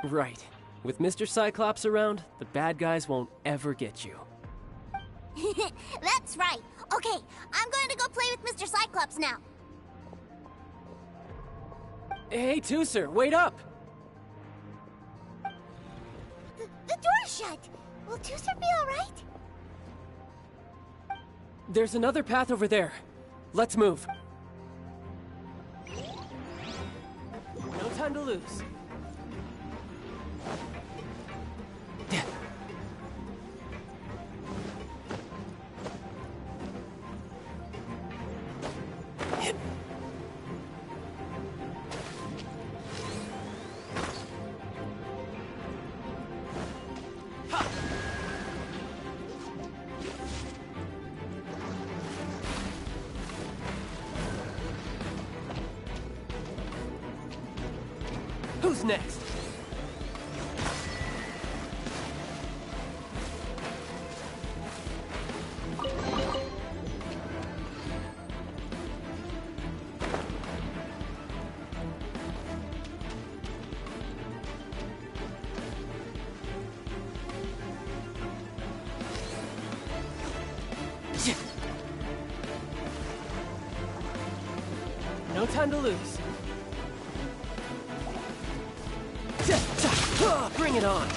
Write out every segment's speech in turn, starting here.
Right. With Mr. Cyclops around, the bad guys won't ever get you. That's right. Okay, I'm going to go play with Mr. Cyclops now. Hey, Tooser, wait up! The door's shut. Will Tooser be alright? There's another path over there. Let's move. No time to lose. Who's next? No time to lose. Bring it on!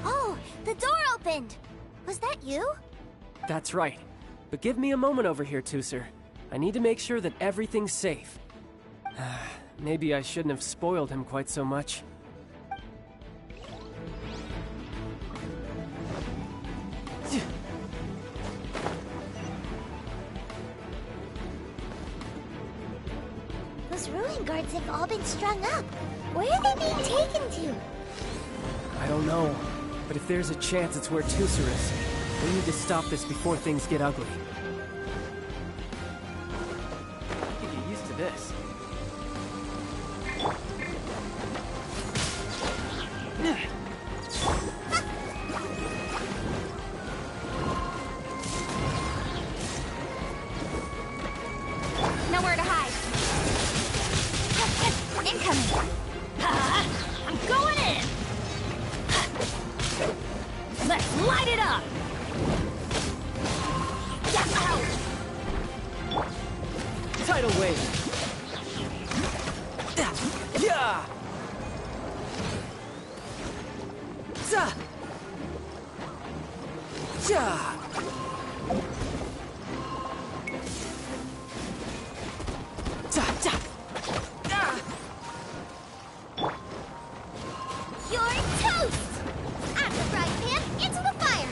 Oh, the door opened. Was that you? That's right. But give me a moment over here, Tooser. I need to make sure that everything's safe. Maybe I shouldn't have spoiled him quite so much. Those ruin guards have all been strung up. Where are they being taken to? I don't know, but if there's a chance it's where Tooser is, we need to stop this before things get ugly. I could get used to this. Nowhere to hide. Incoming. I'm going in. Let's light it up! Tidal wave! Yeah! Za! Ja! Ja! Ja! You're toast! Out of the frying pan, into the fire!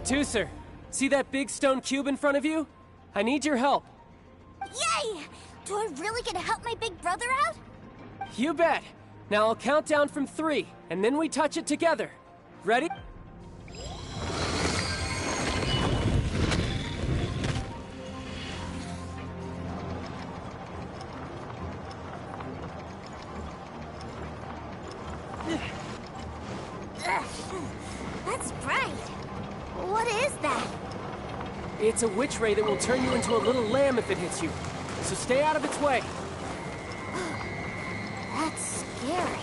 Tooser, see that big stone cube in front of you? I need your help. Yay! Do I really get to help my big brother out? You bet. Now I'll count down from 3, and then we touch it together. Ready? Ugh, that's bright. What is that? It's a witch ray that will turn you into a little lamb if it hits you. So stay out of its way. That's scary.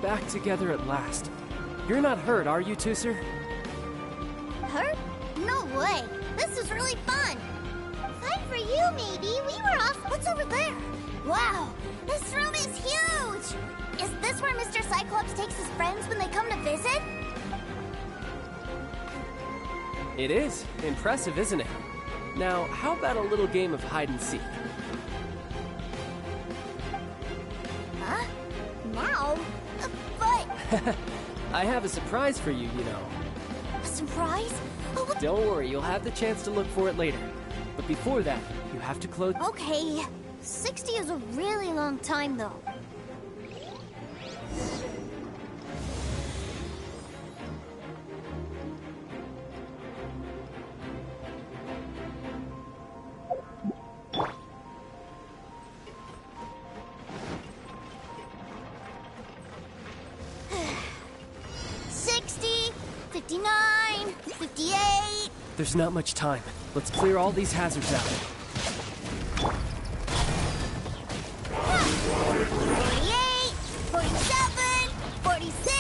Back together at last. You're not hurt, are you, Tooser? Hurt? No way. This was really fun. Fun for you, maybe. We were off. What's over there? Wow, this room is huge. Is this where Mr. Cyclops takes his friends when they come to visit? It is. Impressive, isn't it? Now, how about a little game of hide and seek? Huh? Now? But... I have a surprise for you, you know. A surprise? Oh, what? Don't worry, you'll have the chance to look for it later. But before that, you have to close... Okay. 60 is a really long time, though. There's not much time. Let's clear all these hazards out. 48, 47, 46,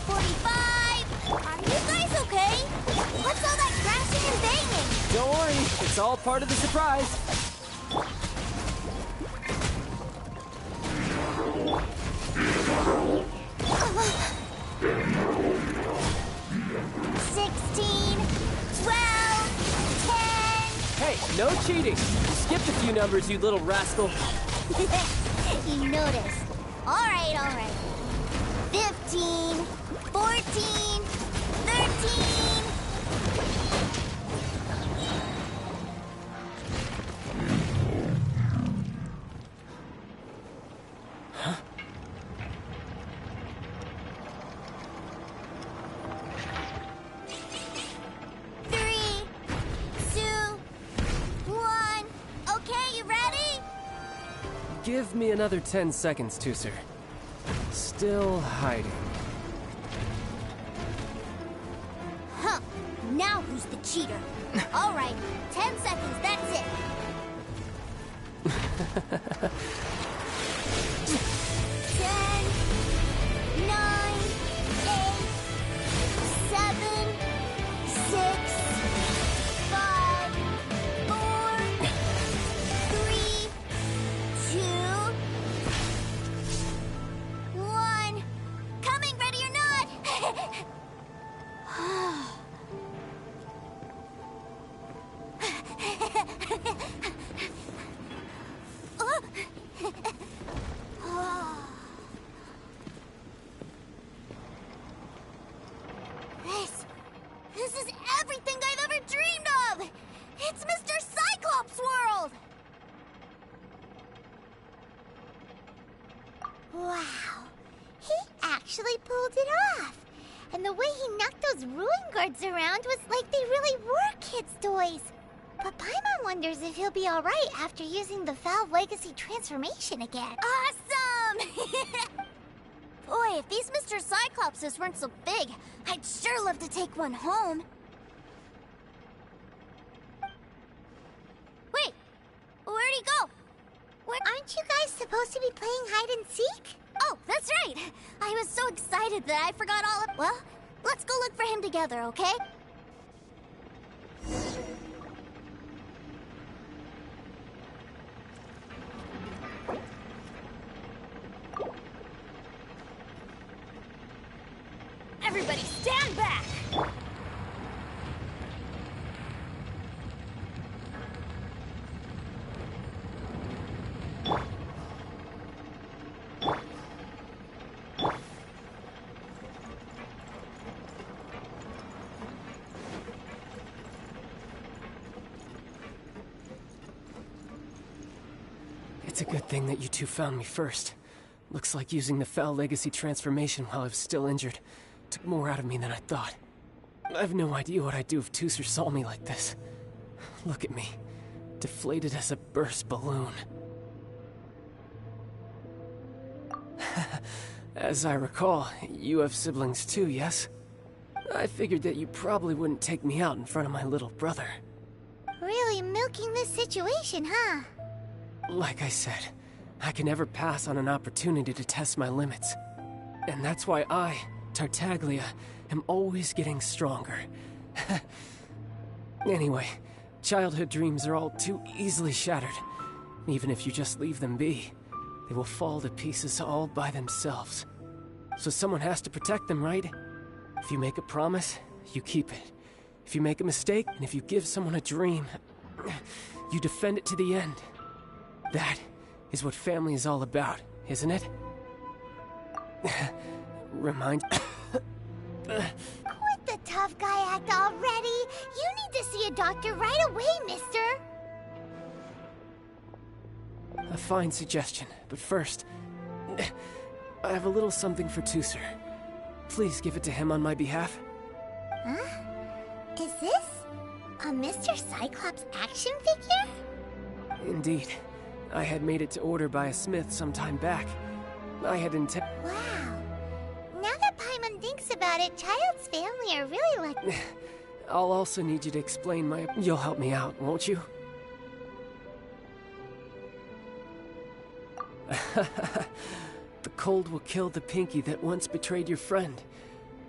45. Are you guys okay? What's all that crashing and banging? Don't worry, it's all part of the surprise. Hey, no cheating! You skipped a few numbers, you little rascal. You noticed. Alright. 15, 14, 13... Huh? Give me another 10 seconds, Tooser. Still hiding. Huh. Now who's the cheater? All right, 10 seconds, that's it. 10, 9, 8, 7, 6, 5, 4, 3, 2... Wow. He actually pulled it off. And the way he knocked those ruin guards around was like they really were kids' toys. But Paimon wonders if he'll be alright after using the Valve Legacy transformation again. Awesome! Boy, if these Mr. Cyclopses weren't so big, I'd sure love to take one home. Wait, where'd he go? Aren't you guys supposed to be playing hide and seek? Oh, that's right! I was so excited that I forgot all of... Well, let's go look for him together, okay? Everybody stand back! It's a good thing that you two found me first. Looks like using the Foul Legacy transformation while I was still injured took more out of me than I thought. I have no idea what I'd do if Tooser saw me like this. Look at me, deflated as a burst balloon. As I recall, you have siblings too, yes? I figured that you probably wouldn't take me out in front of my little brother. Really milking this situation, huh? Like I said, I can never pass on an opportunity to test my limits. And that's why I, Tartaglia, am always getting stronger. Anyway, childhood dreams are all too easily shattered. Even if you just leave them be, they will fall to pieces all by themselves. So someone has to protect them, right? If you make a promise, you keep it. If you make a mistake, and if you give someone a dream, you defend it to the end. That is what family is all about, isn't it? Quit the tough guy act already! You need to see a doctor right away, mister! A fine suggestion, but first, I have a little something for Tooser. Please give it to him on my behalf. Huh? Is this a Mr. Cyclops action figure? Indeed. I had made it to order by a smith some time back. I had Wow. Now that Paimon thinks about it, Child's family are really like... I'll also need you to explain my... You'll help me out, won't you? The cold will kill the pinky that once betrayed your friend.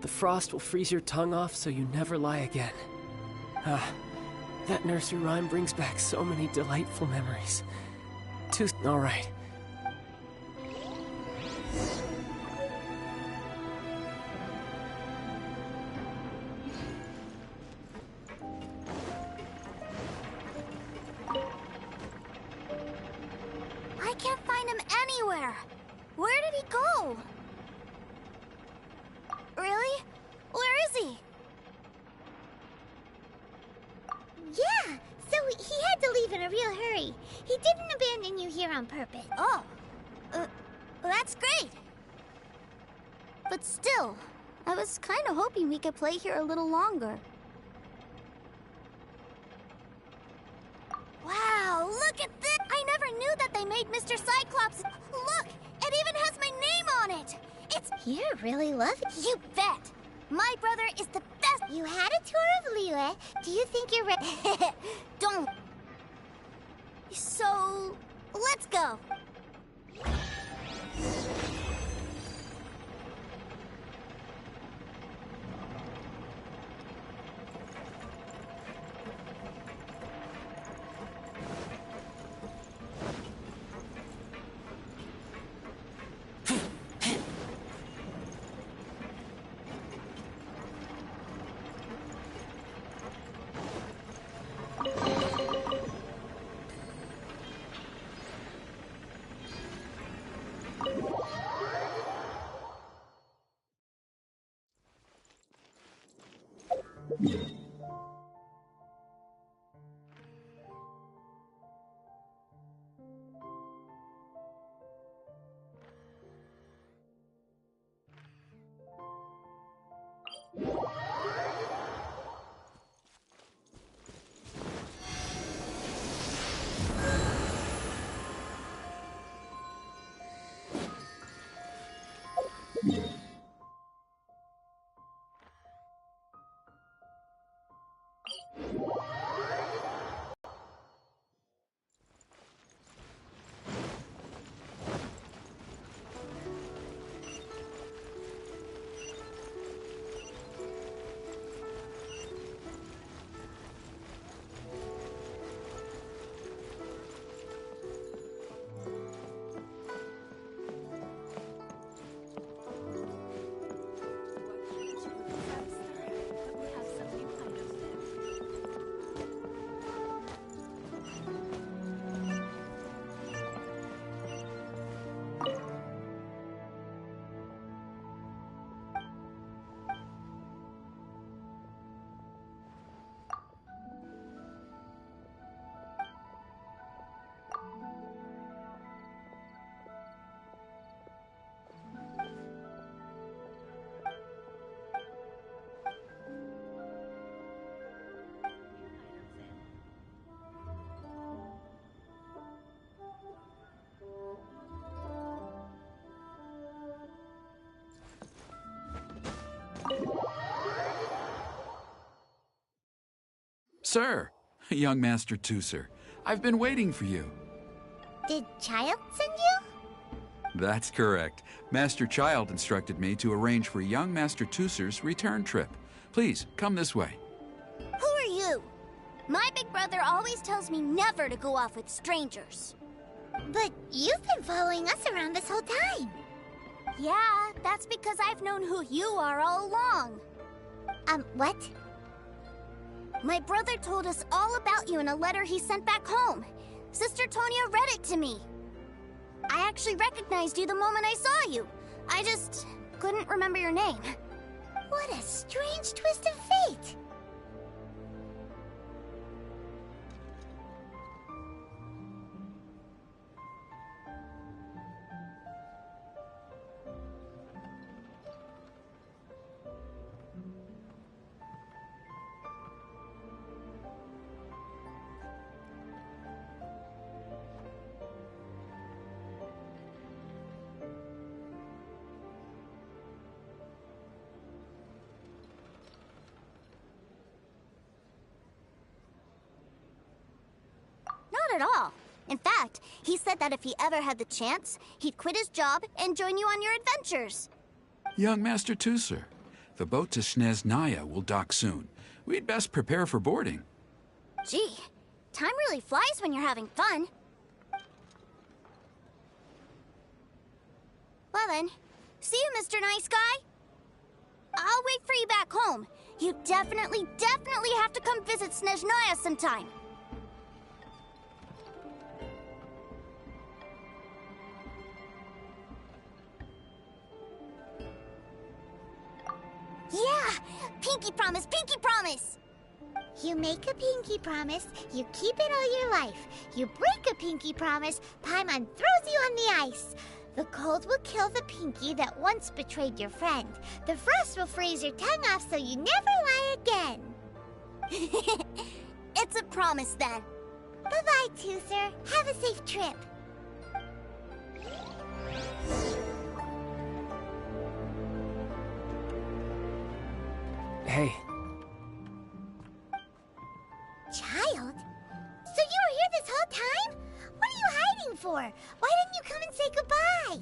The frost will freeze your tongue off so you never lie again. Ah, that nursery rhyme brings back so many delightful memories. All right. I can't find him anywhere. Where did he go? Really? Where is he? Yeah, so he had to leave in a real hurry. He didn't abandon you here on purpose. Oh, that's great. But still, I was kind of hoping we could play here a little longer. Wow, look at this! I never knew that they made Mr. Cyclops. Look, it even has my name on it. You're really loving it. You bet. My brother is the best. You had a tour of Liyue. Do you think you're ready? Don't. So, let's go. Sir, young Master Tooser, I've been waiting for you. Did Child send you? That's correct. Master Child instructed me to arrange for young Master Tooser's return trip. Please, come this way. Who are you? My big brother always tells me never to go off with strangers. But you've been following us around this whole time. Yeah, that's because I've known who you are all along. What? My brother told us all about you in a letter he sent back home. Sister Tonia read it to me. I actually recognized you the moment I saw you. I just couldn't remember your name. What a strange twist of fate. Not at all. In fact, he said that if he ever had the chance, he'd quit his job and join you on your adventures. Young Master Tooser, the boat to Snezhnaya will dock soon. We'd best prepare for boarding. Gee, time really flies when you're having fun. Well then, see you, Mr. Nice Guy. I'll wait for you back home. You definitely have to come visit Snezhnaya sometime. Yeah! Pinky promise, pinky promise! You make a pinky promise, you keep it all your life. You break a pinky promise, Paimon throws you on the ice. The cold will kill the pinky that once betrayed your friend. The frost will freeze your tongue off so you never lie again. It's a promise then. Bye-bye, Tooser. Have a safe trip. Hey. Child? So you were here this whole time? What are you hiding for? Why didn't you come and say goodbye?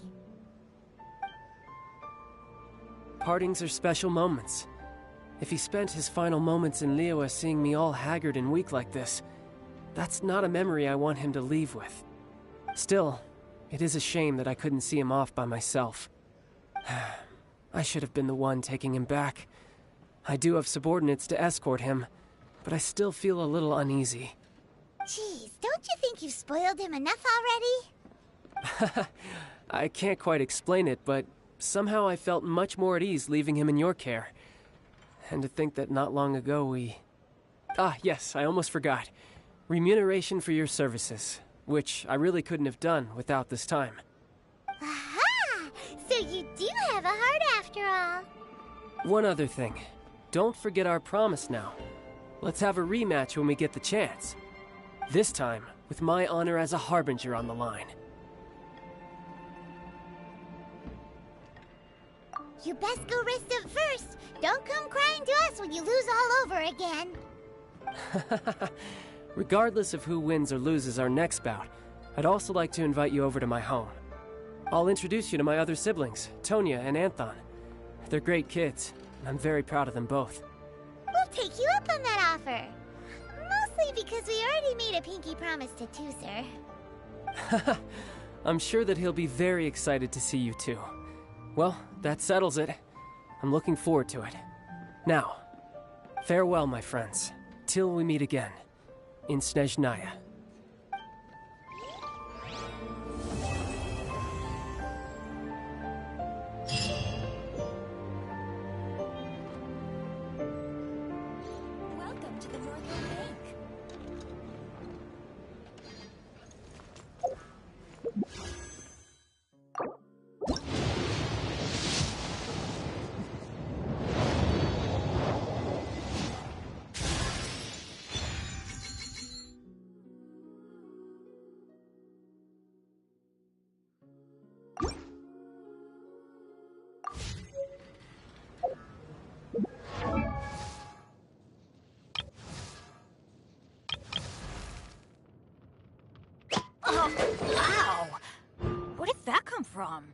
Partings are special moments. If he spent his final moments in Liyue seeing me all haggard and weak like this, that's not a memory I want him to leave with. Still, it is a shame that I couldn't see him off by myself. I should have been the one taking him back. I do have subordinates to escort him, but I still feel a little uneasy. Jeez, don't you think you've spoiled him enough already? I can't quite explain it, but somehow I felt much more at ease leaving him in your care. And to think that not long ago we... Ah, yes, I almost forgot. Remuneration for your services, which I really couldn't have done without this time. Aha! So you do have a heart after all. One other thing. Don't forget our promise now. Let's have a rematch when we get the chance. This time, with my honor as a Harbinger on the line. You best go rest up first. Don't come crying to us when you lose all over again. Regardless of who wins or loses our next bout, I'd also like to invite you over to my home. I'll introduce you to my other siblings, Tonya and Anthon. They're great kids, and I'm very proud of them both. We'll take you up on that offer. Mostly because we already made a pinky promise to Tooser. I'm sure that he'll be very excited to see you too. Well, that settles it. I'm looking forward to it. Now, farewell, my friends, till we meet again, in Snezhnaya. Welcome to the Northern Bank. Oh, wow! Where did that come from?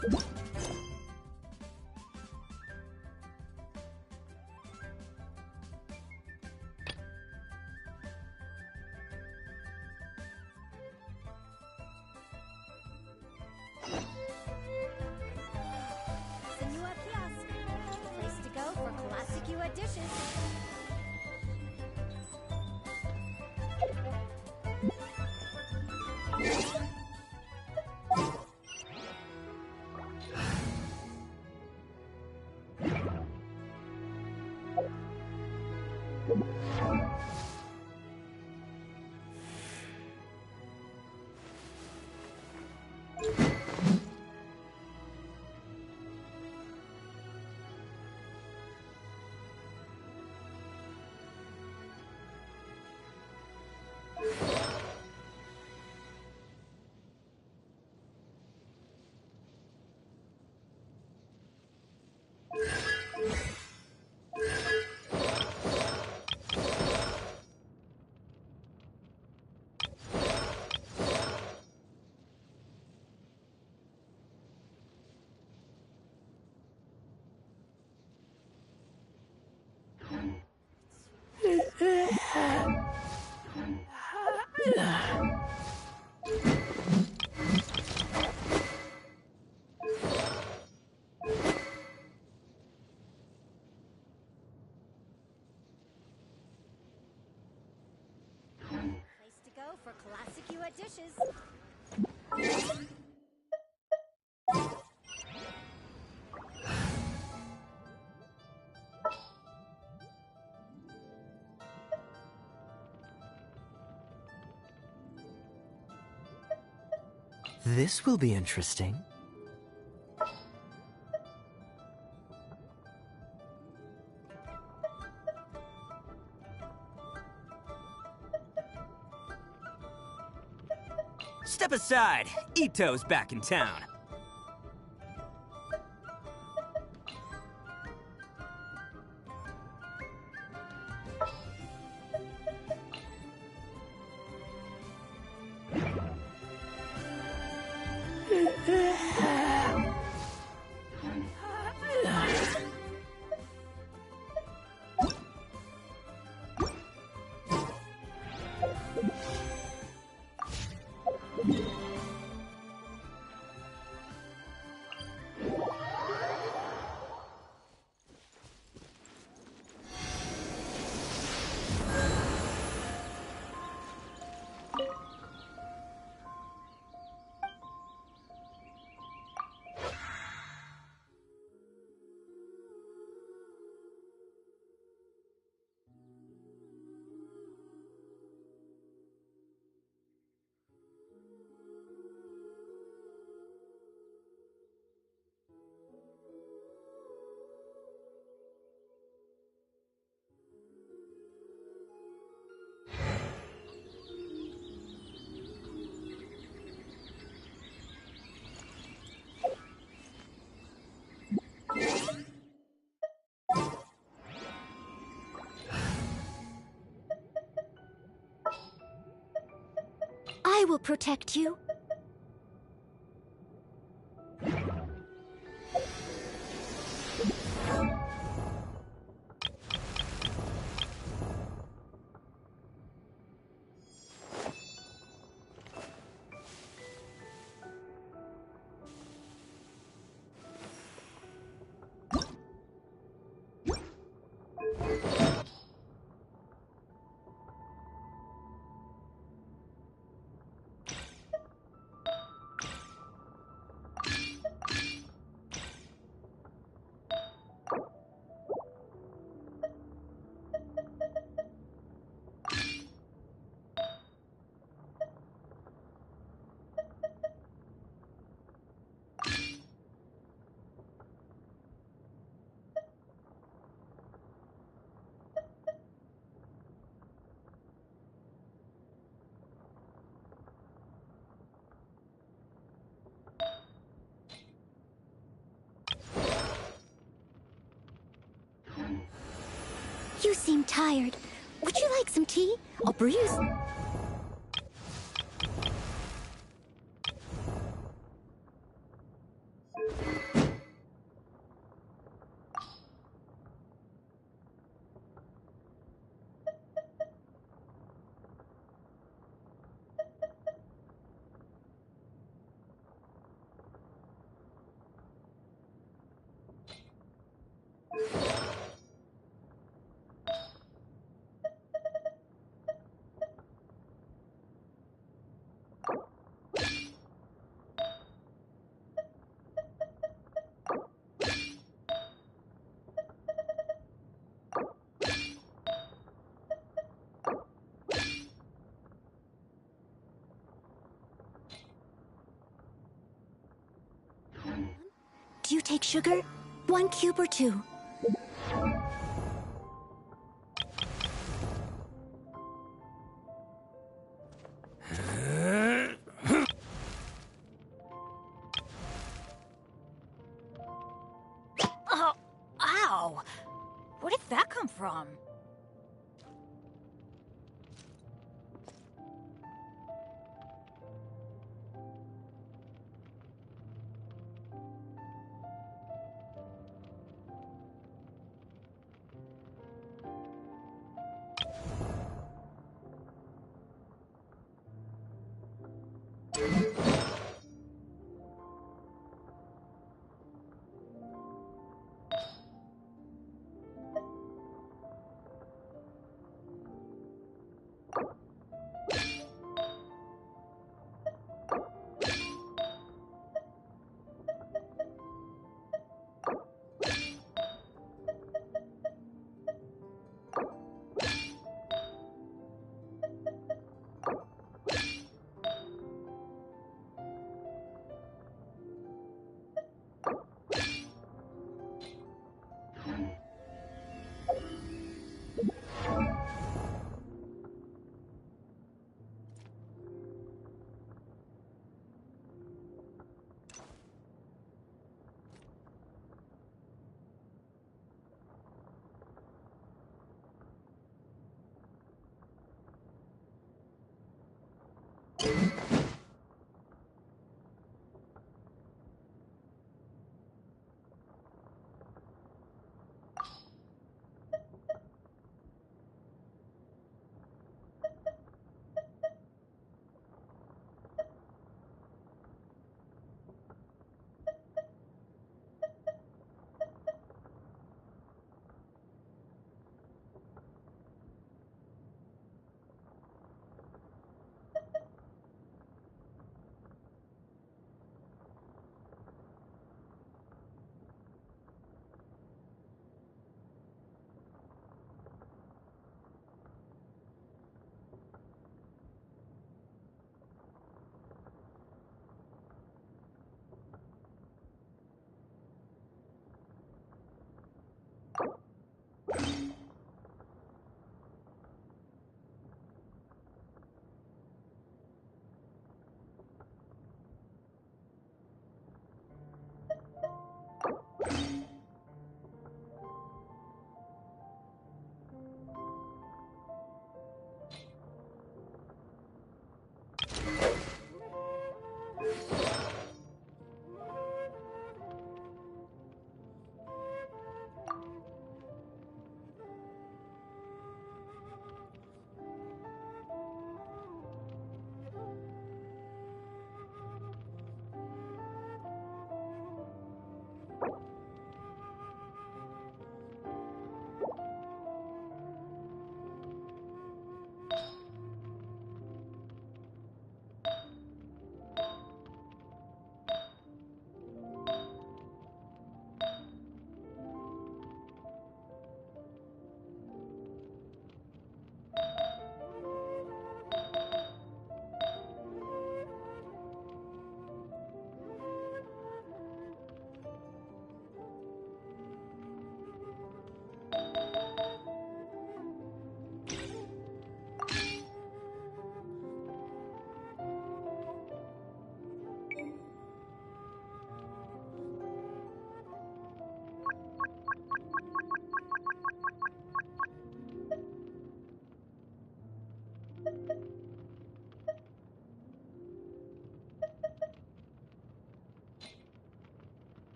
Senua Kiosk. Place to go for classic Yua dishes. Place to go for classic Yua dishes. This will be interesting. Step aside! Ito's back in town. I will protect you. You seem tired. Would you like some tea? I'll brew you some. Do you take sugar? 1 cube or 2? Oh, ow! Where did that come from?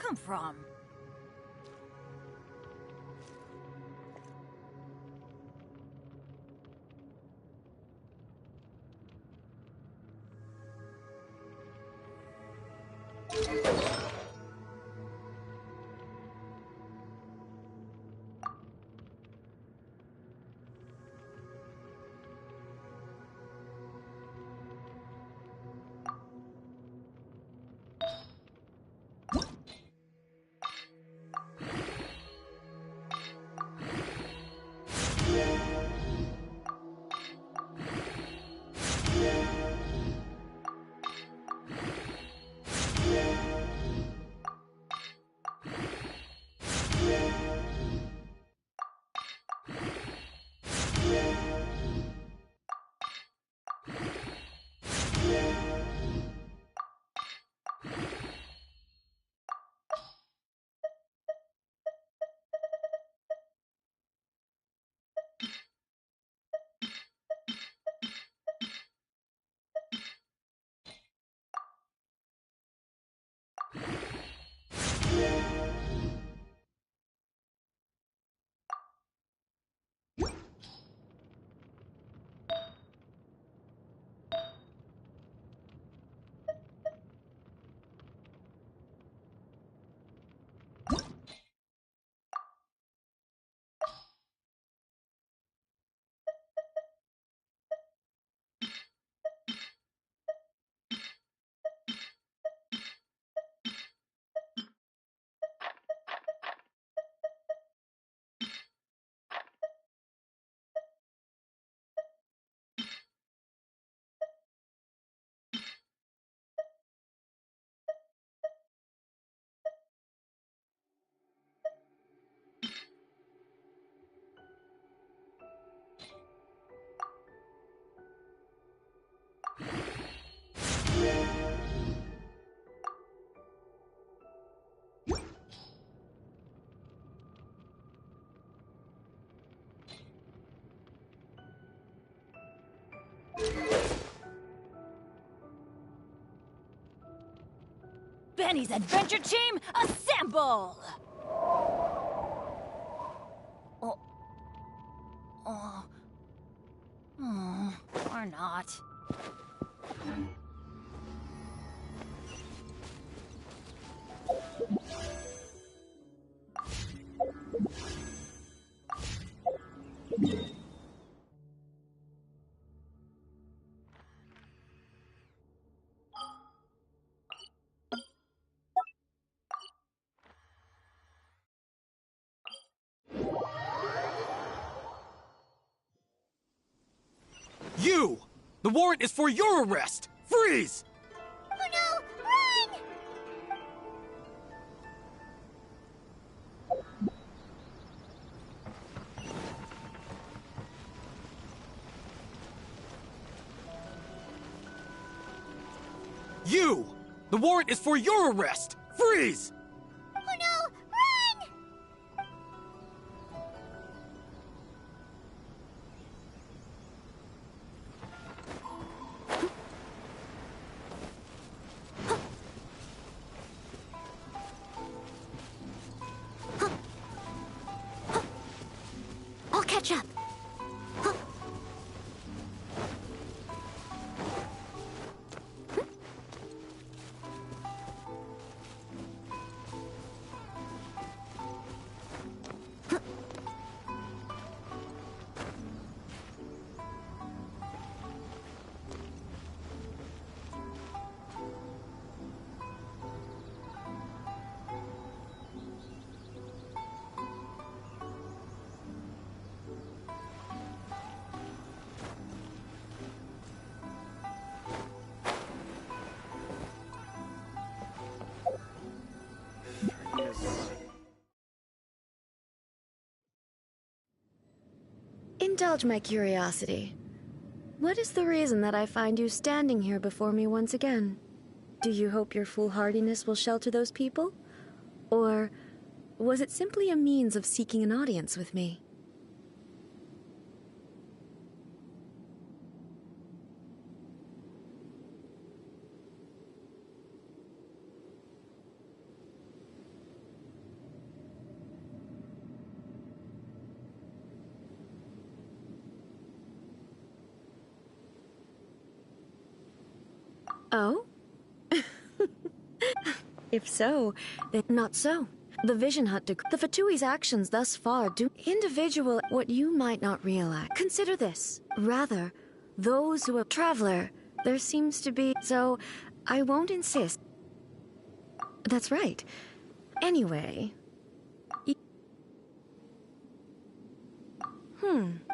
come from? Benny's Adventure Team, assemble! Or not. You! The warrant is for your arrest! Freeze! Oh no! Run! You! The warrant is for your arrest! Freeze! Oh no! Run! I'll catch up. Indulge my curiosity. What is the reason that I find you standing here before me once again? Do you hope your foolhardiness will shelter those people? Or was it simply a means of seeking an audience with me? Oh? If so, then not so. The Vision Hut the Fatui's actions thus far do individual what you might not realize. Consider this. Rather, those who are traveler, there seems to be, so I won't insist. That's right. Anyway.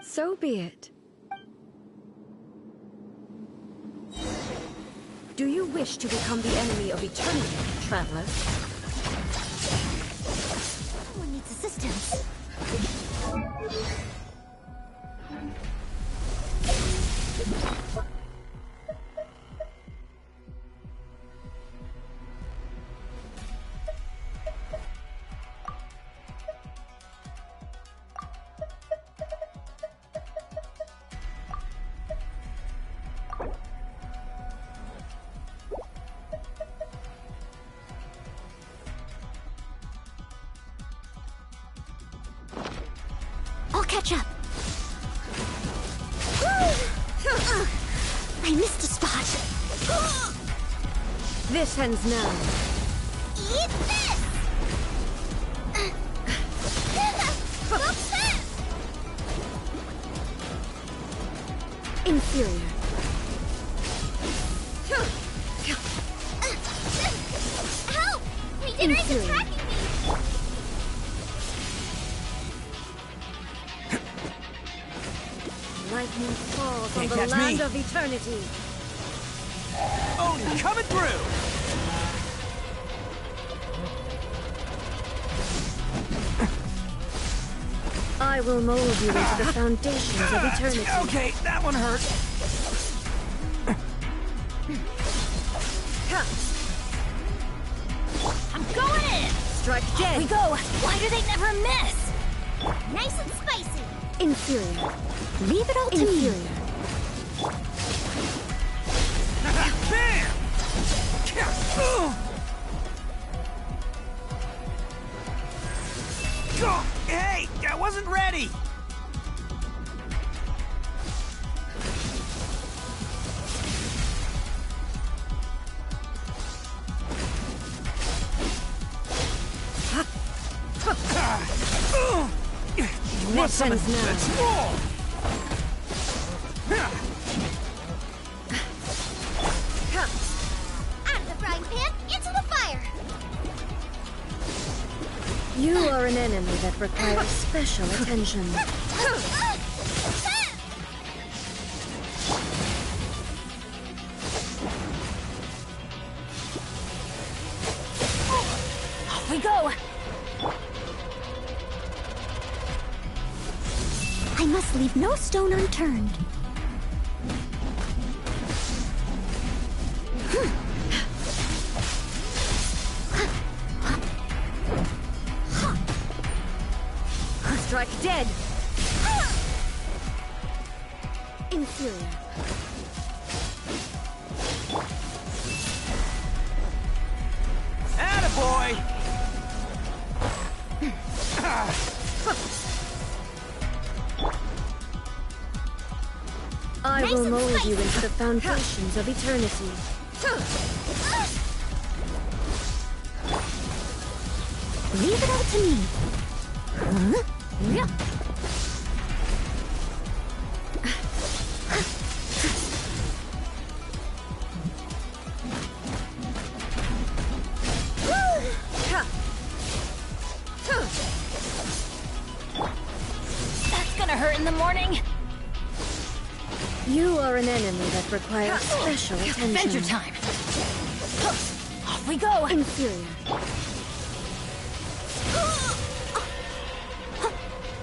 So be it. Do you wish to become the enemy of eternity, traveler? Someone needs assistance. I'll catch up. I missed a spot. This ends now. Eat this! Inferior. Help! Regenerate is tracking me! Lightning falls on Can't the catch land me. of eternity. Odin coming through! I will mold you into the foundations of eternity. Okay, that one hurt. I'm going in! Strike dead. We go! Why do they never miss? Nice and spicy! Inferior. Leave it all to me. Inferior. Bam! Hey, I wasn't ready! This ends now. Let's roll! Out of the frying pan, into the fire! You are an enemy that requires special attention. Off we go! I must leave no stone unturned. Strike dead. Inferior. Attaboy! I Nice will and mold you spicy. into the foundations of eternity. Leave it all to me. Huh? Yeah. That's gonna hurt in the morning! You are an enemy that requires special attention. Adventure time! Off we go! Inferior.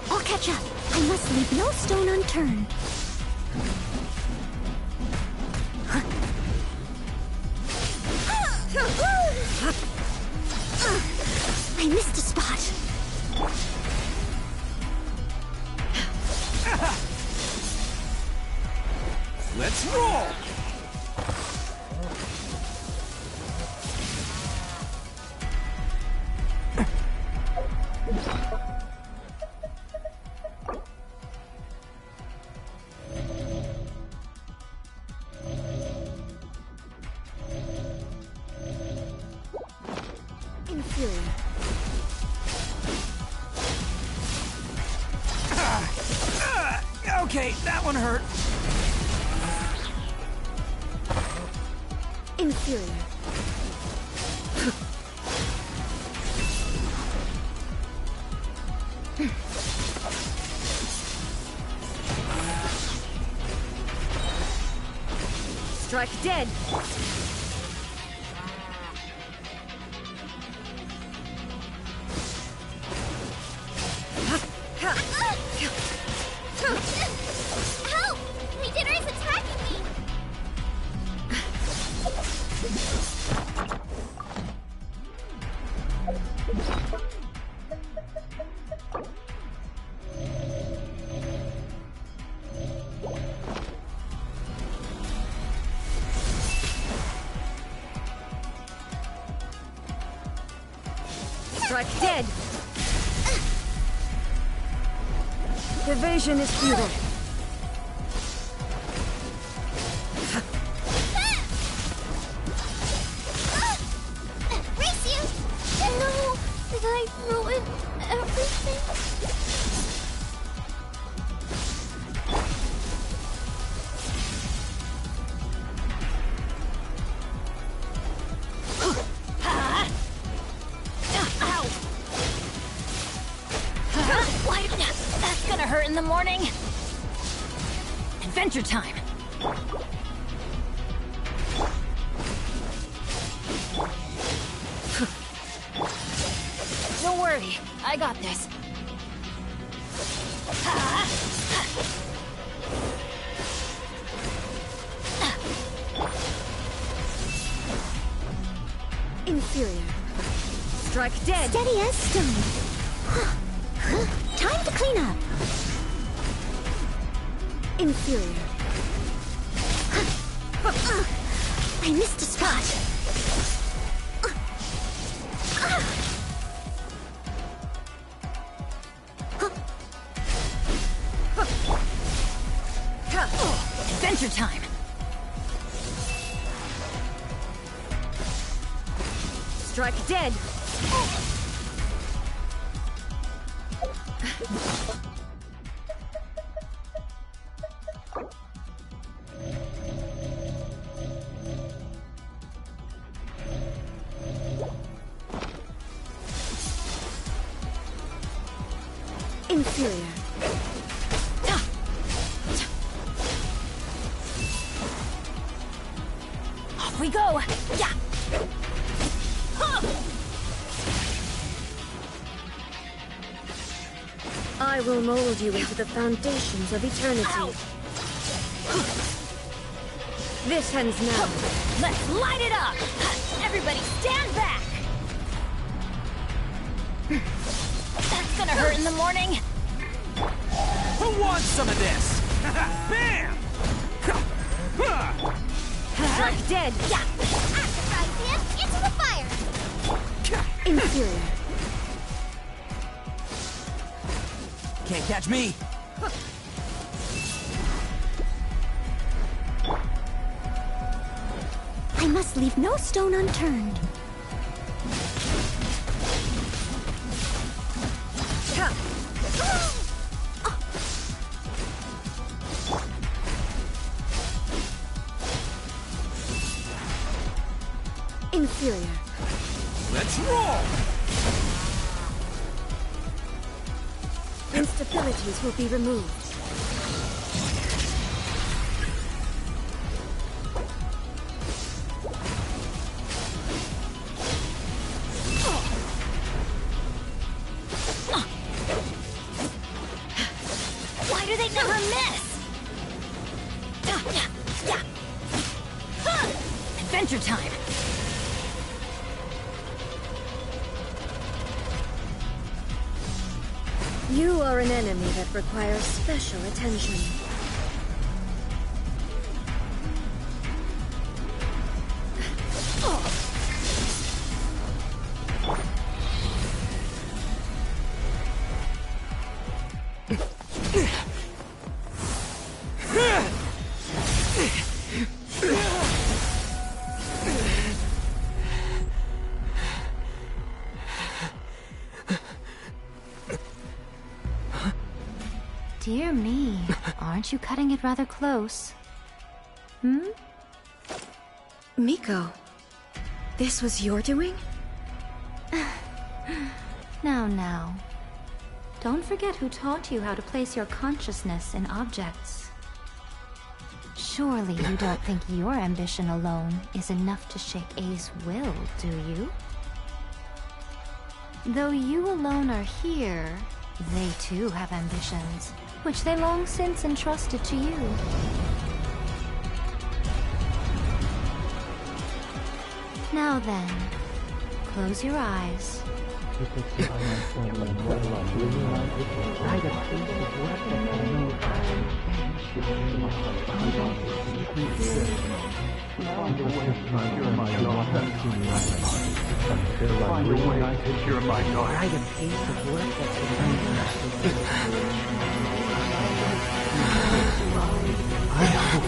I'll catch up. I must leave no stone unturned. I missed a spot. Let's roll! Okay, that one hurt. Inferior. Strike dead. Help! Leader is attacking me! Strike dead. Evasion is futile. Race you! No! Did I ruin everything? Why? That's gonna hurt in the morning. Adventure time. Don't worry, I got this. Inferior. Strike dead. Steady as stone. Time to clean up. Inferior. I missed a spot. Adventure time. Strike dead. Inferior. Off we go. Yeah. I will mold you into the foundations of eternity. This ends now. Let's light it up. Everybody stand back. That's gonna hurt in the morning. Who wants some of this? Bam! Strike dead. Yeah. Right, into the fire! Inferior. Can't catch me. I must leave no stone unturned. Inferior. Let's roll! Instabilities will be removed. Why do they never miss? Adventure time. You are an enemy that requires special attention. Dear me, aren't you cutting it rather close? Hmm? Miko, this was your doing? Now. Don't forget who taught you how to place your consciousness in objects. Surely you don't think your ambition alone is enough to shake A's will, do you? Though you alone are here, they too have ambitions, which they long since entrusted to you. Now then, close your eyes. I hope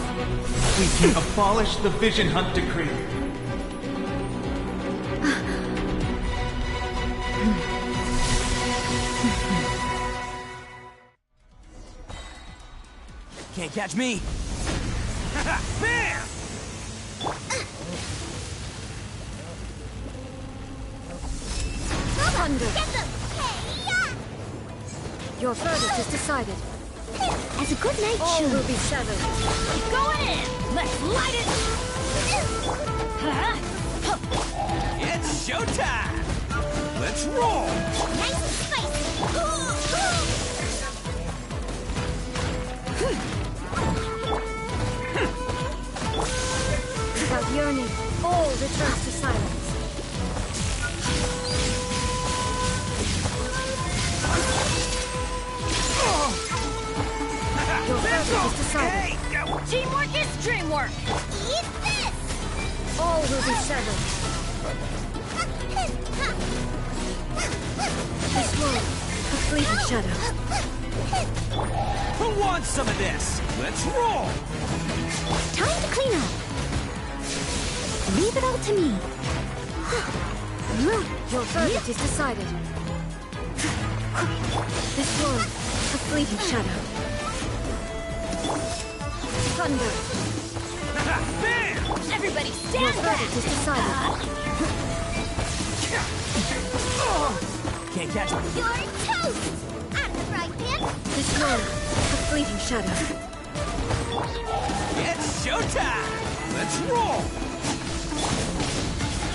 we can abolish the Vision Hunt Decree. Can't catch me! Bam! Thunder! Get them! Hey-ya! Your verdict is decided. As a good night All should. will be severed. Going in! Let's light it! It's showtime! Let's roll! Nice and spicy! Without yearning, all returns to silence. Your verdict is decided. Teamwork is dreamwork! Eat this! All will be severed. This world, a fleeting shadow. Who wants some of this? Let's roll! Time to clean up. Leave it all to me. Your verdict is decided. This world, a fleeting shadow. Thunder. Bam! Everybody Your stand verdict back! is decided. Can't catch me. You're toast! Out of the frying pan! This world, a fleeting shadow. It's showtime! Let's roll!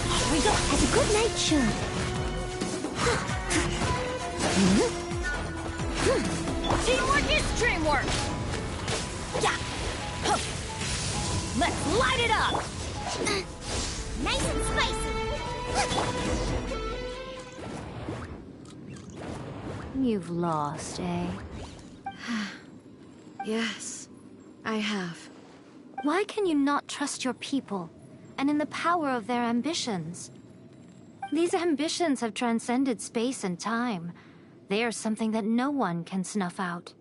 Here we go. As a good night should. Teamwork is dreamwork! Yeah! Huh. Let's light it up! Nice and spicy! You've lost, eh? Yes, I have. Why can you not trust your people, and in the power of their ambitions? These ambitions have transcended space and time. They are something that no one can snuff out.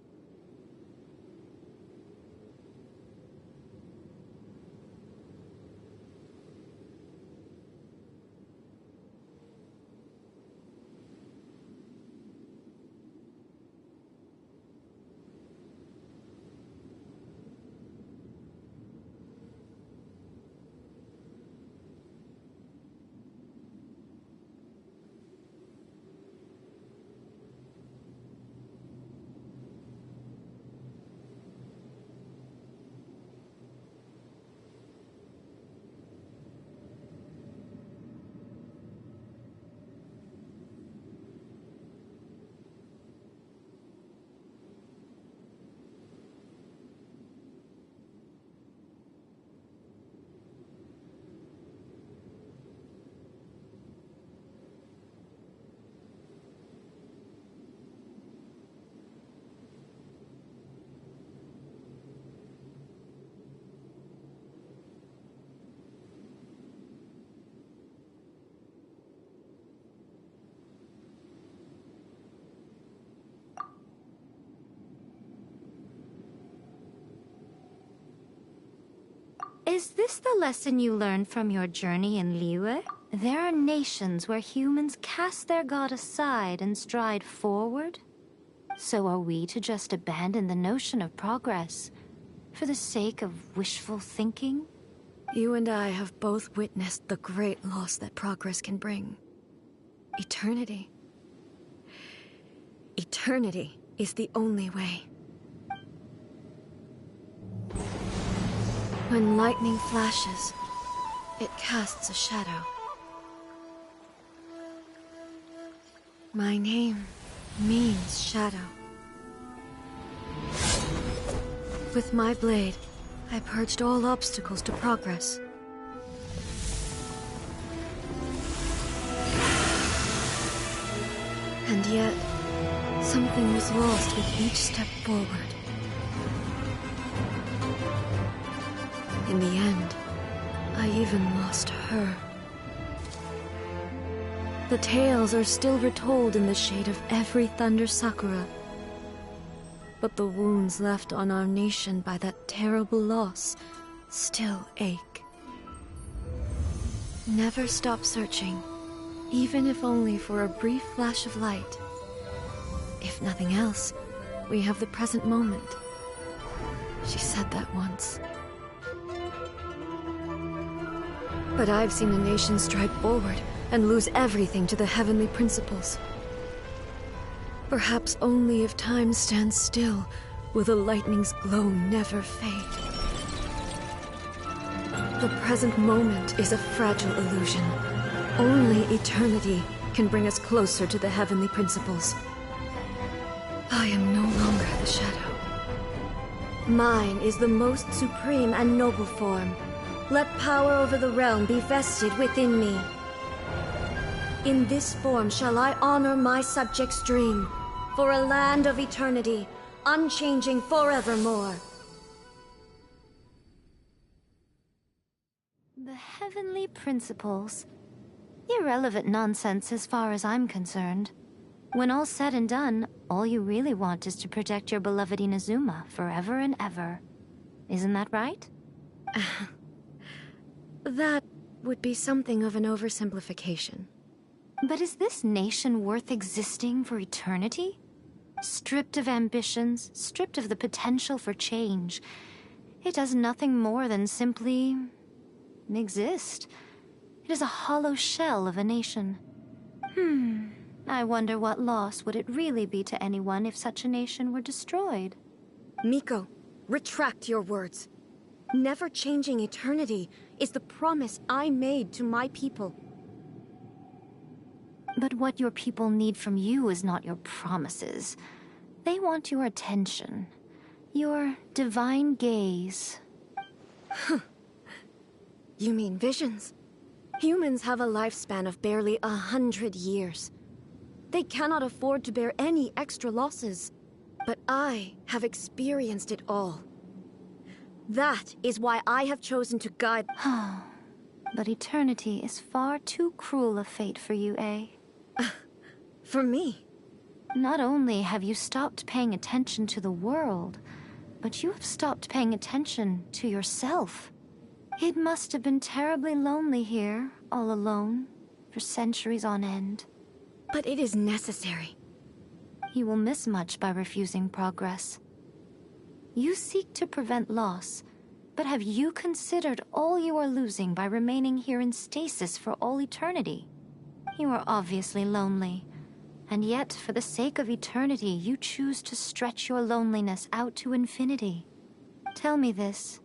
Is this the lesson you learned from your journey in Liyue? There are nations where humans cast their god aside and stride forward? So are we to just abandon the notion of progress for the sake of wishful thinking? You and I have both witnessed the great loss that progress can bring. Eternity. Eternity is the only way. When lightning flashes, it casts a shadow. My name means shadow. With my blade, I purged all obstacles to progress. And yet, something was lost with each step forward. In the end, I even lost her. The tales are still retold in the shade of every Thunder Sakura. But the wounds left on our nation by that terrible loss still ache. Never stop searching, even if only for a brief flash of light. If nothing else, we have the present moment. She said that once. But I've seen a nation stride forward and lose everything to the heavenly principles. Perhaps only if time stands still will the lightning's glow never fade. The present moment is a fragile illusion. Only eternity can bring us closer to the heavenly principles. I am no longer the shadow. Mine is the most supreme and noble form. Let power over the realm be vested within me. In this form shall I honor my subjects' dream, for a land of eternity, unchanging forevermore. The heavenly principles. Irrelevant nonsense as far as I'm concerned. When all's said and done, all you really want is to protect your beloved Inazuma forever and ever. Isn't that right? That would be something of an oversimplification. But is this nation worth existing for eternity? Stripped of ambitions, stripped of the potential for change. It does nothing more than simply exist. It is a hollow shell of a nation. I wonder what loss would it really be to anyone if such a nation were destroyed? Miko, retract your words. Never changing eternity is the promise I made to my people. But what your people need from you is not your promises. They want your attention. Your divine gaze. You mean visions? Humans have a lifespan of barely 100 years. They cannot afford to bear any extra losses. But I have experienced it all. That is why I have chosen to guide... But eternity is far too cruel a fate for you, eh? For me? Not only have you stopped paying attention to the world, but you have stopped paying attention to yourself. It must have been terribly lonely here, all alone, for centuries on end. But it is necessary. You will miss much by refusing progress. You seek to prevent loss, but have you considered all you are losing by remaining here in stasis for all eternity? You are obviously lonely, and yet for the sake of eternity you choose to stretch your loneliness out to infinity. Tell me this.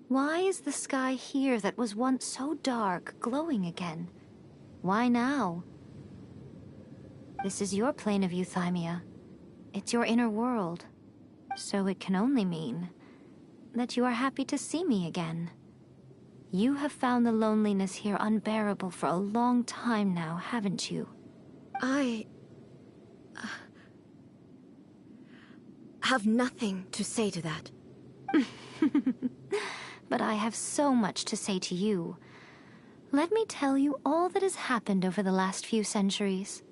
Why is the sky here that was once so dark glowing again? Why now? This is your plane of euthymia. It's your inner world. So it can only mean that you are happy to see me again. You have found the loneliness here unbearable for a long time now, haven't you? I... have nothing to say to that. But I have so much to say to you. Let me tell you all that has happened over the last few centuries.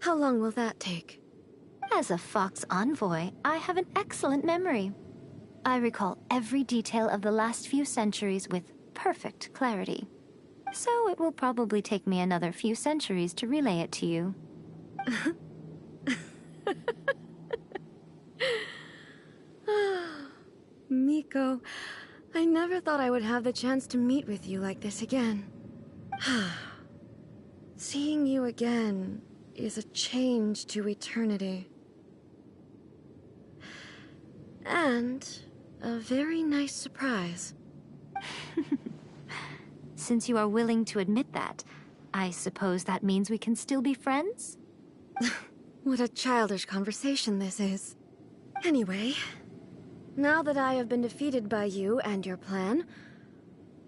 How long will that take? As a Fox envoy, I have an excellent memory. I recall every detail of the last few centuries with perfect clarity. So it will probably take me another few centuries to relay it to you. Miko, I never thought I would have the chance to meet with you like this again. Seeing you again is a change to eternity. And a very nice surprise. Since you are willing to admit that, I suppose that means we can still be friends? What a childish conversation this is. Anyway, now that I have been defeated by you and your plan,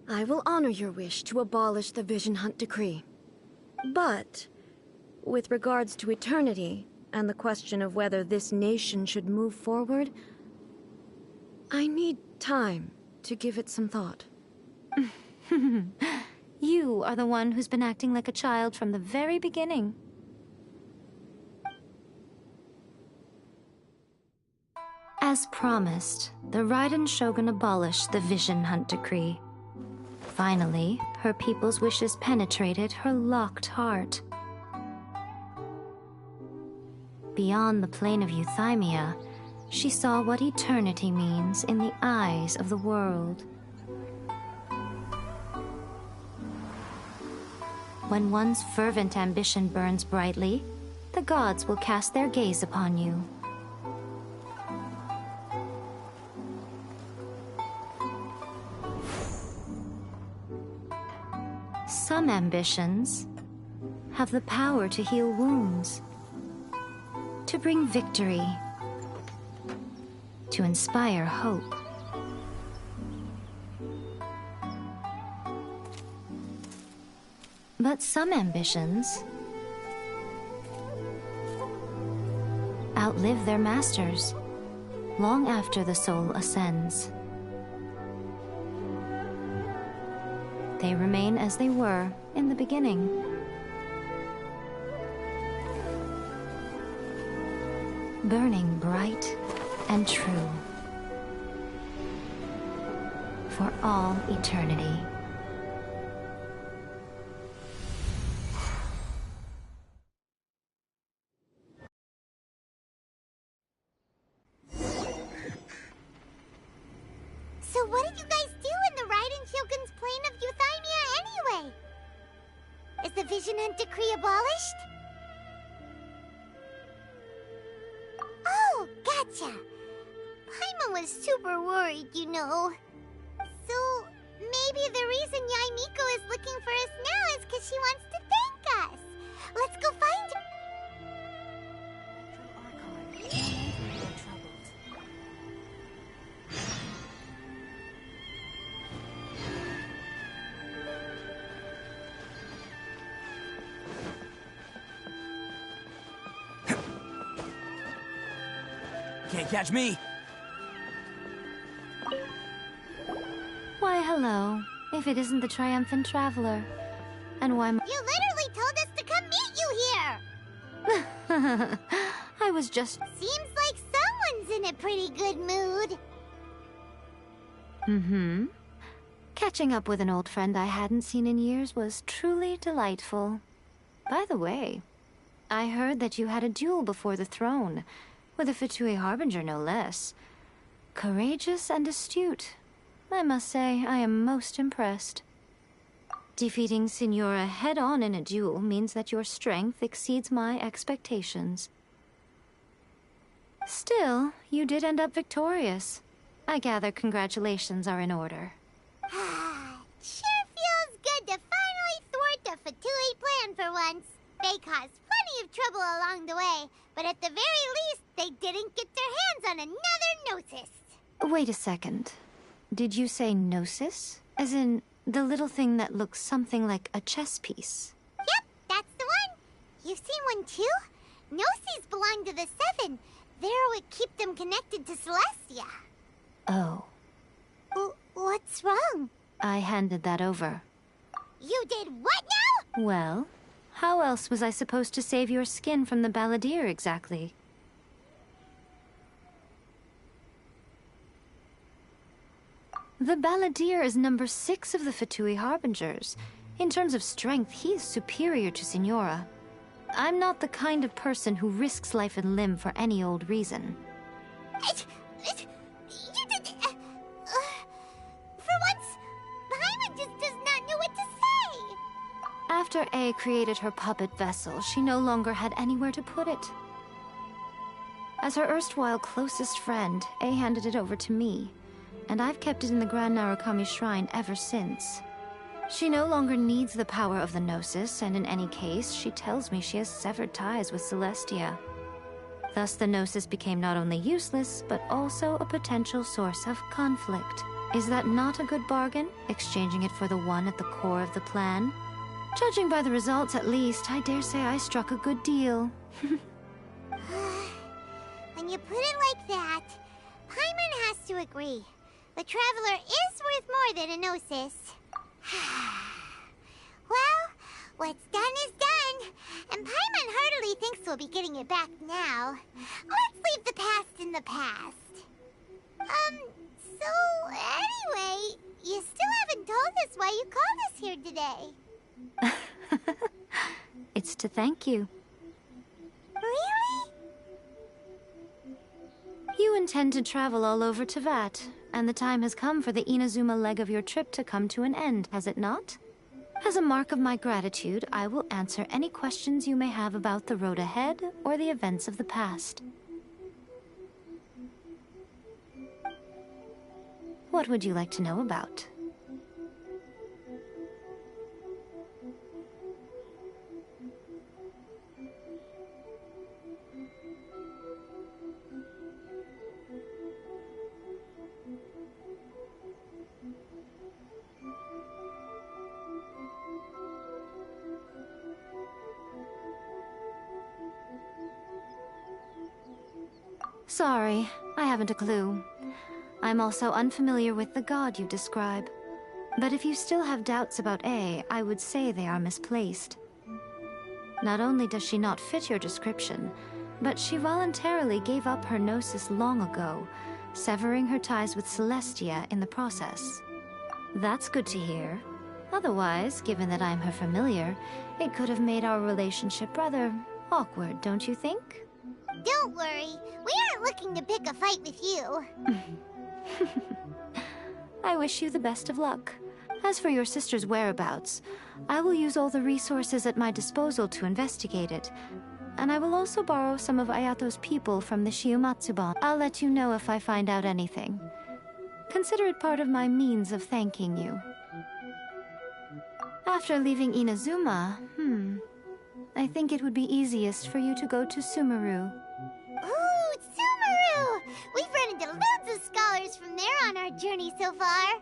I will honor your wish to abolish the Vision Hunt Decree. But, with regards to eternity, and the question of whether this nation should move forward, I need time to give it some thought. You are the one who's been acting like a child from the very beginning. As promised, the Raiden Shogun abolished the Vision Hunt Decree. Finally, her people's wishes penetrated her locked heart. Beyond the plane of Euthymia, she saw what eternity means in the eyes of the world. When one's fervent ambition burns brightly, the gods will cast their gaze upon you. Some ambitions have the power to heal wounds, to bring victory, to inspire hope. But some ambitions outlive their masters long after the soul ascends. They remain as they were in the beginning. Burning bright and true for all eternity. So what did you guys do in the Raiden Shogun's plane of Euthymia anyway? Is the Vision Hunt Decree abolished? Oh, gotcha. Paimon was super worried, you know. So, maybe the reason Yae Miko is looking for us now is because she wants to thank us. Let's go find her. Can't catch me. Why, hello. If it isn't the triumphant traveler. And why You literally told us to come meet you here! I was just... Seems like someone's in a pretty good mood. Mm-hmm. Catching up with an old friend I hadn't seen in years was truly delightful. By the way, I heard that you had a duel before the throne, with a Fatui Harbinger no less. Courageous and astute. I must say, I am most impressed. Defeating Signora head-on in a duel means that your strength exceeds my expectations. Still, you did end up victorious. I gather congratulations are in order. Sure feels good to finally thwart the Fatui plan for once. They caused plenty of trouble along the way, but at the very least, they didn't get their hands on another Gnosis. Wait a second. Did you say Gnosis? As in, the little thing that looks something like a chess piece? Yep, that's the one. You've seen one too? Gnosis belong to the Seven. They're what keep them connected to Celestia. Oh. What's wrong? I handed that over. You did what now? Well, how else was I supposed to save your skin from the Balladeer exactly? The Balladeer is number 6 of the Fatui Harbingers. In terms of strength, he is superior to Signora. I'm not the kind of person who risks life and limb for any old reason. For once, Paimon just does not know what to say. After A created her puppet vessel, she no longer had anywhere to put it. As her erstwhile closest friend, A handed it over to me, and I've kept it in the Grand Narukami Shrine ever since. She no longer needs the power of the Gnosis, and in any case, she tells me she has severed ties with Celestia. Thus, the Gnosis became not only useless, but also a potential source of conflict. Is that not a good bargain, exchanging it for the one at the core of the plan? Judging by the results, at least, I dare say I struck a good deal. When you put it like that, Paimon has to agree. The Traveler is worth more than a Gnosis. Well, what's done is done, and Paimon heartily thinks we'll be getting it back now. Let's leave the past in the past. So anyway, you still haven't told us why you called us here today. It's to thank you. Really? You intend to travel all over Teyvat, and the time has come for the Inazuma leg of your trip to come to an end, has it not? As a mark of my gratitude, I will answer any questions you may have about the road ahead or the events of the past. What would you like to know about? Sorry, I haven't a clue. I'm also unfamiliar with the god you describe. But if you still have doubts about A, I would say they are misplaced. Not only does she not fit your description, but she voluntarily gave up her Gnosis long ago, severing her ties with Celestia in the process. That's good to hear. Otherwise, given that I'm her familiar, it could have made our relationship rather awkward, don't you think? Don't worry, we aren't looking to pick a fight with you. I wish you the best of luck. As for your sister's whereabouts, I will use all the resources at my disposal to investigate it. And I will also borrow some of Ayato's people from the Shiumatsuban. I'll let you know if I find out anything. Consider it part of my means of thanking you. After leaving Inazuma, I think it would be easiest for you to go to Sumeru. Ooh, Sumeru! We've run into loads of scholars from there on our journey so far.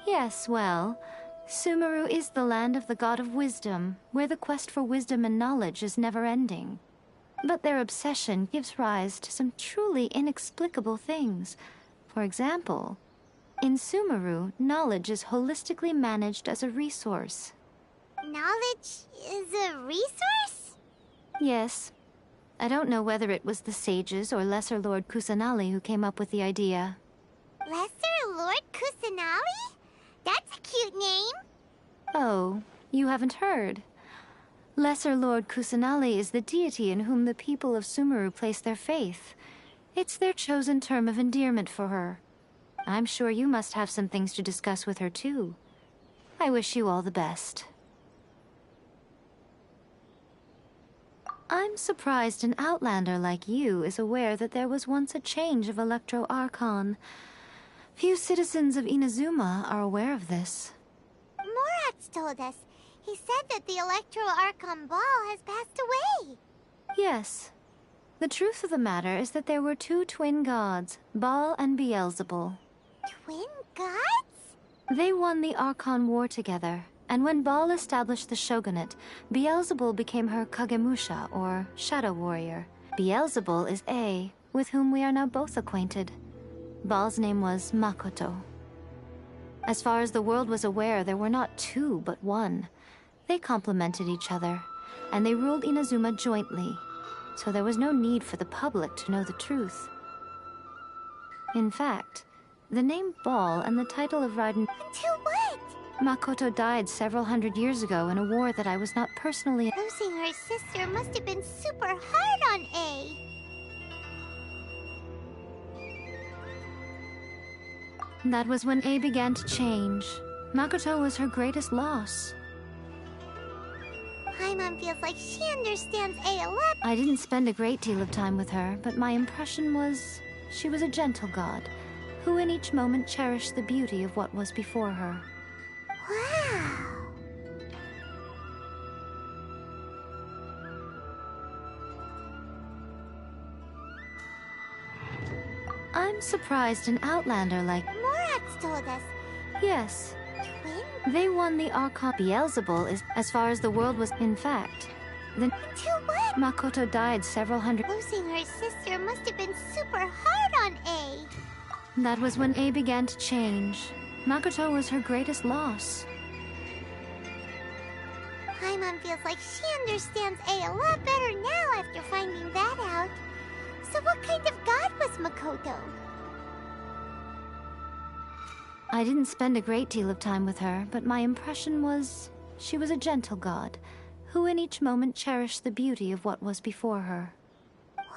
Yes, well, Sumeru is the land of the god of wisdom, where the quest for wisdom and knowledge is never-ending. But their obsession gives rise to some truly inexplicable things. For example, in Sumeru, knowledge is holistically managed as a resource. Knowledge is a resource? Yes. I don't know whether it was the sages or Lesser Lord Kusanali who came up with the idea. Lesser Lord Kusanali? That's a cute name. Oh, you haven't heard. Lesser Lord Kusanali is the deity in whom the people of Sumeru place their faith. It's their chosen term of endearment for her. I'm sure you must have some things to discuss with her too. I wish you all the best. I'm surprised an outlander like you is aware that there was once a change of Electro Archon. Few citizens of Inazuma are aware of this. Morat's told us. He said that the Electro Archon Ball has passed away. Yes. The truth of the matter is that there were two twin gods, Baal and Beelzebul. Twin gods? They won the Archon War together. And when Baal established the shogunate, Beelzebul became her Kagemusha, or Shadow Warrior. Beelzebul is A, with whom we are now both acquainted. Baal's name was Makoto. As far as the world was aware, there were not two, but one. They complemented each other, and they ruled Inazuma jointly, so there was no need for the public to know the truth. In fact, the name Baal and the title of Raiden... To what? Makoto died several hundred years ago in a war that I was not personally... Losing her sister must have been super hard on A. That was when A began to change. Makoto was her greatest loss. Paimon feels like she understands A lot. I didn't spend a great deal of time with her, but my impression was she was a gentle god, who in each moment cherished the beauty of what was before her. Wow. I'm surprised an outlander like... Morat's told us. Yes. Twin? They won the Archon. Beelzebul is as far as the world was. In fact, the... To what? Makoto died several hundred... Losing her sister must have been super hard on A. That was when A began to change. Makoto was her greatest loss. Paimon feels like she understands A lot better now after finding that out. So what kind of god was Makoto? I didn't spend a great deal of time with her, but my impression was she was a gentle god, who in each moment cherished the beauty of what was before her. Wow.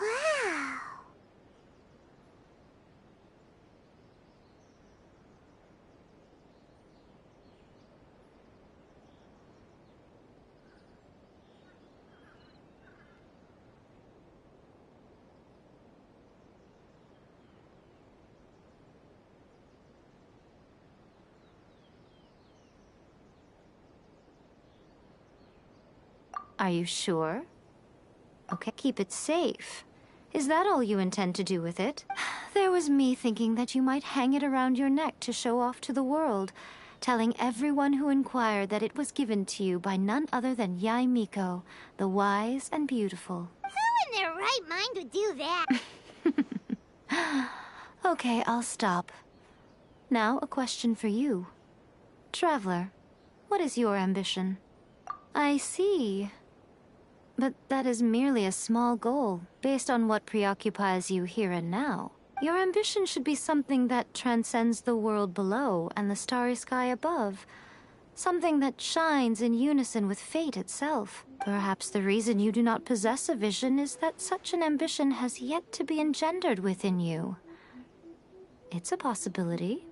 Are you sure? Okay, keep it safe. Is that all you intend to do with it? There was me thinking that you might hang it around your neck to show off to the world, telling everyone who inquired that it was given to you by none other than Yae Miko, the wise and beautiful. Who in their right mind would do that? Okay, I'll stop. Now, a question for you. Traveler, what is your ambition? I see. But that is merely a small goal, based on what preoccupies you here and now. Your ambition should be something that transcends the world below and the starry sky above. Something that shines in unison with fate itself. Perhaps the reason you do not possess a vision is that such an ambition has yet to be engendered within you. It's a possibility.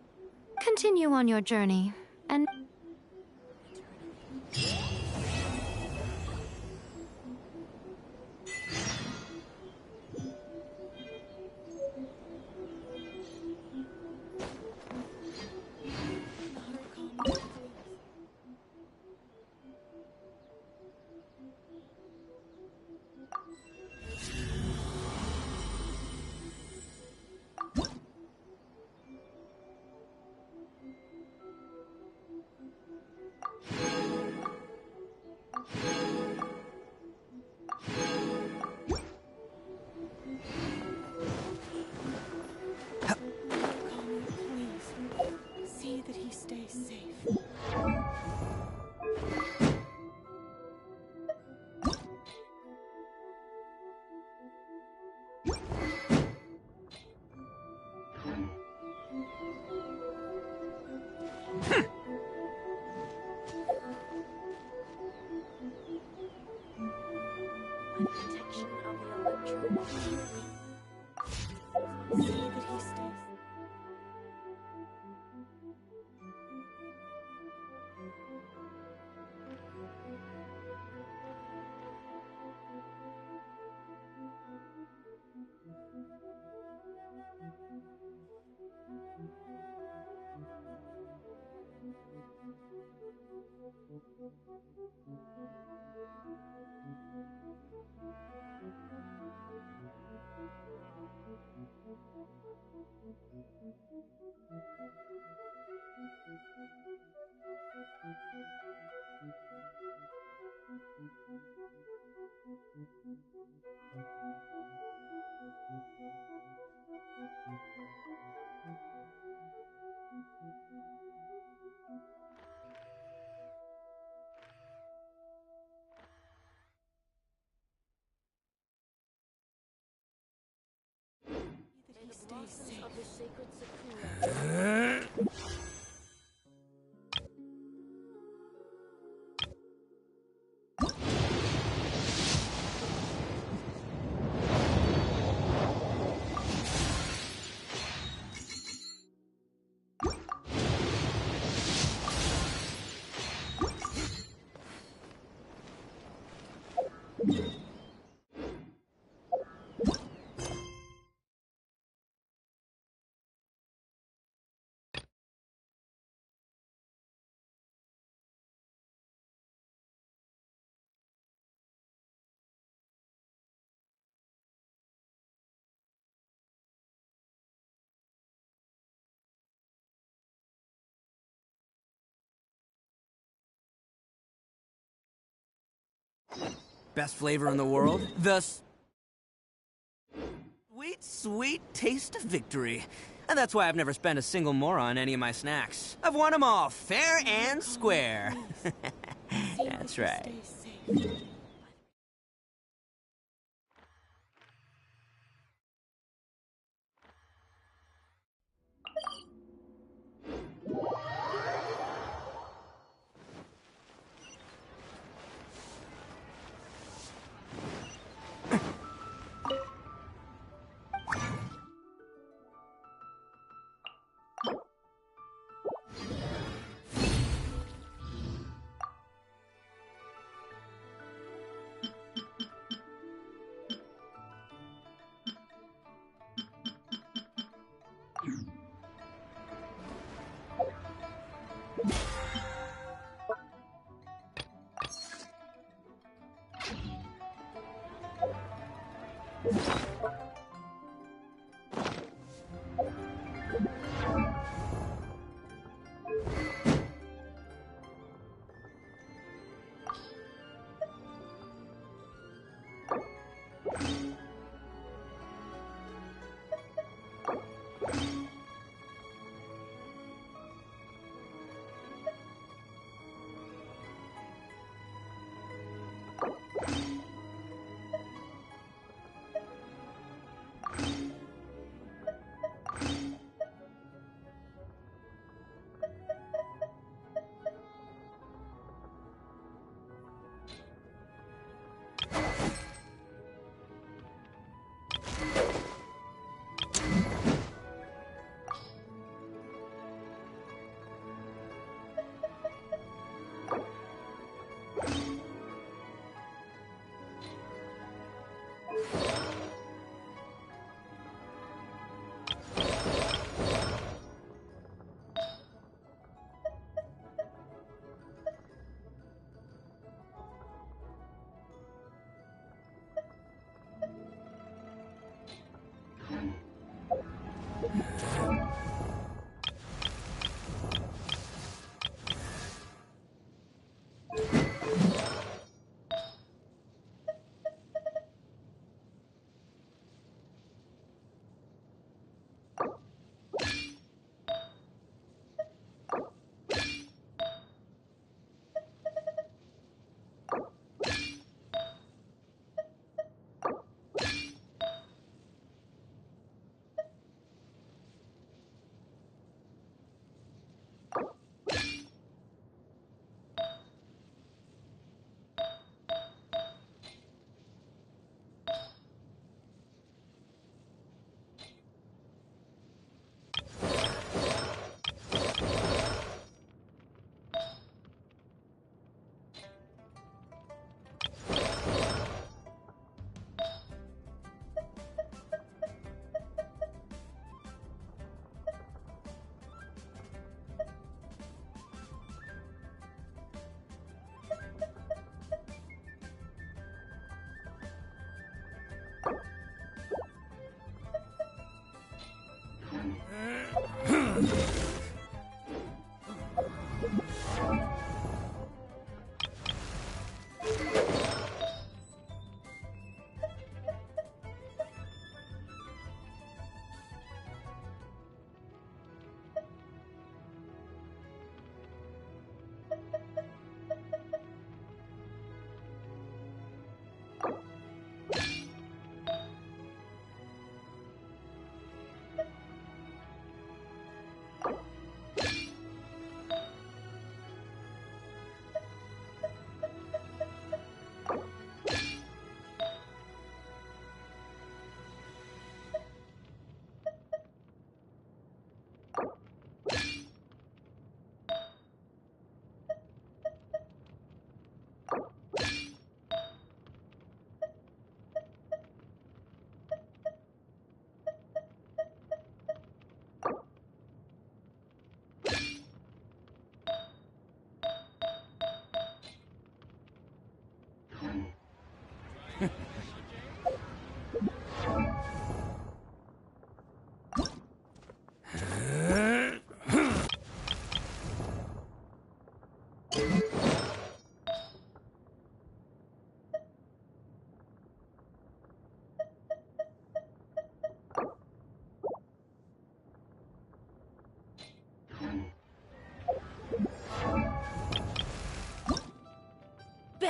Continue on your journey, and... Best flavor in the world? The sweet, sweet taste of victory. And that's why I've never spent a single more on any of my snacks. I've won them all, fair and square. That's right.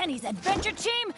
Penny's adventure team.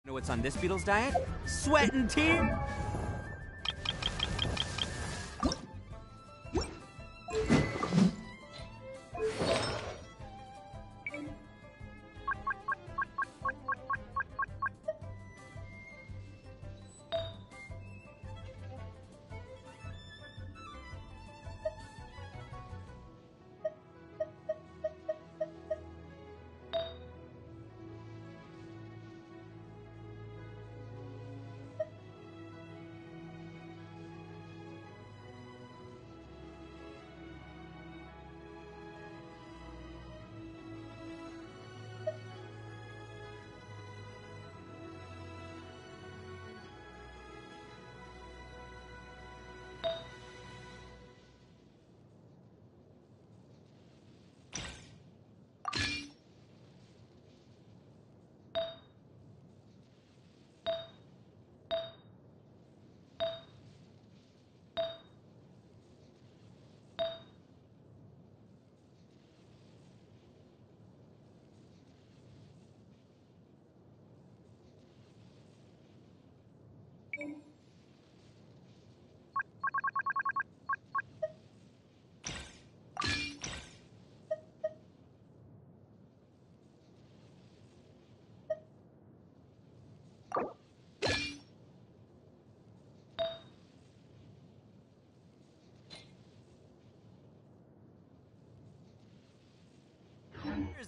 Know what's on this beetle's diet? Sweat and tears!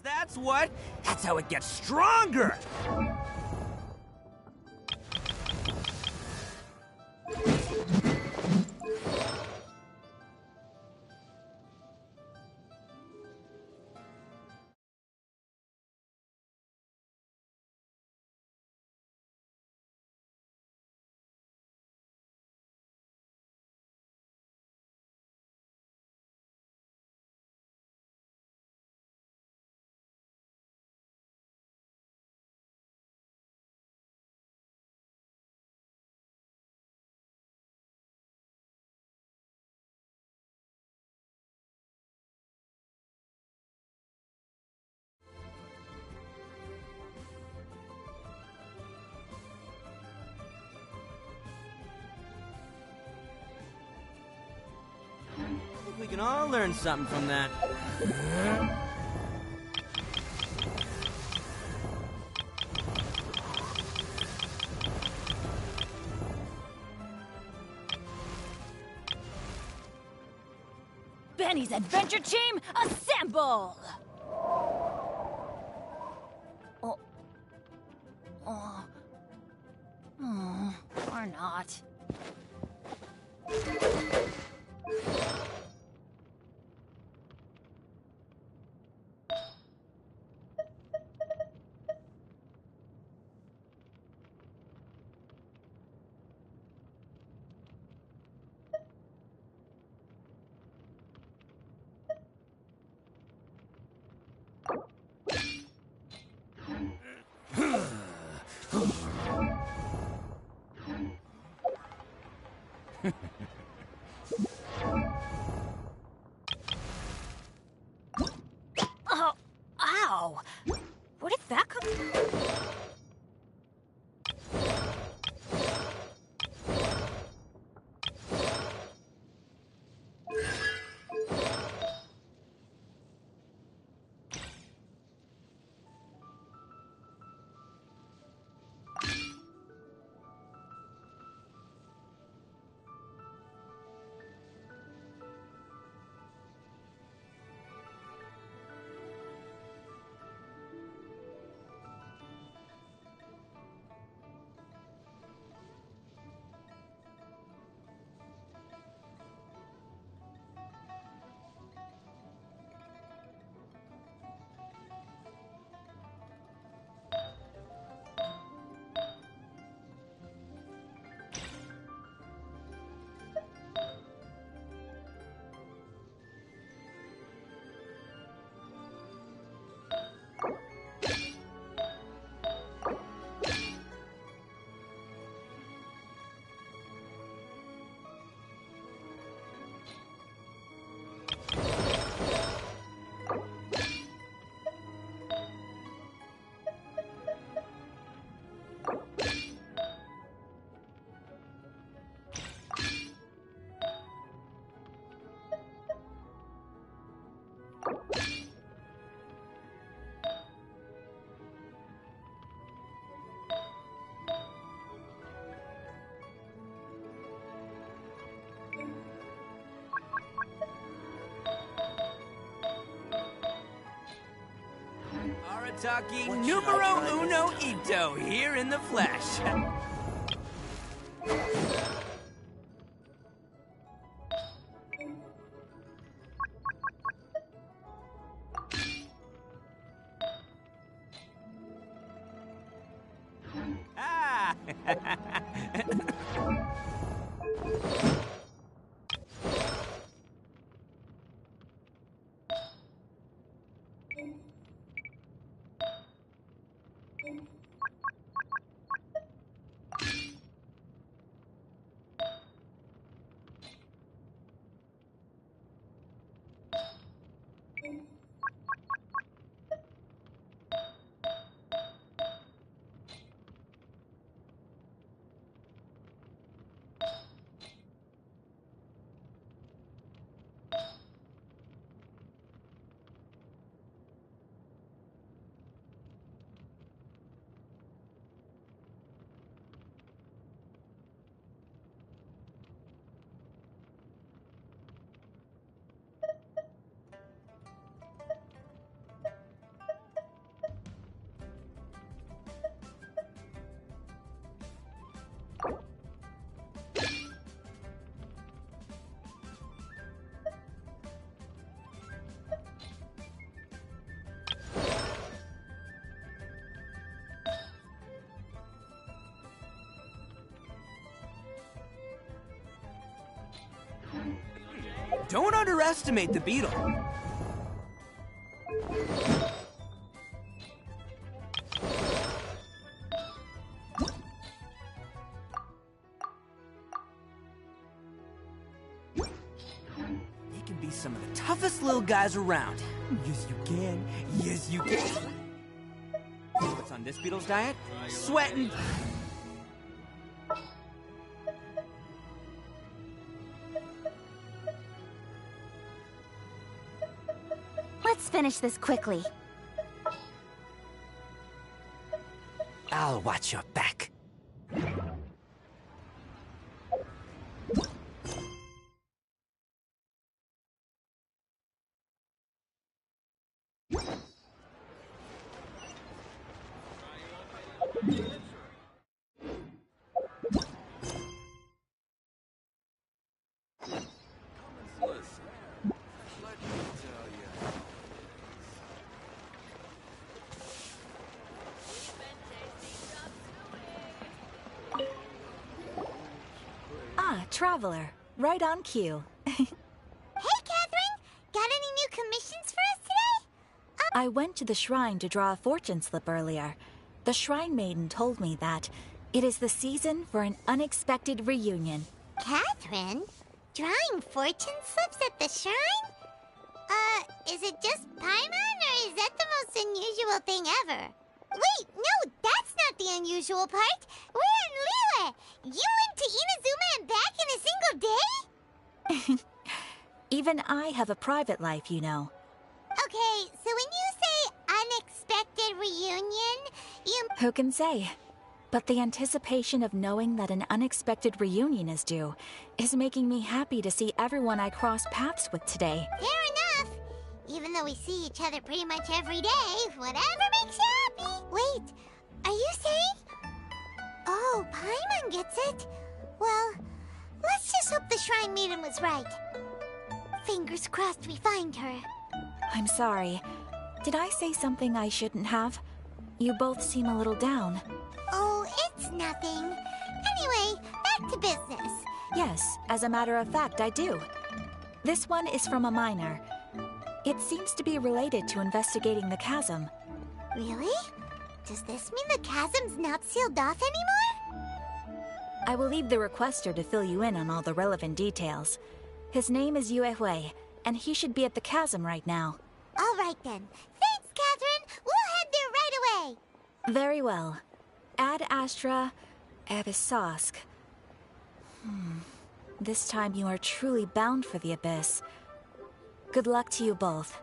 That's what? That's how it gets stronger! I think we can all learn something from that. Benny's Adventure Team, assemble! Oh. Oh. Oh. Or not. Oh, ow! Where did that come from? Taki numero uno Ito here in the flesh. Ah! Don't underestimate the beetle. They can be some of the toughest little guys around. Yes, you can. Yes, you can. What's on this beetle's diet? Sweating. Let's finish this quickly. I'll watch your back. Traveler, right on cue. Hey, Catherine! Got any new commissions for us today? I went to the shrine to draw a fortune slip earlier. The shrine maiden told me that it is the season for an unexpected reunion. Catherine? Drawing fortune slips at the shrine? Is it just Paimon, or is that the most unusual thing ever? Wait, no, that's not the unusual part. We're in Liyue. You went to Inazuma and back in a single day? Even I have a private life, you know. Okay, so when you say unexpected reunion, you... Who can say? But the anticipation of knowing that an unexpected reunion is due is making me happy to see everyone I cross paths with today. Fair enough. Even though we see each other pretty much every day, whatever makes you happy. Wait, are you saying... Oh, Paimon gets it. Well, let's just hope the Shrine Maiden was right. Fingers crossed we find her. I'm sorry. Did I say something I shouldn't have? You both seem a little down. Oh, it's nothing. Anyway, back to business. Yes, as a matter of fact, I do. This one is from a miner. It seems to be related to investigating the chasm. Really? Does this mean the chasm's not sealed off anymore? I will leave the requester to fill you in on all the relevant details. His name is Yue Hui, and he should be at the chasm right now. All right then. Thanks, Catherine. We'll head there right away. Very well. Ad Astra Abyssosque. This time you are truly bound for the abyss. Good luck to you both.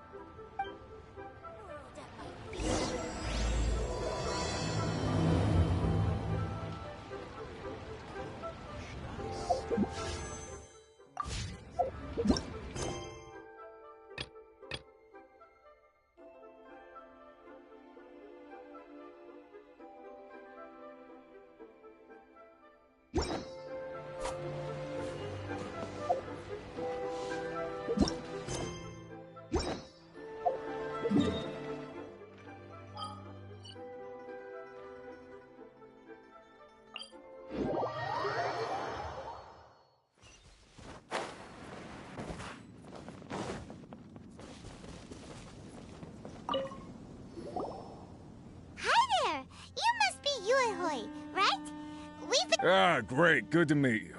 we've been... Ah, great. Good to meet you.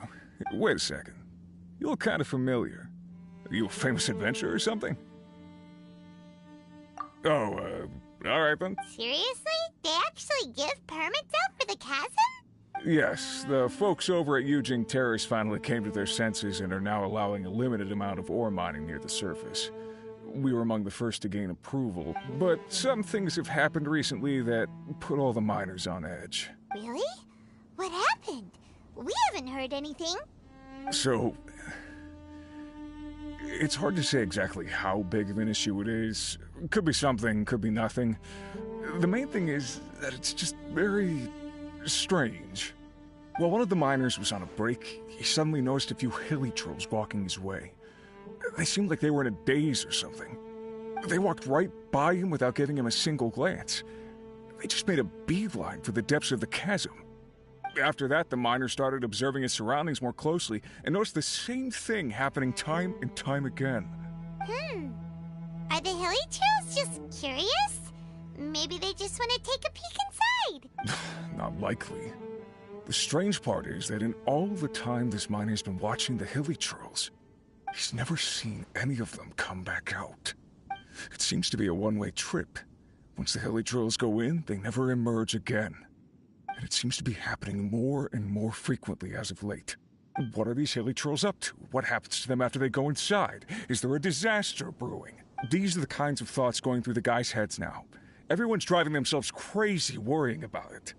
Wait a second. You look kind of familiar. Are you a famous adventurer or something? Oh, alright then. Seriously? They actually give permits out for the chasm? Yes, the folks over at Yujing Terrace finally came to their senses and are now allowing a limited amount of ore mining near the surface. We were among the first to gain approval, but some things have happened recently that put all the miners on edge. Really? What happened? We haven't heard anything. So, it's hard to say exactly how big of an issue it is. Could be something, could be nothing. The main thing is that it's just very strange. While one of the miners was on a break, he suddenly noticed a few hilly trolls walking his way. They seemed like they were in a daze or something. They walked right by him without giving him a single glance. They just made a beeline for the depths of the chasm. After that, the miner started observing his surroundings more closely and noticed the same thing happening time and time again. Are the hilly trolls just curious? Maybe they just want to take a peek inside. Not likely. The strange part is that in all the time this miner's been watching the hilly trolls, he's never seen any of them come back out. It seems to be a one-way trip. Once the hilly trolls go in, they never emerge again. And it seems to be happening more and more frequently as of late. What are these hilly trolls up to? What happens to them after they go inside? Is there a disaster brewing? These are the kinds of thoughts going through the guys' heads now. Everyone's driving themselves crazy worrying about it.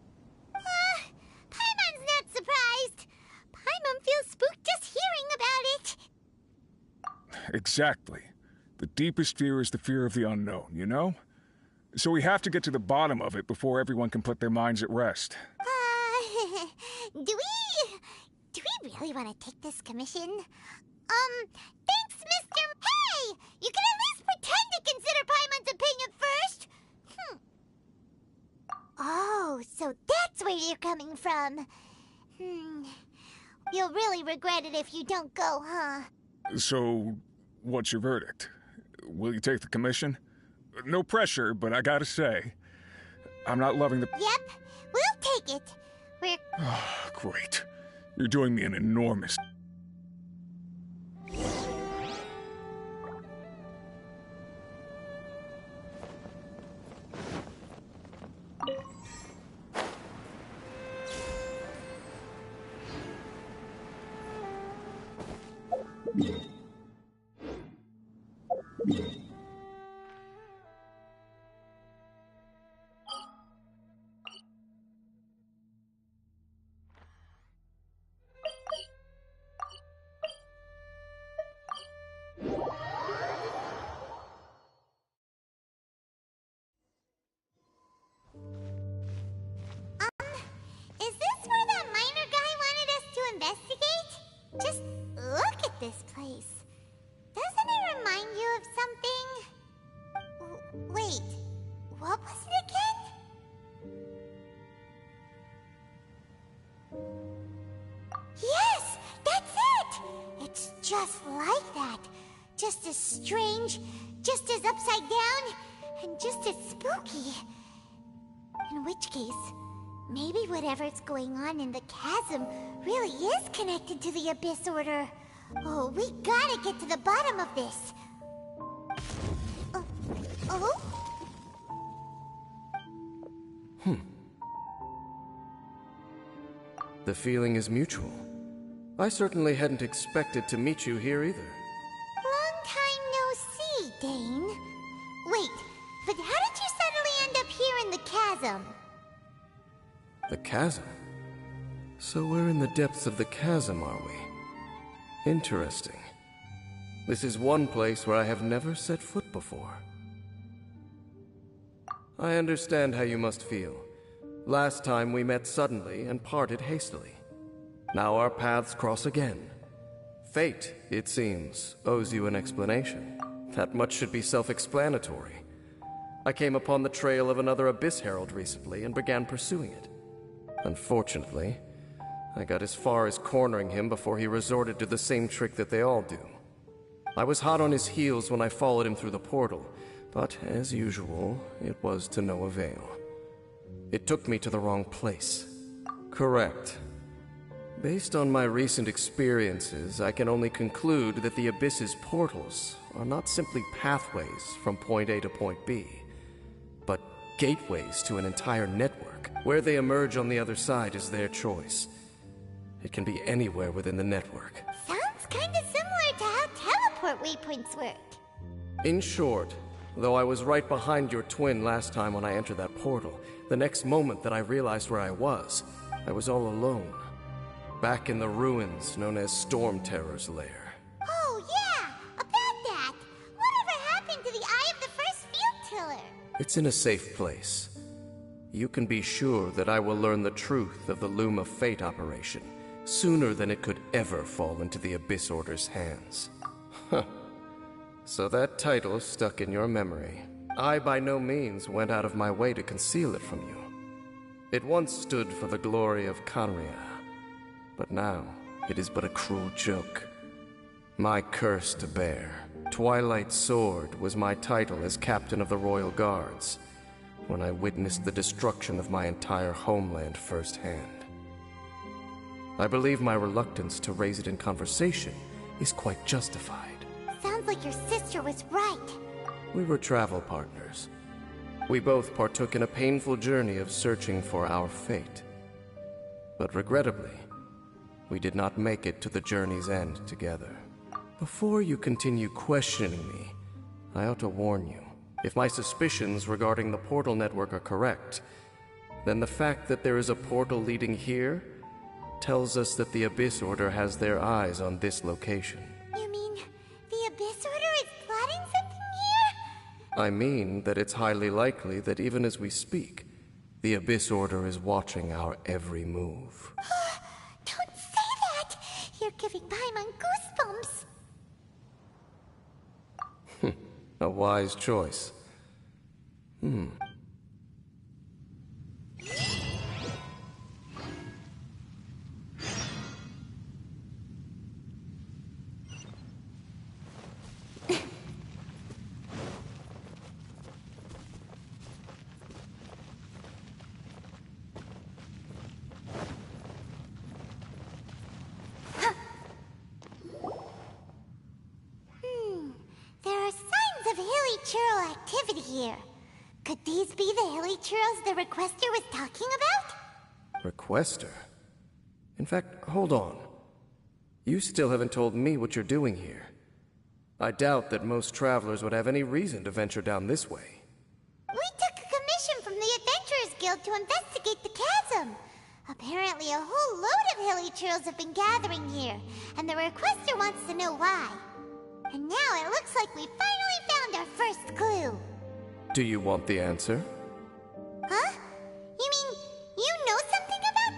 Paimon's not surprised. Paimon feels spooked just hearing about it. Exactly. The deepest fear is the fear of the unknown, you know? So we have to get to the bottom of it before everyone can put their minds at rest. Do we really want to take this commission? Thanks, Mr. Hey! You can at least pretend to consider Paimon's opinion first! Oh, so that's where you're coming from. You'll really regret it if you don't go, huh? So, what's your verdict? Will you take the commission? No pressure, but I gotta say, I'm not loving the... Yep, we'll take it. We're... Oh, great. You're doing me an enormous... Is this where that miner guy wanted us to investigate? Just look at this place. Doesn't it remind you of something? Wait, what was it again? Yes, that's it! It's just like that. Just as strange, just as upside down, and just as spooky. In which case, maybe whatever's going on in the chasm really is connected to the Abyss Order. Oh, we gotta get to the bottom of this. Oh? The feeling is mutual. I certainly hadn't expected to meet you here either. Long time no see, Dane. Wait, but how did you suddenly end up here in the chasm? The chasm? So we're in the depths of the chasm, are we? Interesting. This is one place where I have never set foot before. I understand how you must feel. Last time we met suddenly and parted hastily. Now our paths cross again. Fate, it seems, owes you an explanation. That much should be self-explanatory. I came upon the trail of another Abyss Herald recently and began pursuing it. Unfortunately, I got as far as cornering him before he resorted to the same trick that they all do. I was hot on his heels when I followed him through the portal, but as usual, it was to no avail. It took me to the wrong place. Correct. Based on my recent experiences, I can only conclude that the Abyss's portals are not simply pathways from point A to point B, but gateways to an entire network. Where they emerge on the other side is their choice. It can be anywhere within the network. Sounds kinda similar to how teleport waypoints work. In short, though I was right behind your twin last time when I entered that portal, the next moment that I realized where I was all alone. Back in the ruins known as Storm Terror's lair. Oh, yeah! About that! Whatever happened to the Eye of the First Field Tiller? It's in a safe place. You can be sure that I will learn the truth of the Loom of Fate operation sooner than it could ever fall into the Abyss Order's hands. Huh. So that title stuck in your memory. I by no means went out of my way to conceal it from you. It once stood for the glory of Khaenri'ah, but now it is but a cruel joke. My curse to bear. Twilight Sword was my title as captain of the Royal Guards when I witnessed the destruction of my entire homeland firsthand. I believe my reluctance to raise it in conversation is quite justified. Sounds like your sister was right. We were travel partners. We both partook in a painful journey of searching for our fate. But regrettably, we did not make it to the journey's end together. Before you continue questioning me, I ought to warn you. If my suspicions regarding the portal network are correct, then the fact that there is a portal leading here tells us that the Abyss Order has their eyes on this location. You mean the Abyss Order is plotting something here? I mean that it's highly likely that even as we speak, the Abyss Order is watching our every move. Don't say that! You're giving Paimon goosebumps. A wise choice. There are signs of Hilichurl activity here. Could these be the Hilichurls the Requester was talking about? Requester? In fact, hold on. You still haven't told me what you're doing here. I doubt that most travelers would have any reason to venture down this way. We took a commission from the Adventurers Guild to investigate the chasm. Apparently a whole load of Hilichurls have been gathering here, and the Requester wants to know why. And now it looks like we finally found our first clue. Do you want the answer? Huh? You mean you know something about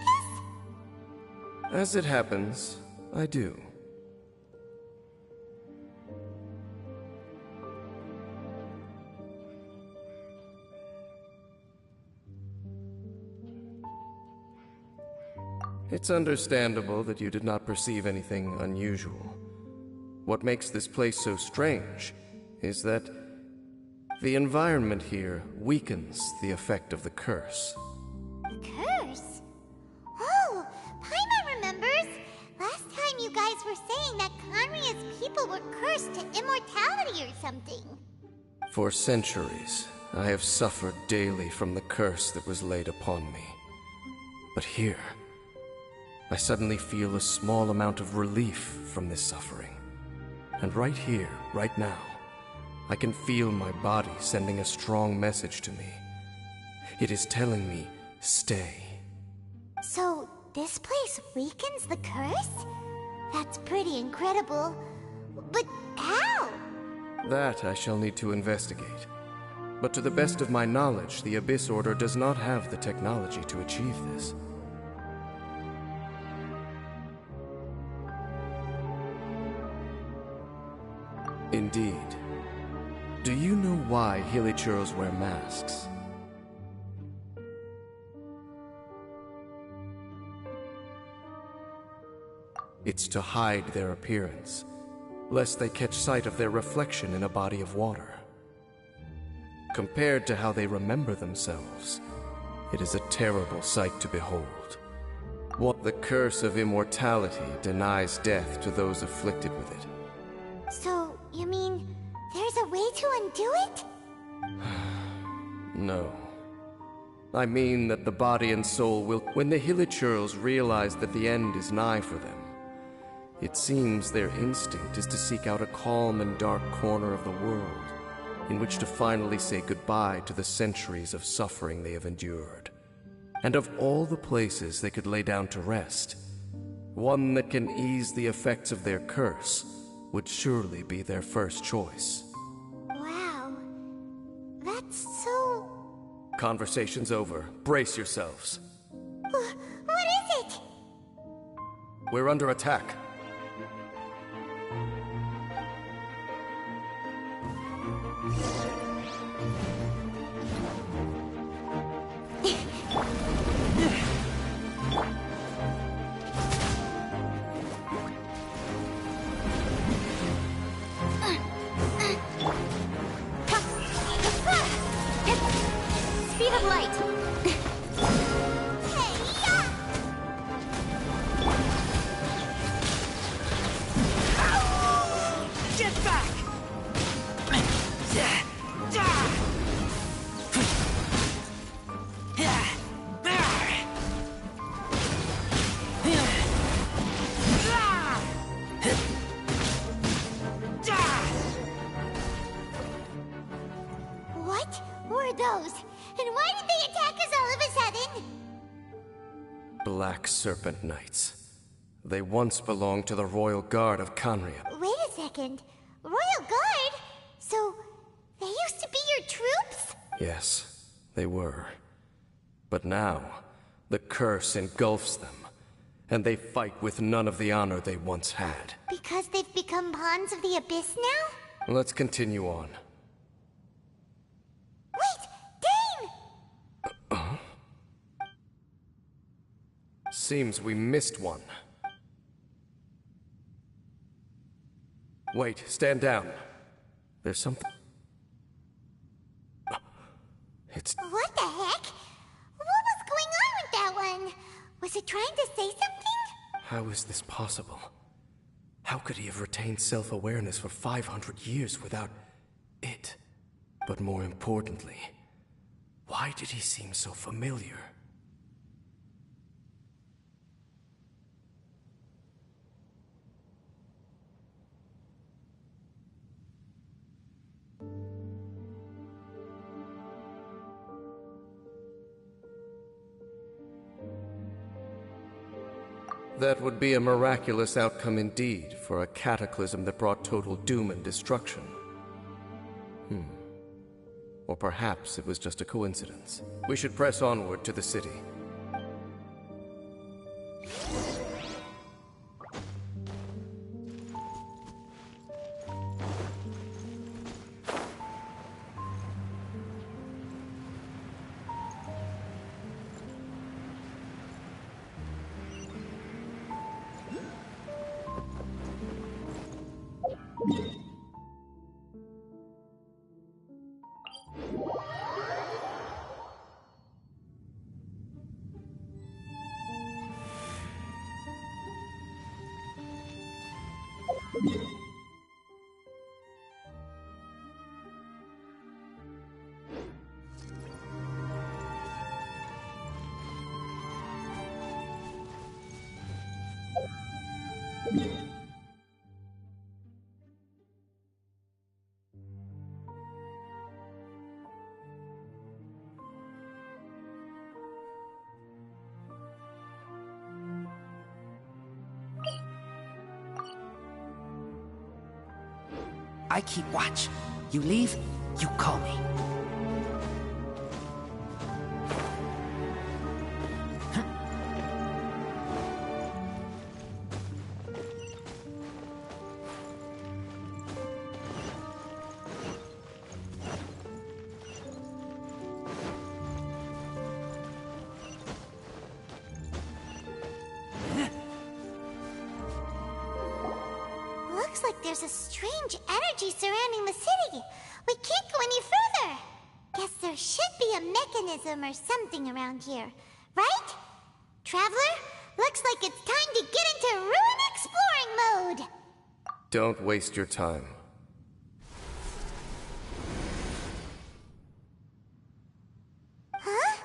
this? As it happens, I do. It's understandable that you did not perceive anything unusual. What makes this place so strange is that the environment here weakens the effect of the curse. The curse? Oh, Paimon remembers! Last time you guys were saying that Khaenri'ah's people were cursed to immortality or something. For centuries, I have suffered daily from the curse that was laid upon me. But here, I suddenly feel a small amount of relief from this suffering. And right here, right now, I can feel my body sending a strong message to me. It is telling me, stay. So, this place weakens the curse? That's pretty incredible. But how? That I shall need to investigate. But to the best of my knowledge, the Abyss Order does not have the technology to achieve this. Indeed. Do you know why Hilichurls wear masks? It's to hide their appearance, lest they catch sight of their reflection in a body of water. Compared to how they remember themselves, it is a terrible sight to behold. What the curse of immortality denies death to those afflicted with it. So, you mean there's a way to undo it? No. I mean that the body and soul will... When the Hilichurls realize that the end is nigh for them, it seems their instinct is to seek out a calm and dark corner of the world in which to finally say goodbye to the centuries of suffering they have endured. And of all the places they could lay down to rest, one that can ease the effects of their curse would surely be their first choice. Wow. That's so... Conversation's over. Brace yourselves. What is it? We're under attack. Speed of light. Get back! What were those? And why did they attack us all of a sudden? Black Serpent Knights. They once belonged to the Royal Guard of Khaenri'ah. Wait a second. Royal Guard? So, they used to be your troops? Yes, they were. But now, the curse engulfs them, and they fight with none of the honor they once had. Because they've become pawns of the Abyss now? Let's continue on. Wait! Dane! Seems we missed one. Wait, stand down. There's something... It's... What the heck? What was going on with that one? Was it trying to say something? How is this possible? How could he have retained self-awareness for 500 years without it? But more importantly, why did he seem so familiar? That would be a miraculous outcome indeed for a cataclysm that brought total doom and destruction. Or perhaps it was just a coincidence. We should press onward to the city. I keep watch. You leave, you call me. Looks like there's a strange energy surrounding the city. We can't go any further. Guess there should be a mechanism or something around here. Right? Traveler, Looks like it's time to get into ruin exploring mode! Don't waste your time. Huh?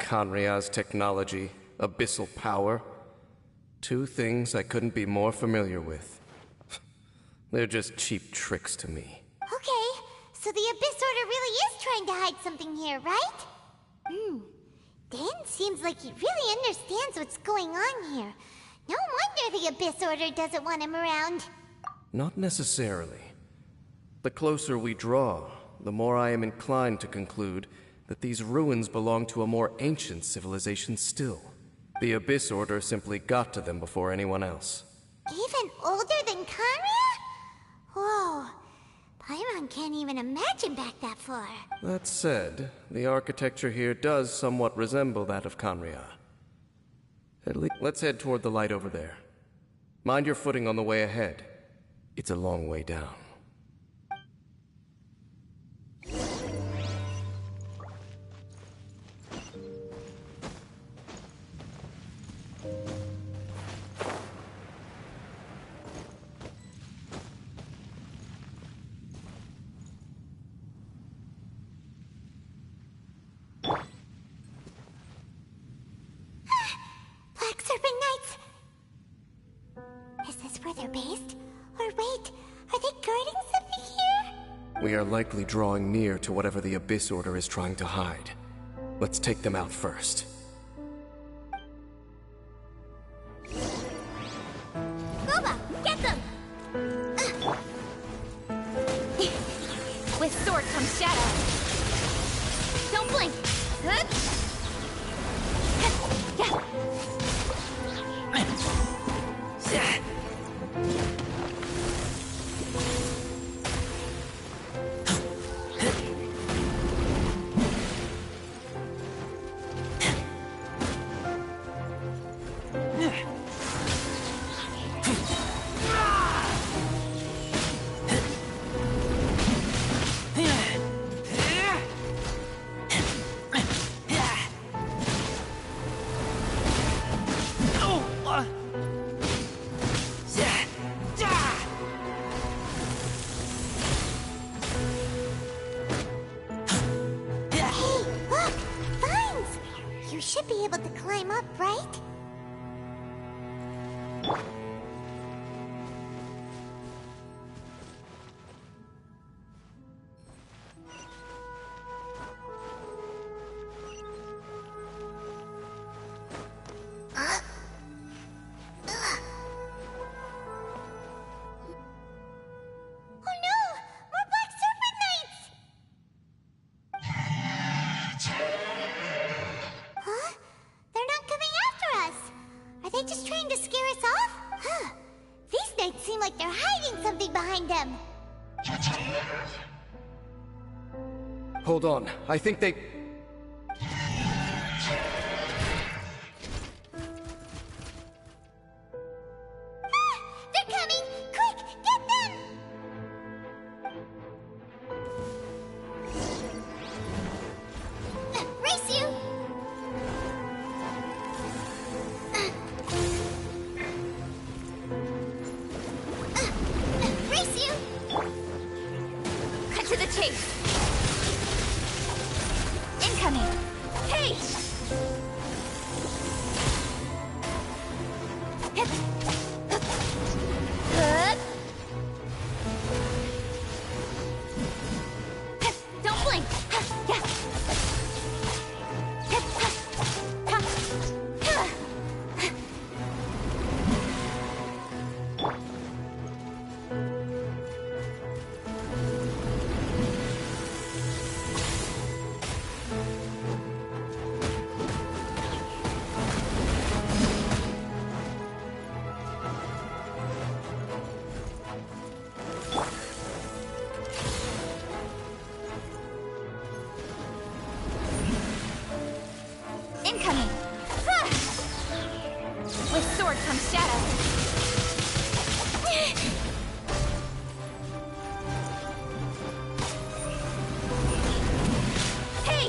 Khanria's technology, abyssal power. Two things I couldn't be more familiar with. They're just cheap tricks to me. Okay, so the Abyss Order really is trying to hide something here, right? Dan seems like he really understands what's going on here. No wonder the Abyss Order doesn't want him around. Not necessarily. The closer we draw, the more I am inclined to conclude that these ruins belong to a more ancient civilization still. The Abyss Order simply got to them before anyone else. Even older than Khanria? Whoa. Paimon can't even imagine back that far. That said, the architecture here does somewhat resemble that of Khanria. At least, let's head toward the light over there. Mind your footing on the way ahead. It's a long way down. Black Serpent Knights! Is this where they're based? Or wait, are they guarding something here? We are likely drawing near to whatever the Abyss Order is trying to hide. Let's take them out first. Boba, get them! With sword comes shadow. Don't blink. You should be able to climb up, right? Hold on, I think they... They're coming! Quick, get them! Race you! Race you! Cut to the chase. Incoming! Hey! Don't blink! Incoming! With sword comes shadow. Hey!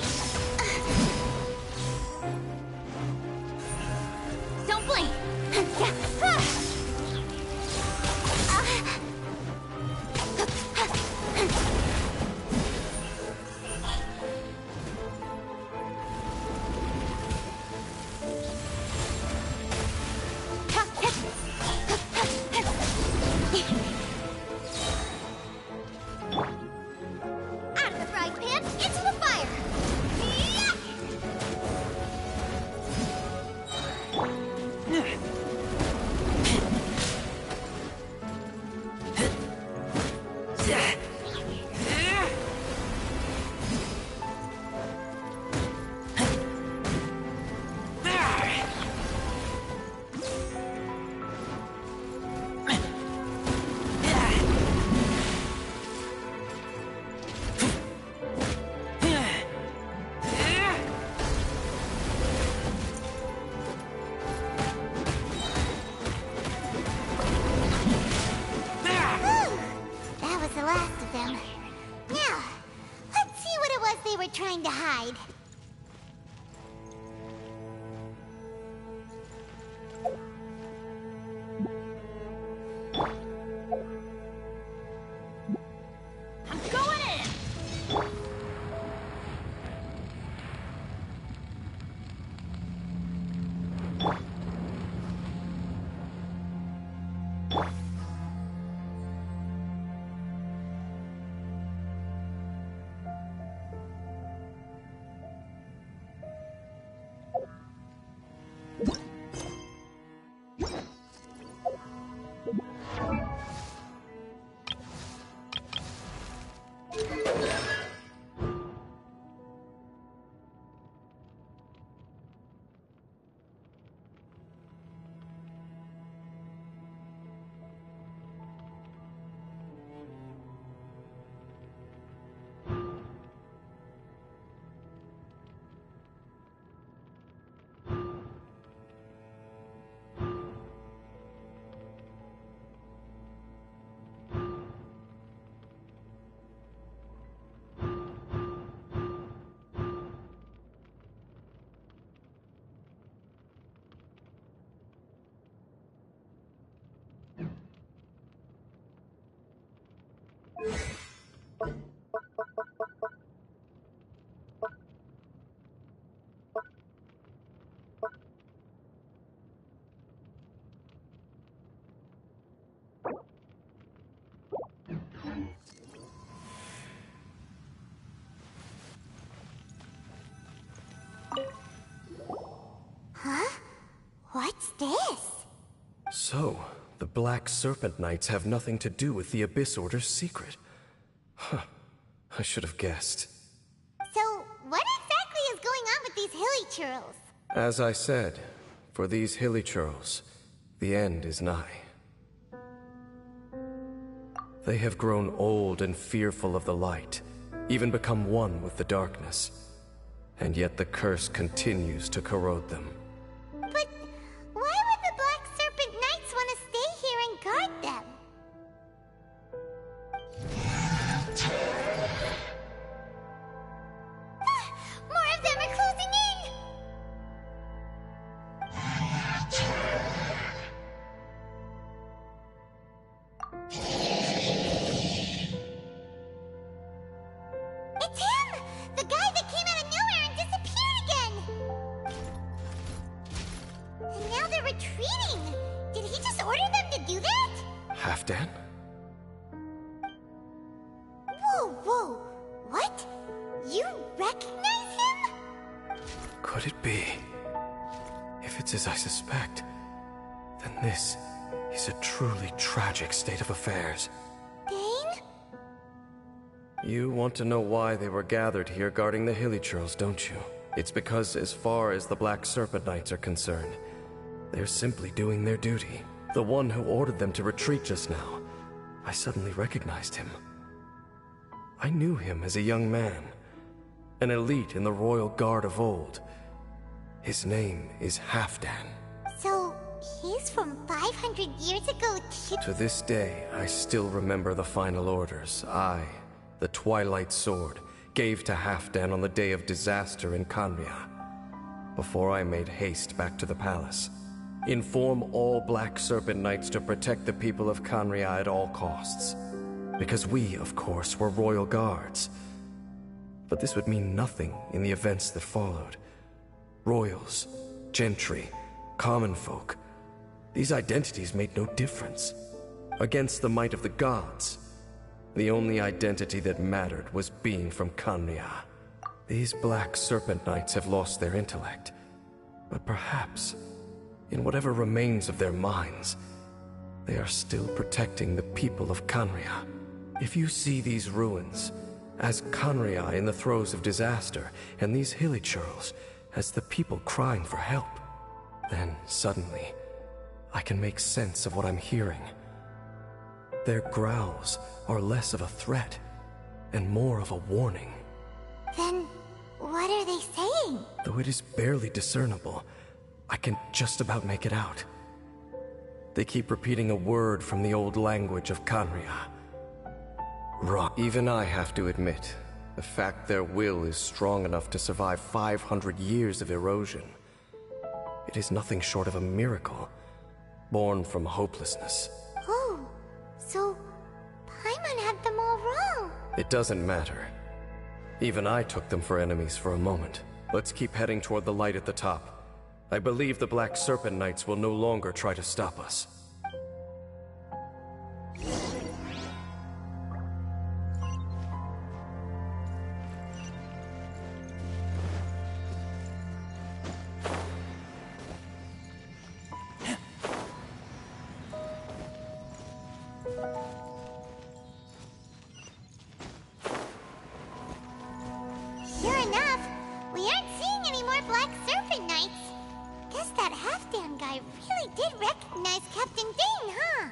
What's this? So, the Black Serpent Knights have nothing to do with the Abyss Order's secret. Huh. I should have guessed. So, what exactly is going on with these hilichurls? As I said, for these hilichurls, the end is nigh. They have grown old and fearful of the light, even become one with the darkness. And yet the curse continues to corrode them. But why would the Black Serpent Knights want to stay here and guard them? More of them are closing in! It's him! The guy that came out of nowhere and disappeared again! And now they're retreating! Did he just order them to do that? Halfdan? Whoa, whoa! What? You recognize him? Could it be? If it's as I suspect, then this is a truly tragic state of affairs. Bane? You want to know why they were gathered here guarding the hilichurls, don't you? It's because as far as the Black Serpent Knights are concerned, they're simply doing their duty. The one who ordered them to retreat just now, I suddenly recognized him. I knew him as a young man, an elite in the Royal Guard of old. His name is Halfdan. So, he's from 500 years ago too? To this day, I still remember the final orders I, the Twilight Sword, gave to Halfdan on the day of disaster in Khaenri'ah, before I made haste back to the palace. Inform all Black Serpent Knights to protect the people of Khaenri'ah at all costs. Because we, of course, were royal guards. But this would mean nothing in the events that followed. Royals, gentry, common folk, these identities made no difference. Against the might of the gods, the only identity that mattered was being from Khaenri'ah. These Black Serpent Knights have lost their intellect, but perhaps, in whatever remains of their minds, they are still protecting the people of Khaenri'ah. If you see these ruins as Khaenri'ah in the throes of disaster, and these hilichurls as the people crying for help, then suddenly I can make sense of what I'm hearing. Their growls are less of a threat and more of a warning. Then, what are they saying? Though it is barely discernible, I can just about make it out. They keep repeating a word from the old language of Khaenri'ah. Even I have to admit, the fact their will is strong enough to survive 500 years of erosion. It is nothing short of a miracle, born from hopelessness. Oh, so Paimon had them all wrong. It doesn't matter. Even I took them for enemies for a moment. Let's keep heading toward the light at the top. I believe the Black Serpent Knights will no longer try to stop us. Sure enough, we aren't seeing any more Black Serpent Knights. Guess that Halfdan guy really did recognize Captain Bane, huh?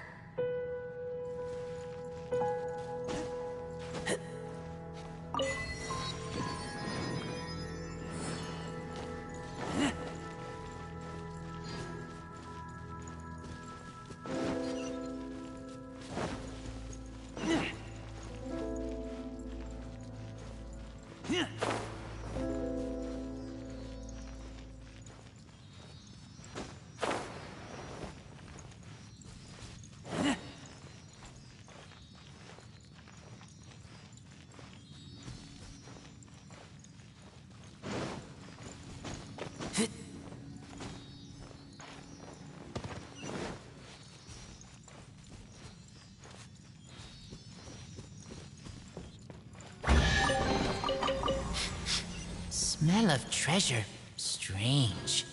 Smell of treasure. Strange.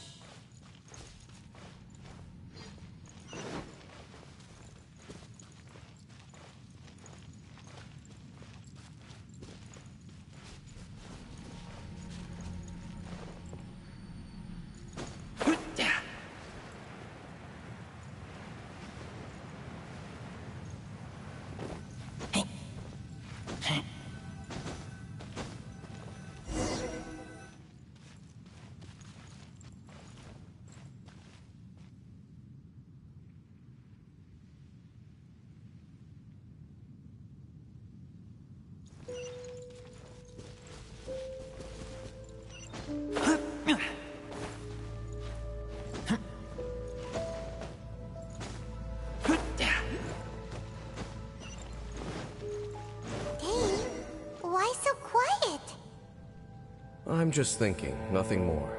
I'm just thinking, nothing more.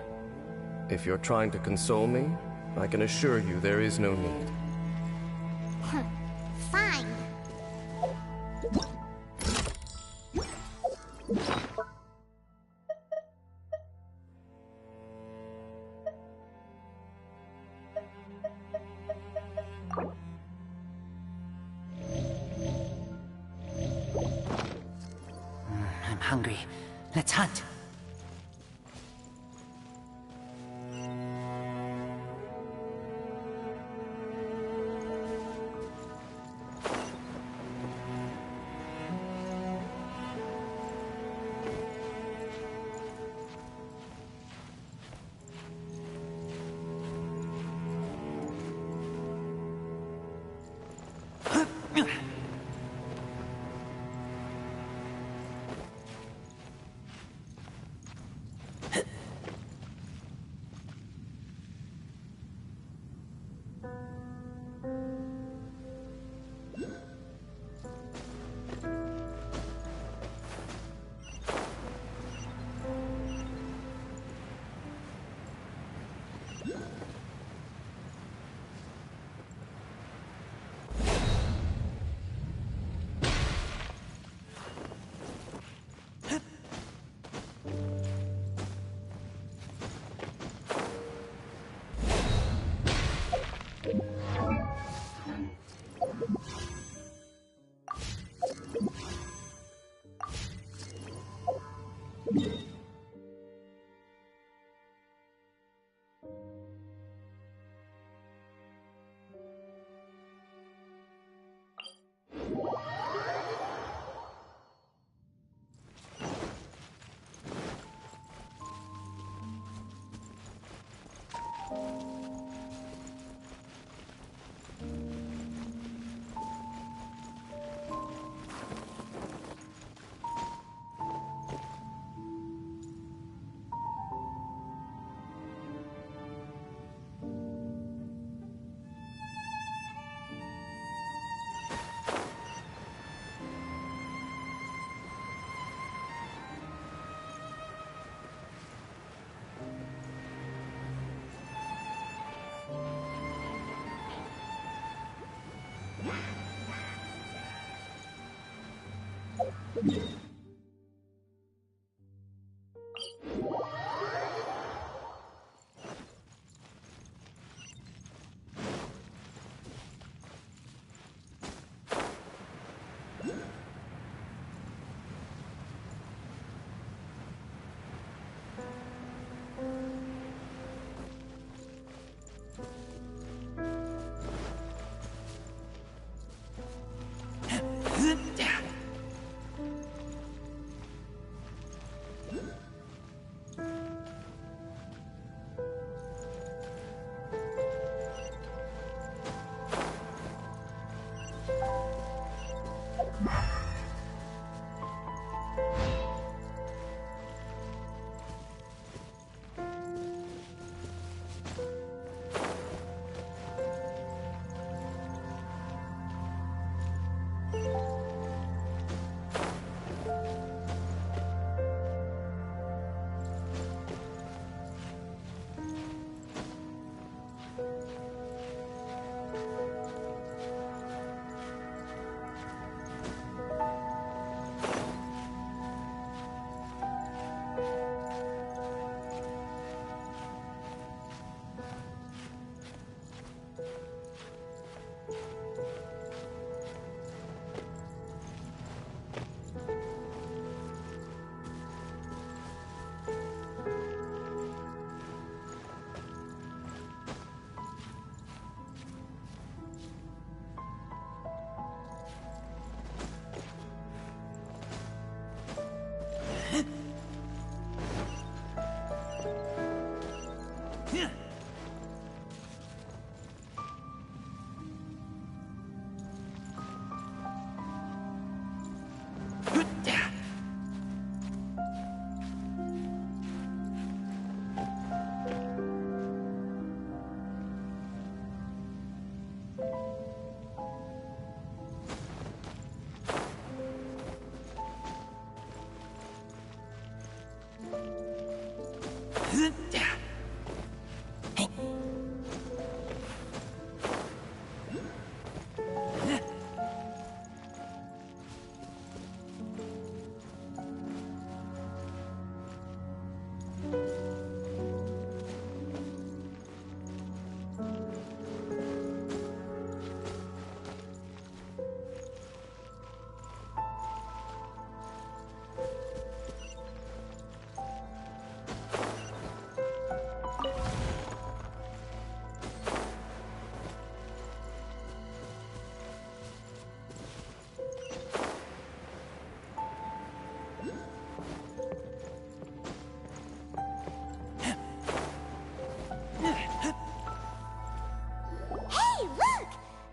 If you're trying to console me, I can assure you there is no need. Fine. I'm hungry. Let's hunt.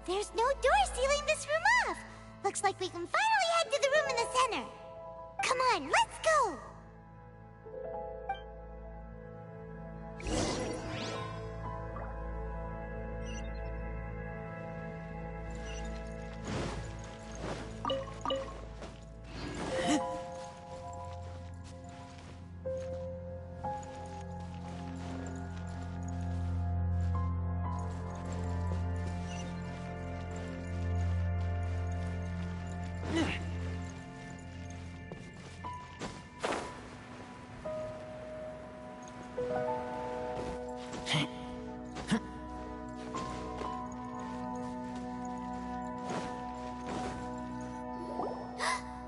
There's no door sealing this room off. Looks like we can finally head to the room in the center. Come on, let's go!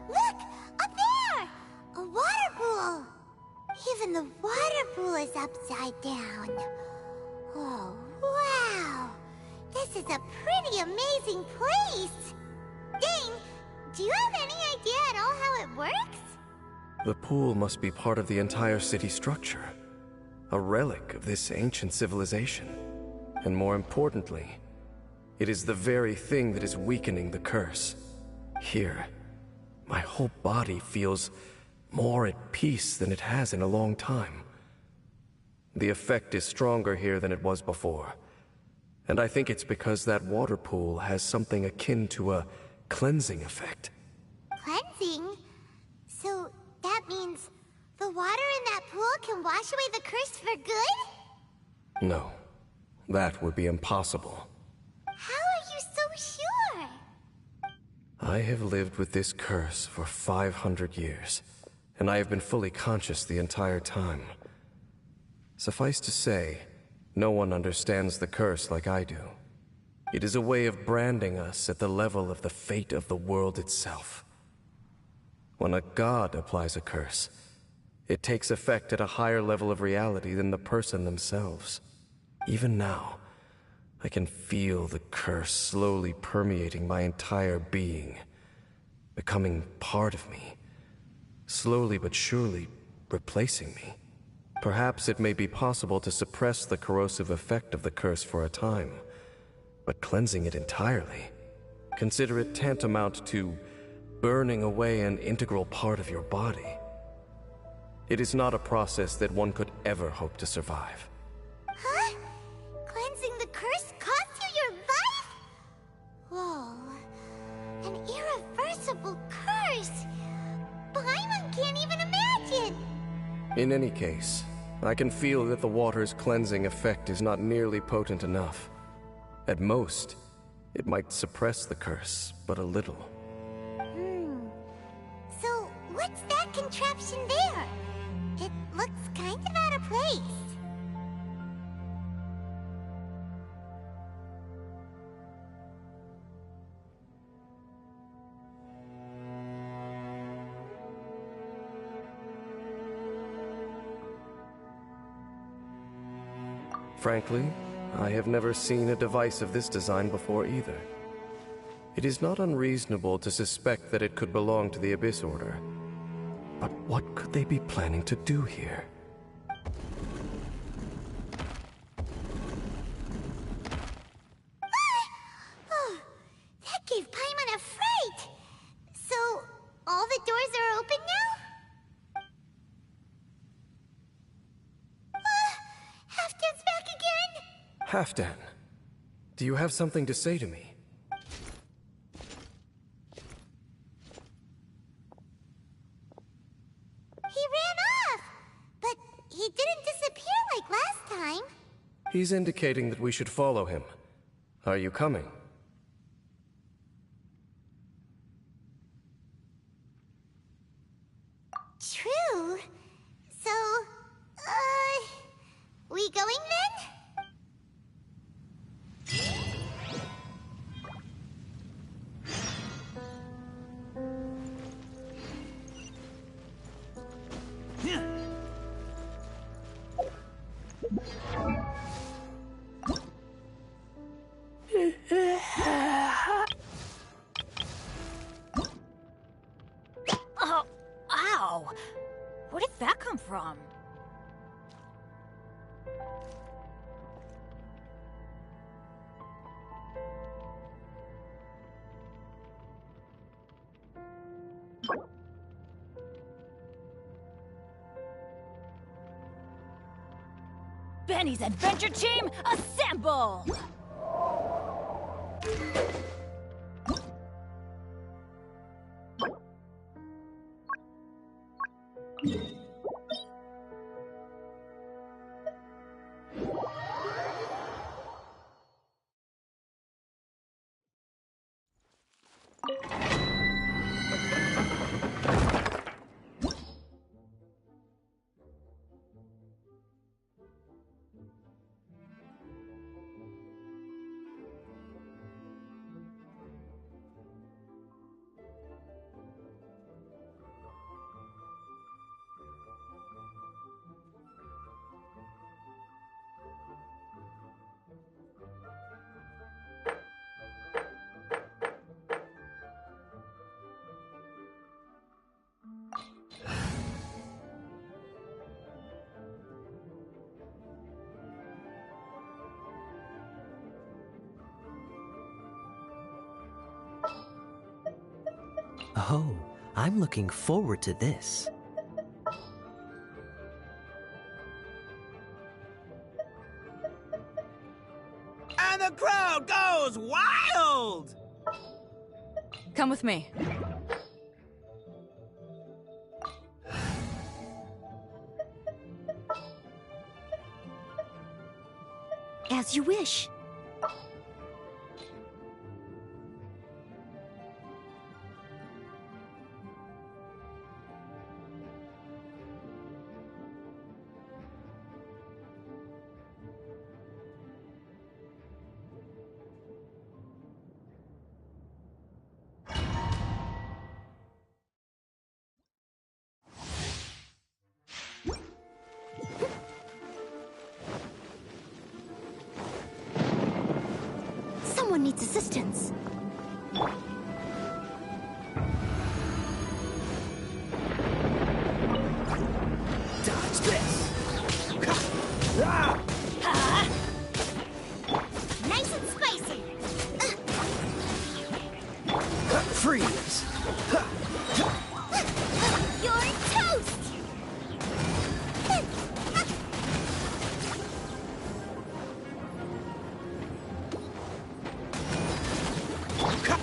Look! Up there! A water pool! Even the water pool is upside down. Oh, wow! This is a pretty amazing place! Dane, do you have any idea at all how it works? The pool must be part of the entire city structure. A relic of this ancient civilization. And more importantly, it is the very thing that is weakening the curse. Here, my whole body feels more at peace than it has in a long time. The effect is stronger here than it was before. And I think it's because that water pool has something akin to a cleansing effect. Cleansing? So that means the water in that pool can wash away the curse for good? No, that would be impossible. How are you so sure? I have lived with this curse for 500 years, and I have been fully conscious the entire time. Suffice to say, no one understands the curse like I do. It is a way of branding us at the level of the fate of the world itself. When a god applies a curse, it takes effect at a higher level of reality than the person themselves. Even now, I can feel the curse slowly permeating my entire being, becoming part of me, slowly but surely replacing me. Perhaps it may be possible to suppress the corrosive effect of the curse for a time, but cleansing it entirely, consider it tantamount to burning away an integral part of your body. It is not a process that one could ever hope to survive. Huh? Cleansing the curse cost you your life? Whoa. An irreversible curse! Paimon can't even imagine! In any case, I can feel that the water's cleansing effect is not nearly potent enough. At most, it might suppress the curse, but a little. So, what's that contraption there? It looks kind of out of place. Frankly, I have never seen a device of this design before either. It is not unreasonable to suspect that it could belong to the Abyss Order. But what could they be planning to do here? Oh, that gave Paimon a fright! So, all the doors are open now? Halfdan's back again? Halfdan, do you have something to say to me? He ran off! But he didn't disappear like last time. He's indicating that we should follow him. Are you coming? True. So, we going then? Oh, ow! Where did that come from? Benny's adventure team, assemble! Oh, I'm looking forward to this. And the crowd goes wild! Come with me. As you wish. Someone needs assistance. Dodge this! Nice and spicy. Freeze! You're toast!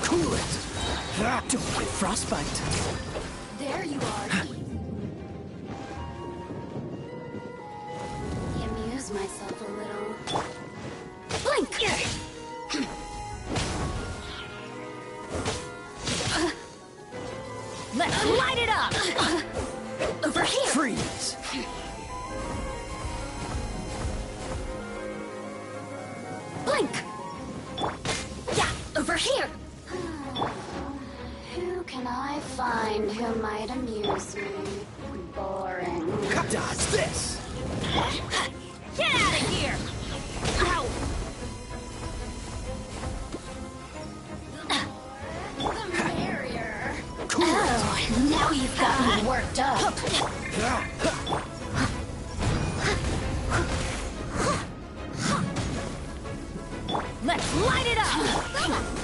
Cool it! Don't get frostbite. There you are. Amuse myself a little. Blink! Let's light it up! Over here! Freeze! Blink! Yeah, over here! Who can I find who might amuse me? Boring. Dodge this! Get out of here! Ow! The barrier. Cool. Oh, now you've got me worked up. Let's light it up!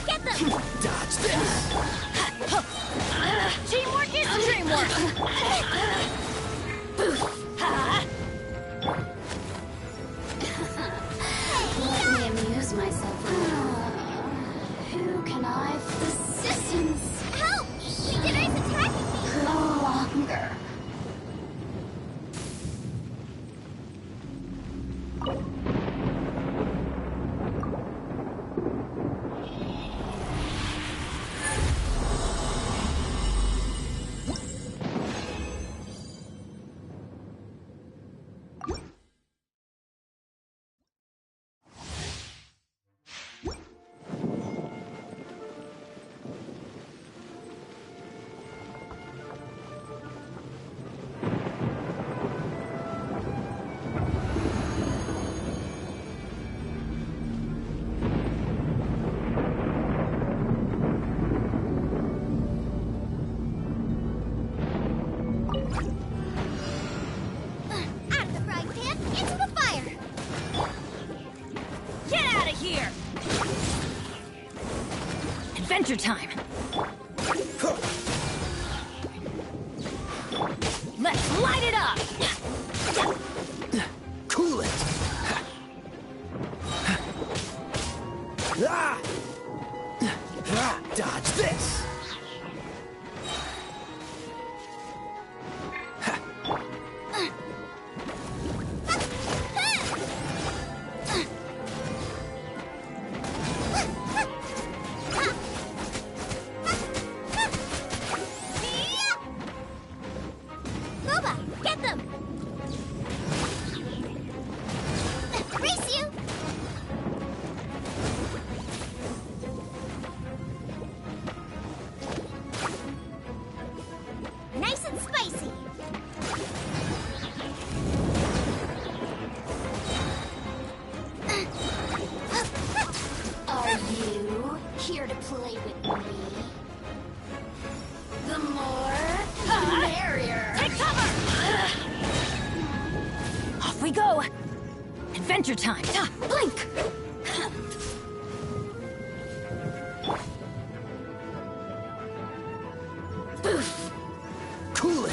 Get them! Dodge this! Teamwork is dreamwork! Let me amuse myself a little. Who can I... Assistance! Help! Legionnaires attacking me! No longer. Out of the frying pan, into the fire! Get out of here! Adventure time! Let's light it up! Cool it! Dodge this! Boba, get them! Race you! Nice and spicy! Are you here to play with me? The more, the merrier. Take cover! Off we go! Adventure time! Blink! Cool it!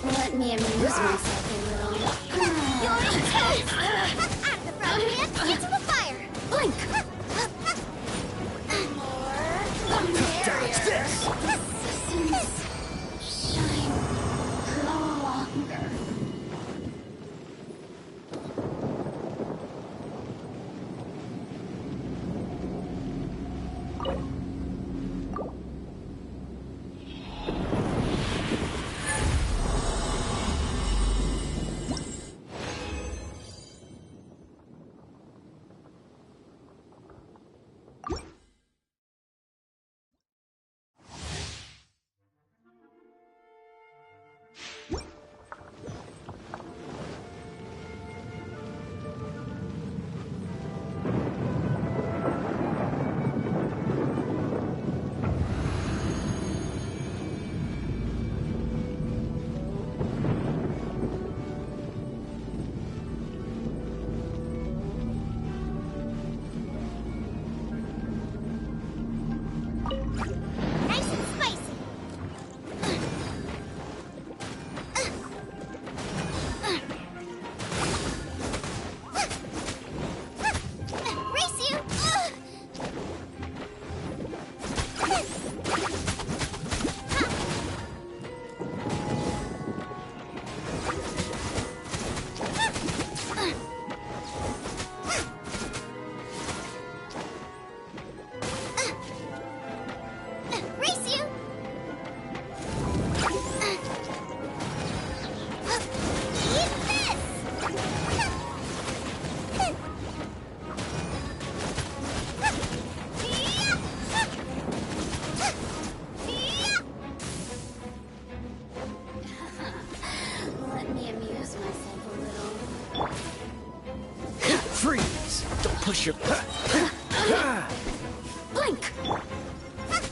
Let me amuse myself a little. You're intense! Out of the frog pit, into the fire! Blink! The more, the merrier. Shine no longer. Nice and spicy! Race you! Race you! Eat this! Let me amuse myself a little. Freeze! Don't push your... Blink! Out of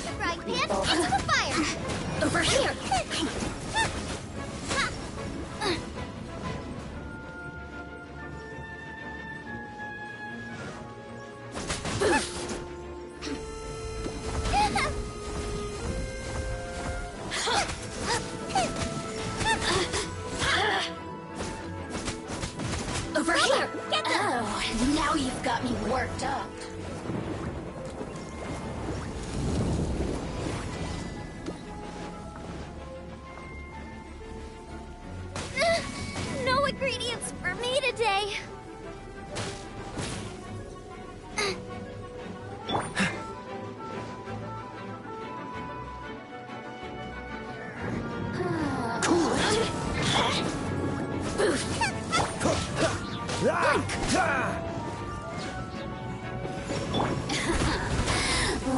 the frying pan, into the fire! Over here! Over here! Get them! Oh, now you've got me worked up. No ingredients for me today.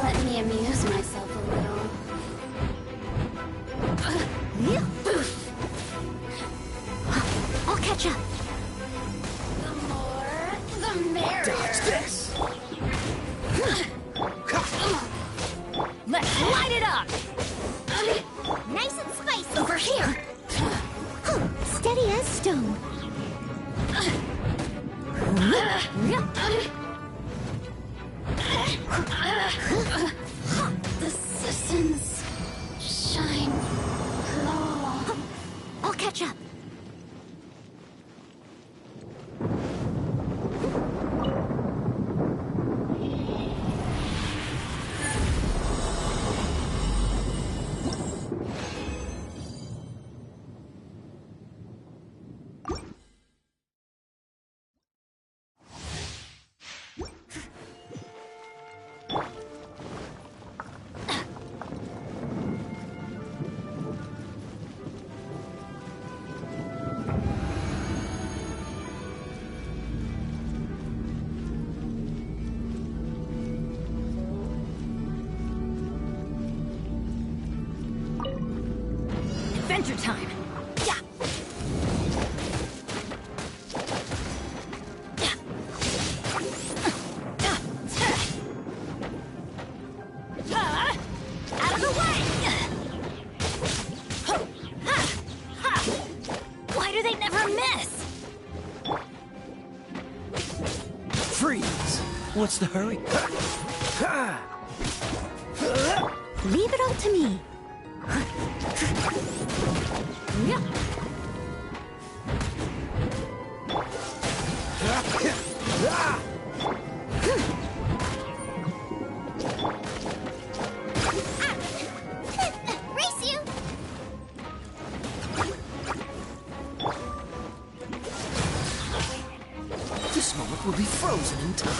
Let me amuse myself a little. I'll catch up! The more, the merrier. Dodge this! Let's light it up! Nice and spicy. Over here! Steady as stone. The Adventure time! Yeah! Out of the way! Why do they never miss? Freeze! What's the hurry? Leave it all to me. Race you! This moment will be frozen in time.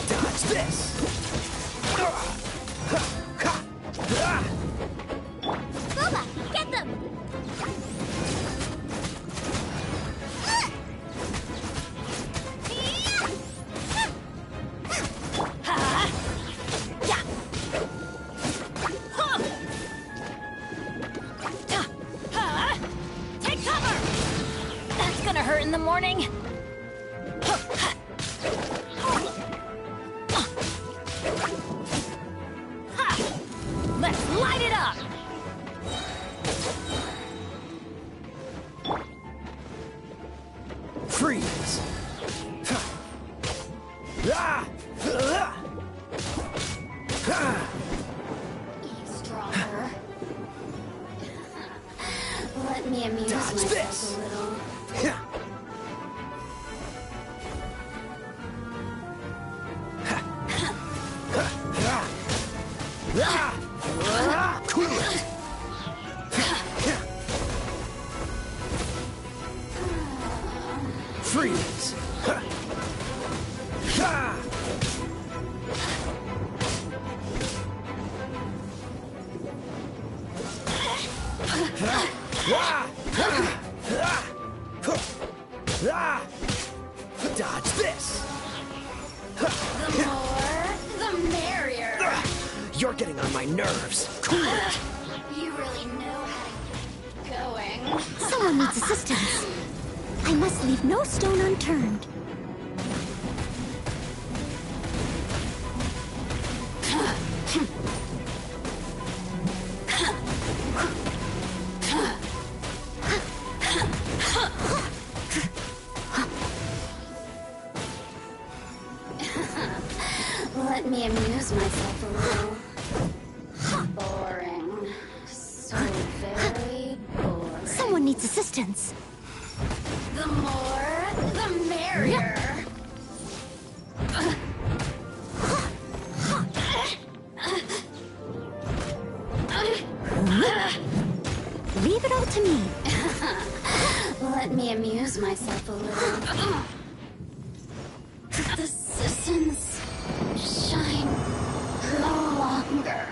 Dodge this! Boba, get them! Take cover! That's gonna hurt in the morning. Let's light it up! Freeze! Stronger. Let me amuse Dodge myself this. a little. Cool it! Freeze! Dodge this! The more, the merrier. You're getting on my nerves. Cool it! You really know how to get going. Someone needs assistance. I must leave no stone unturned. Let me amuse myself a little. Boring. So very boring. Someone needs assistance. The more, the merrier. Leave it all to me. Let me amuse myself a little. The systems shine no longer.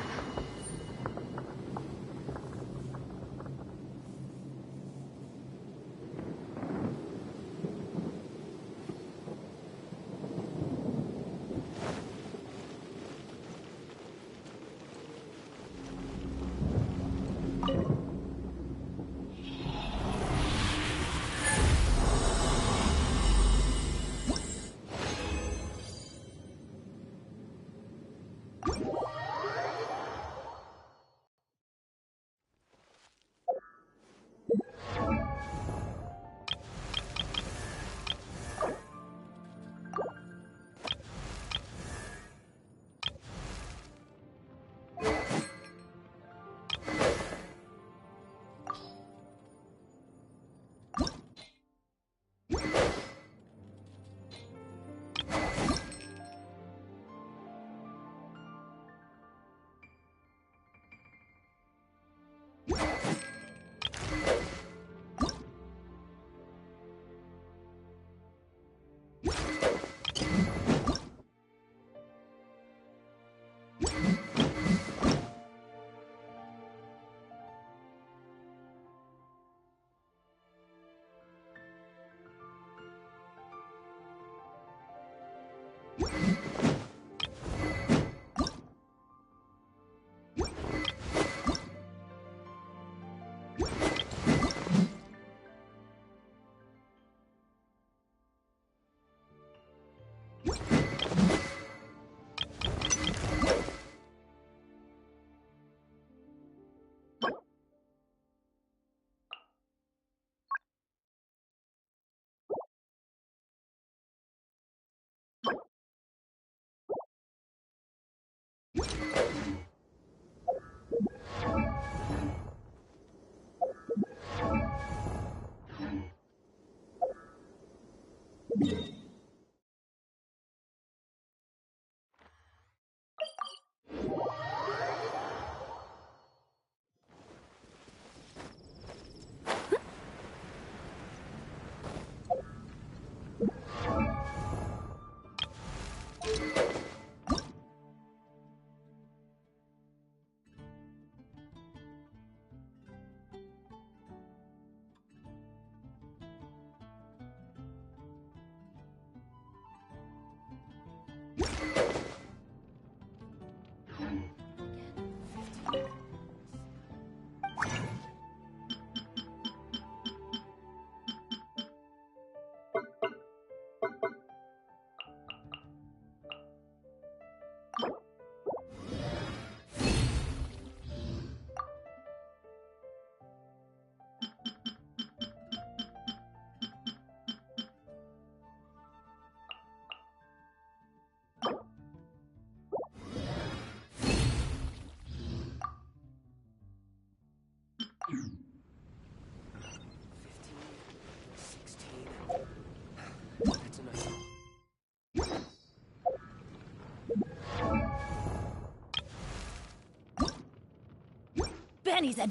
Benny's a...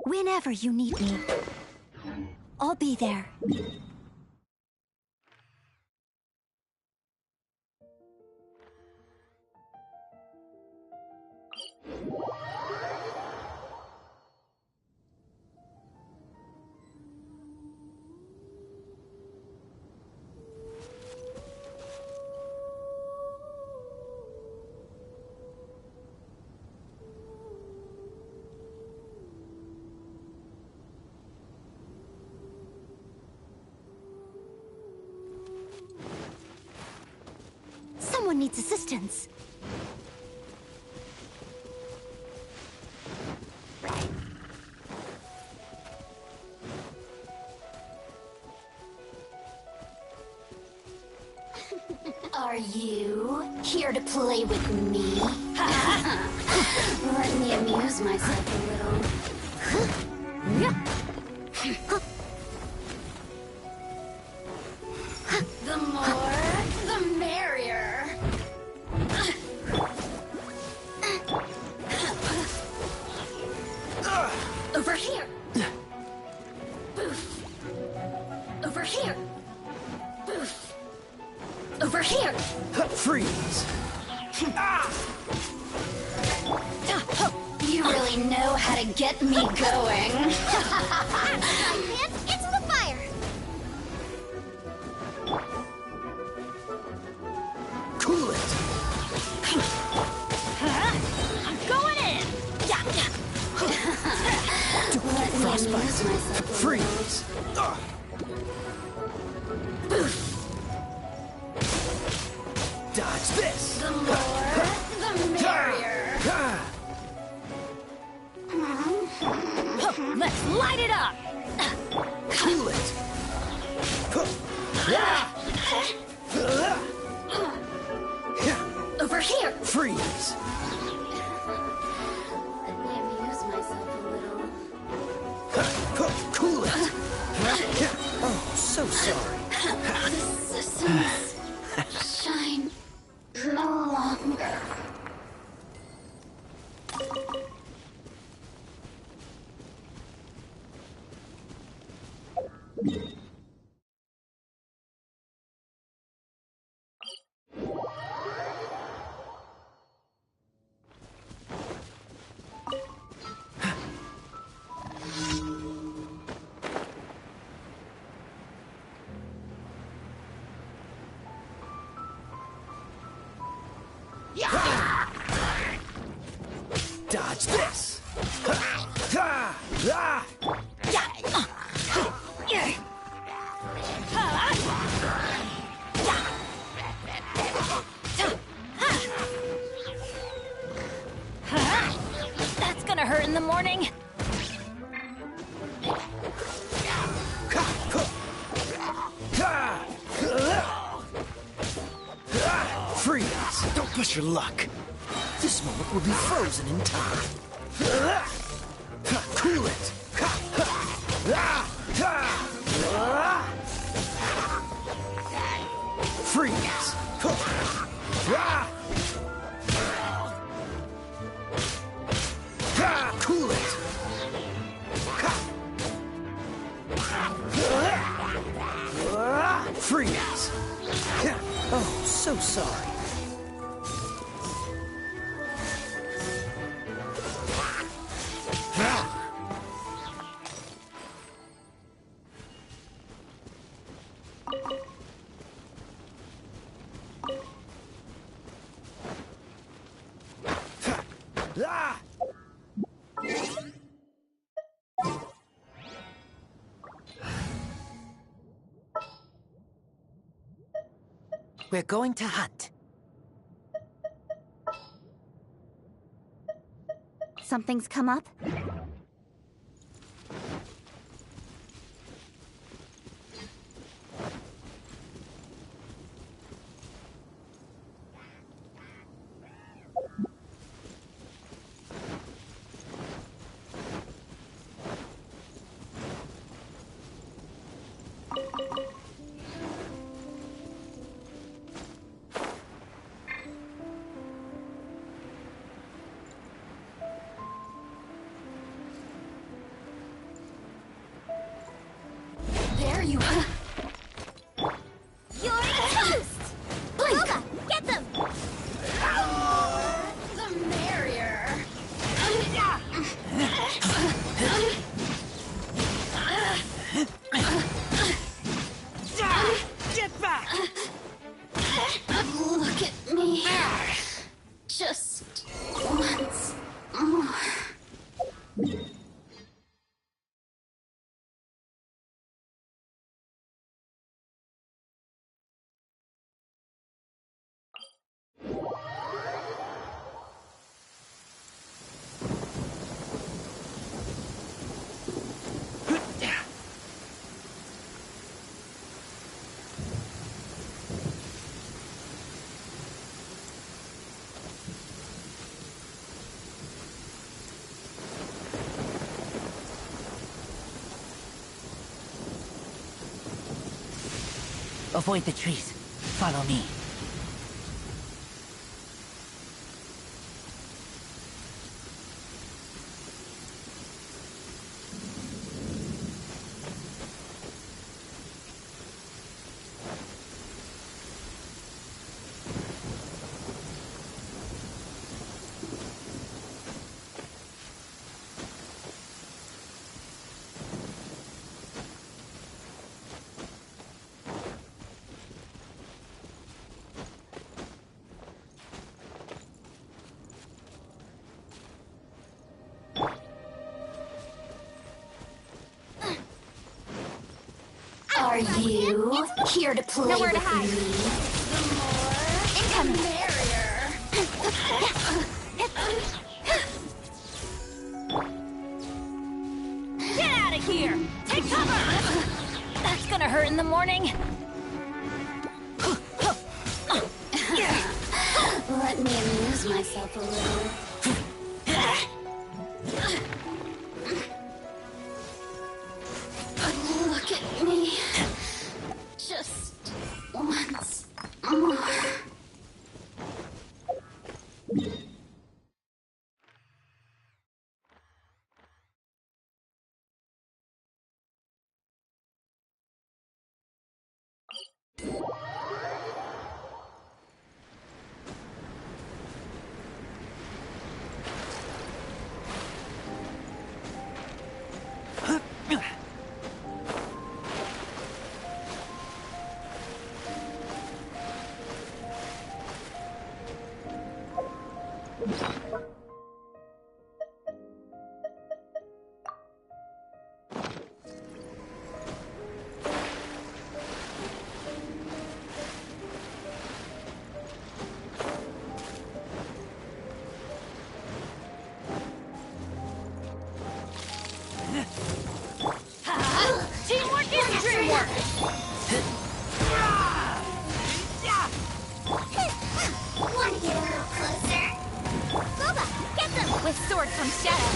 Whenever you need me, I'll be there. Someone needs assistance. Are you here to play with me? Let me amuse myself a little. The more, the merrier. Over here. Boof. Over here. Boof. Over here. Freeze. You really know how to get me going. Man, into the fire! Cool it. I'm going in! Let me amuse myself a Freeze. Dodge this. The more, the merrier. Let's light it up! Cool it. Over here. Freeze. Let me amuse myself a little. Cool it. Oh, so sorry. The systems shine no longer. Dodge this! That's gonna hurt in the morning. Freeze! Don't push your luck. This moment will be frozen in time. Cool it! Freeze! Cool it! Freeze! Oh, so sorry. We're going to hunt. Something's come up? There you are. You're toast! Booga, get them! The merrier. Get back! Look at me. Just once more. Avoid the trees. Follow me. Are you here to play Nowhere to with hide. me? Incoming! Get out of here! Take cover! That's gonna hurt in the morning. Let me amuse myself a little. Look at me. Just once more. Teamwork is dreamwork! Want to get a little closer? Boba, get them! With sword comes shadow.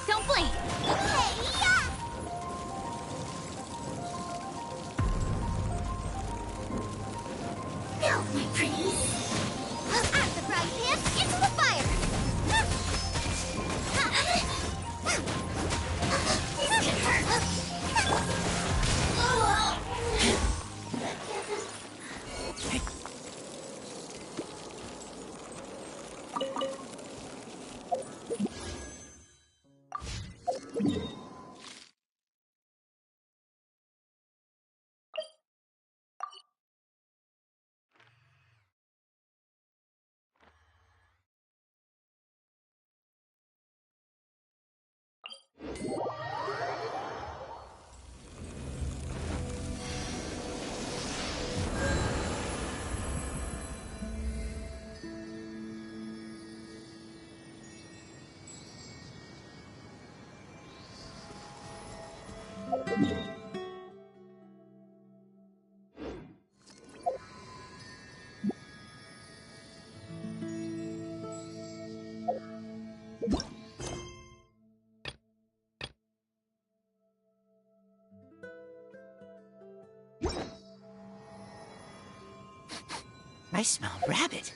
Don't blink! Hey, yeah! No, my pretties. At the frying pan, into the fire! I smell rabbit.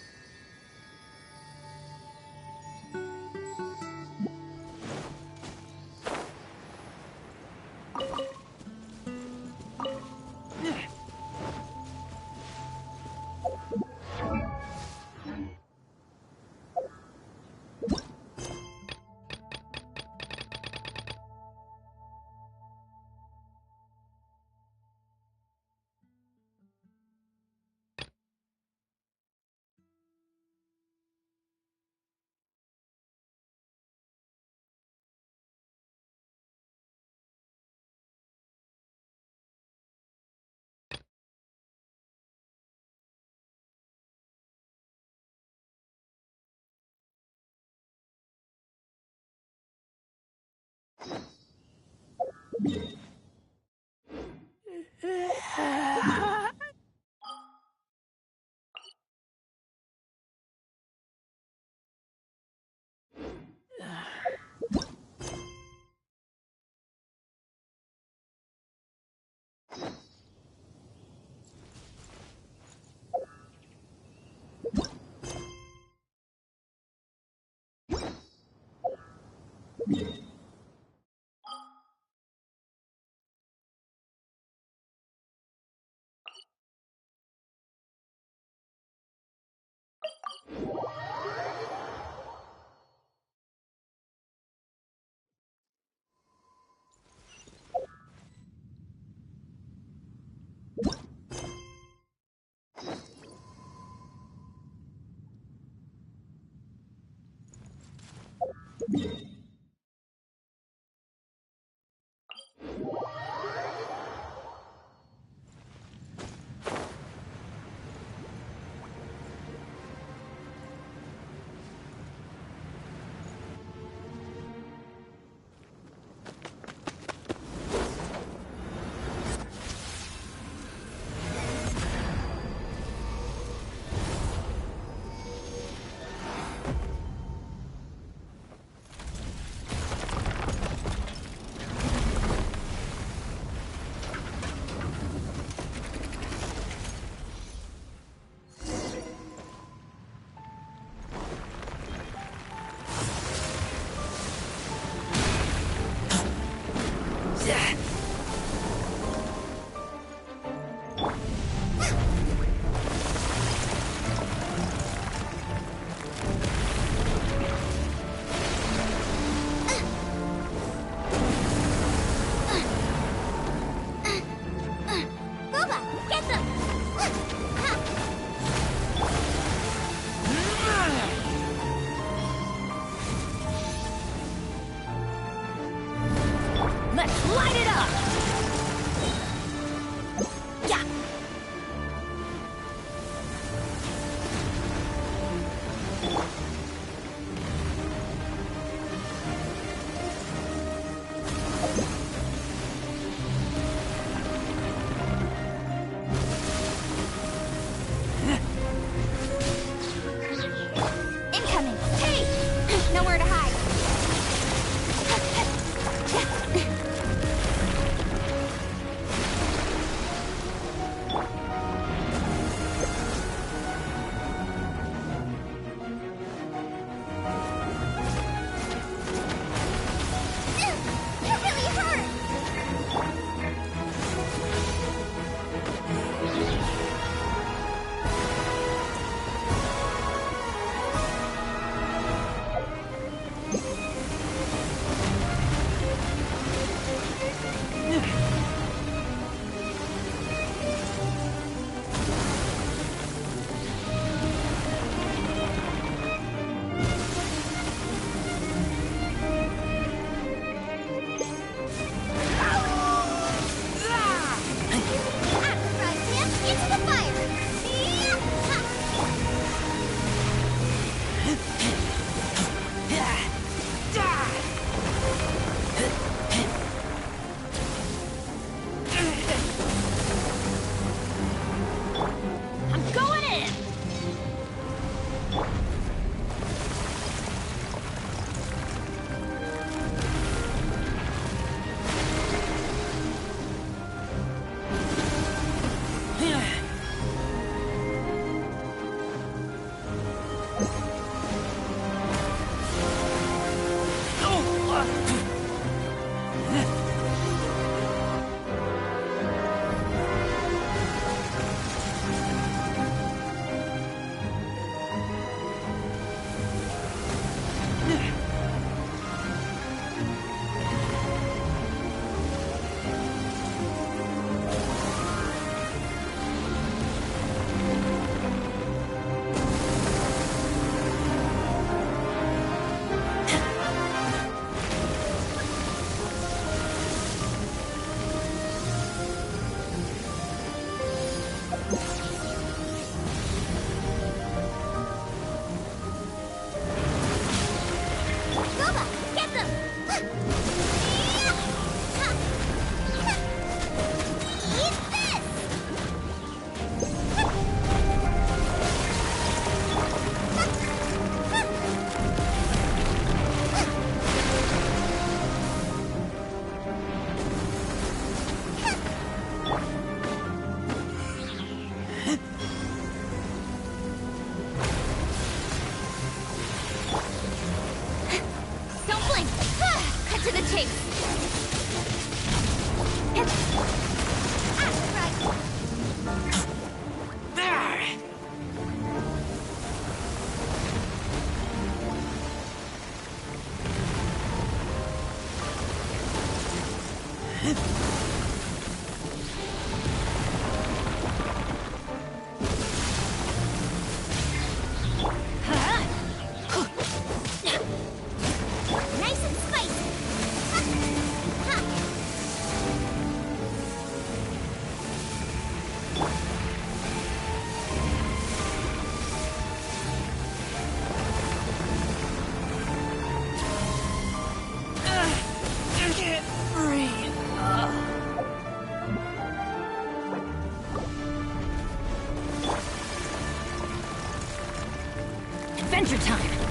time.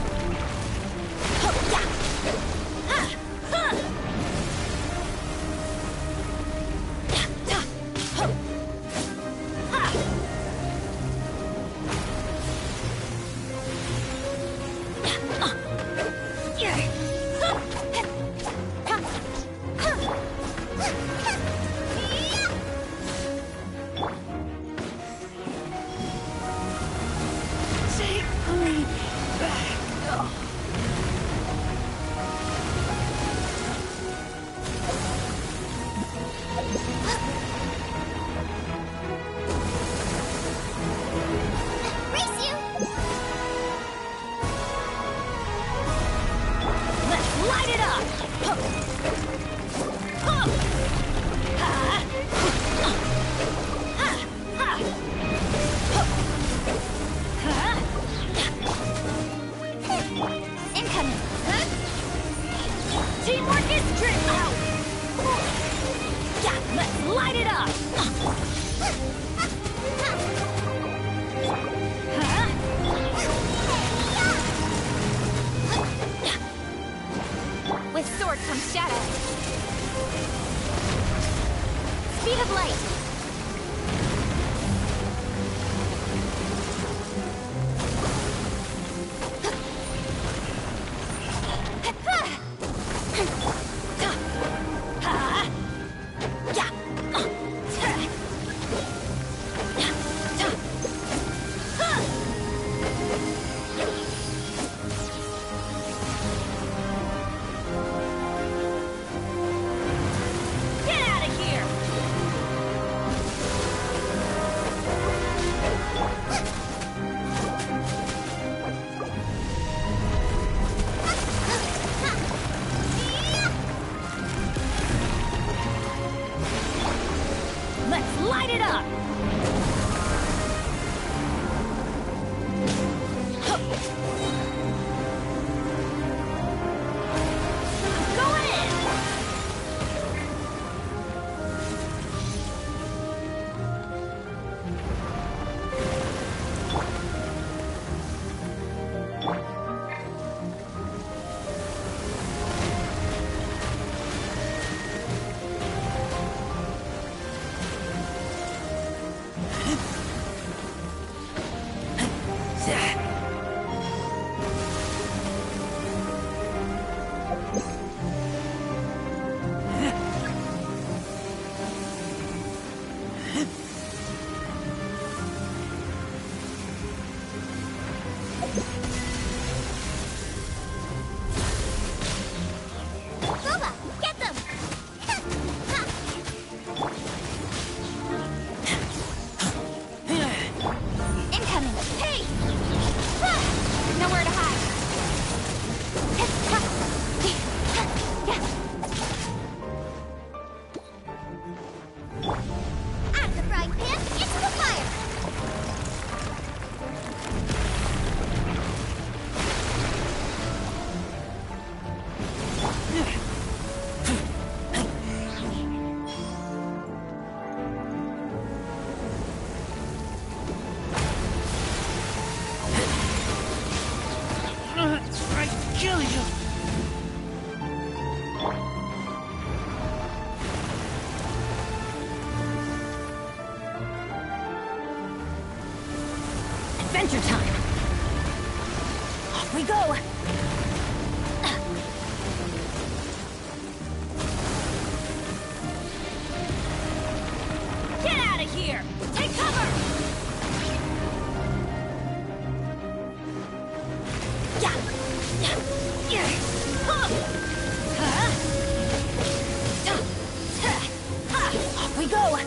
Adventure time! Off we go! Get out of here! Take cover! Off we go!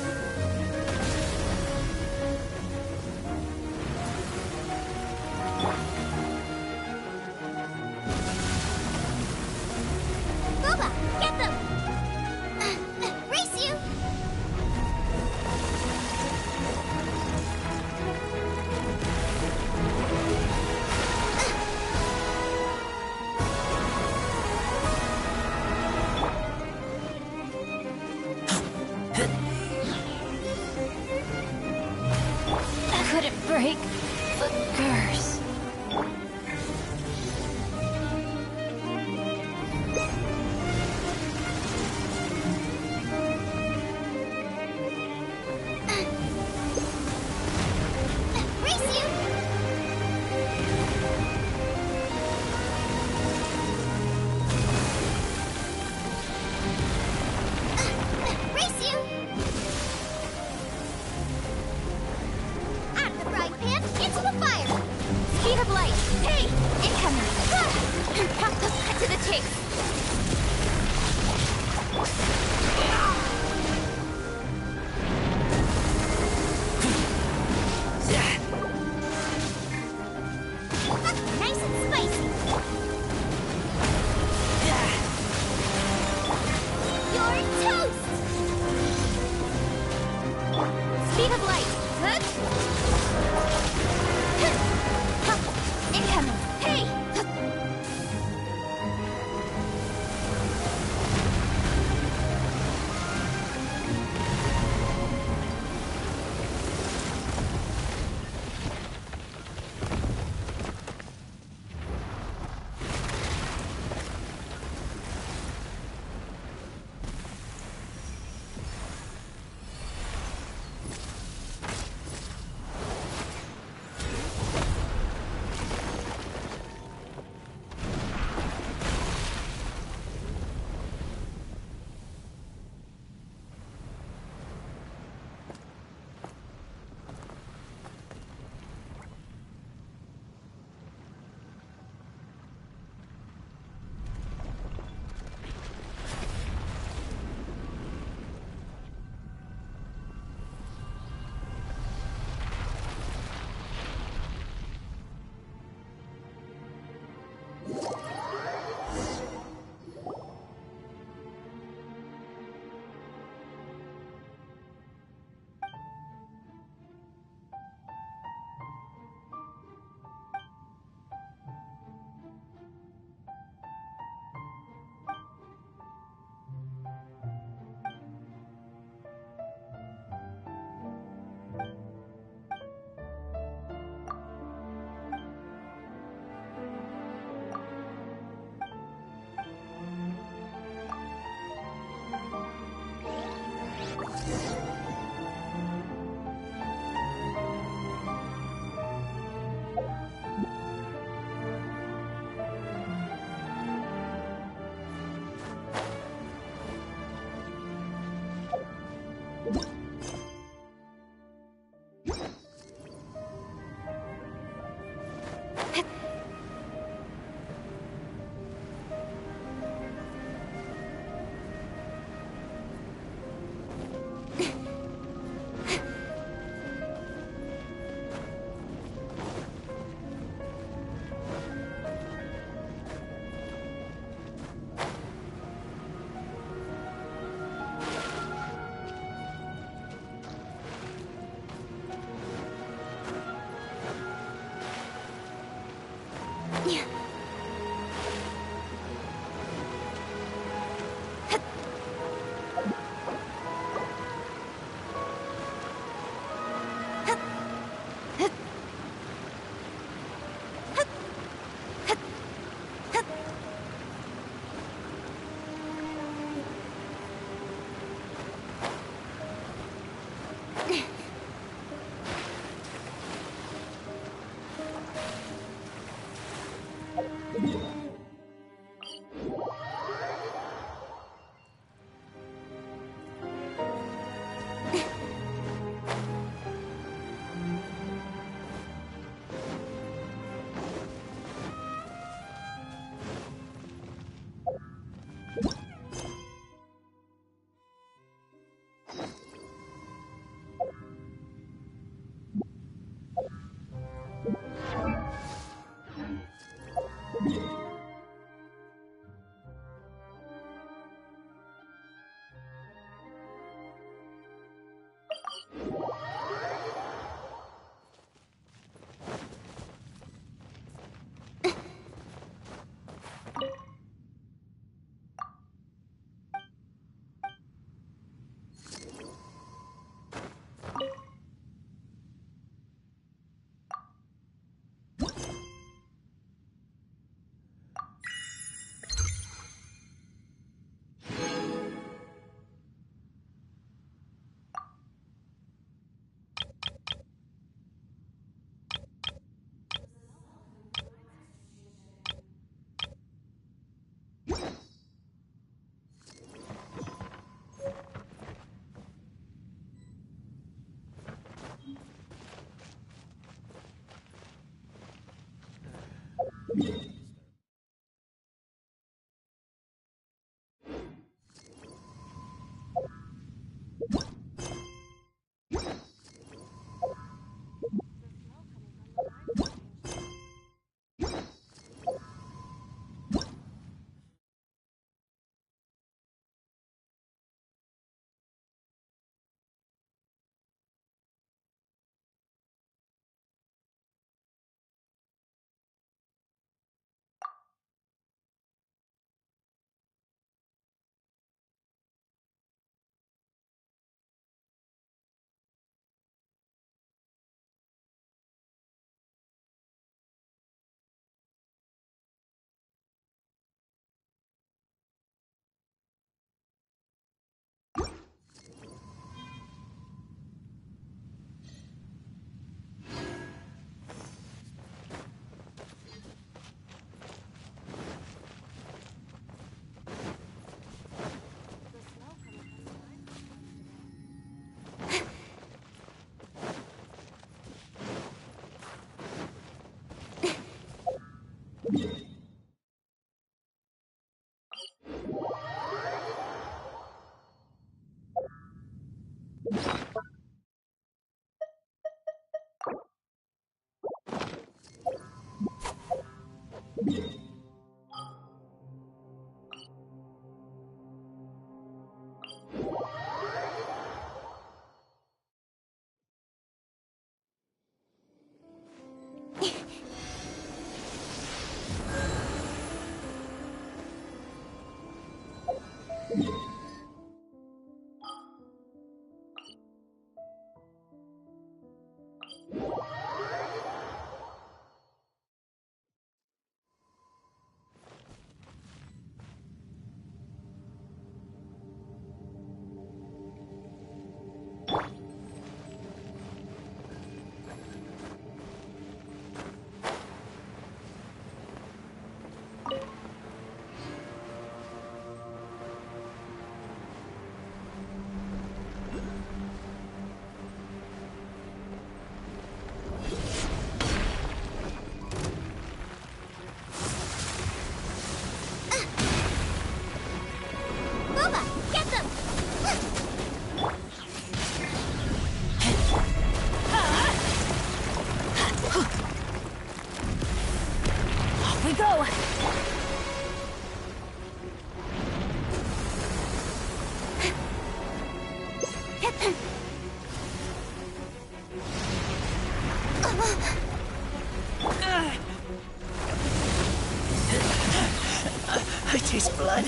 taste blood.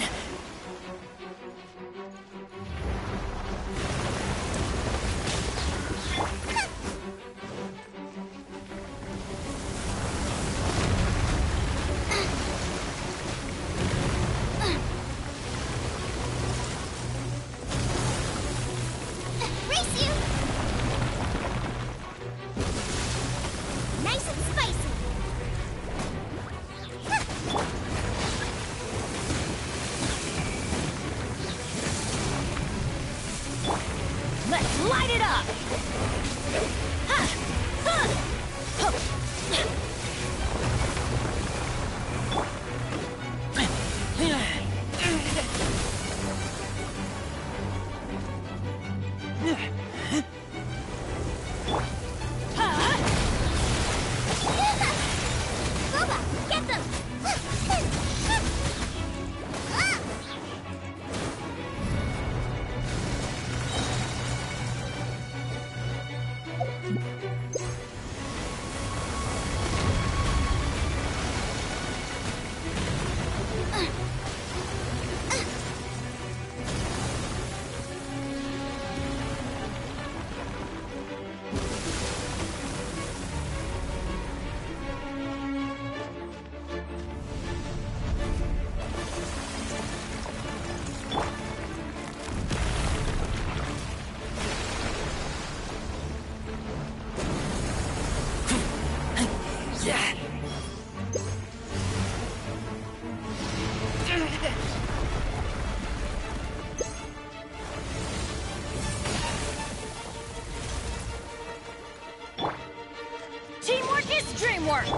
Race you! Nice and spicy! Let's light it up! Boba, get them! Teamwork is dreamwork!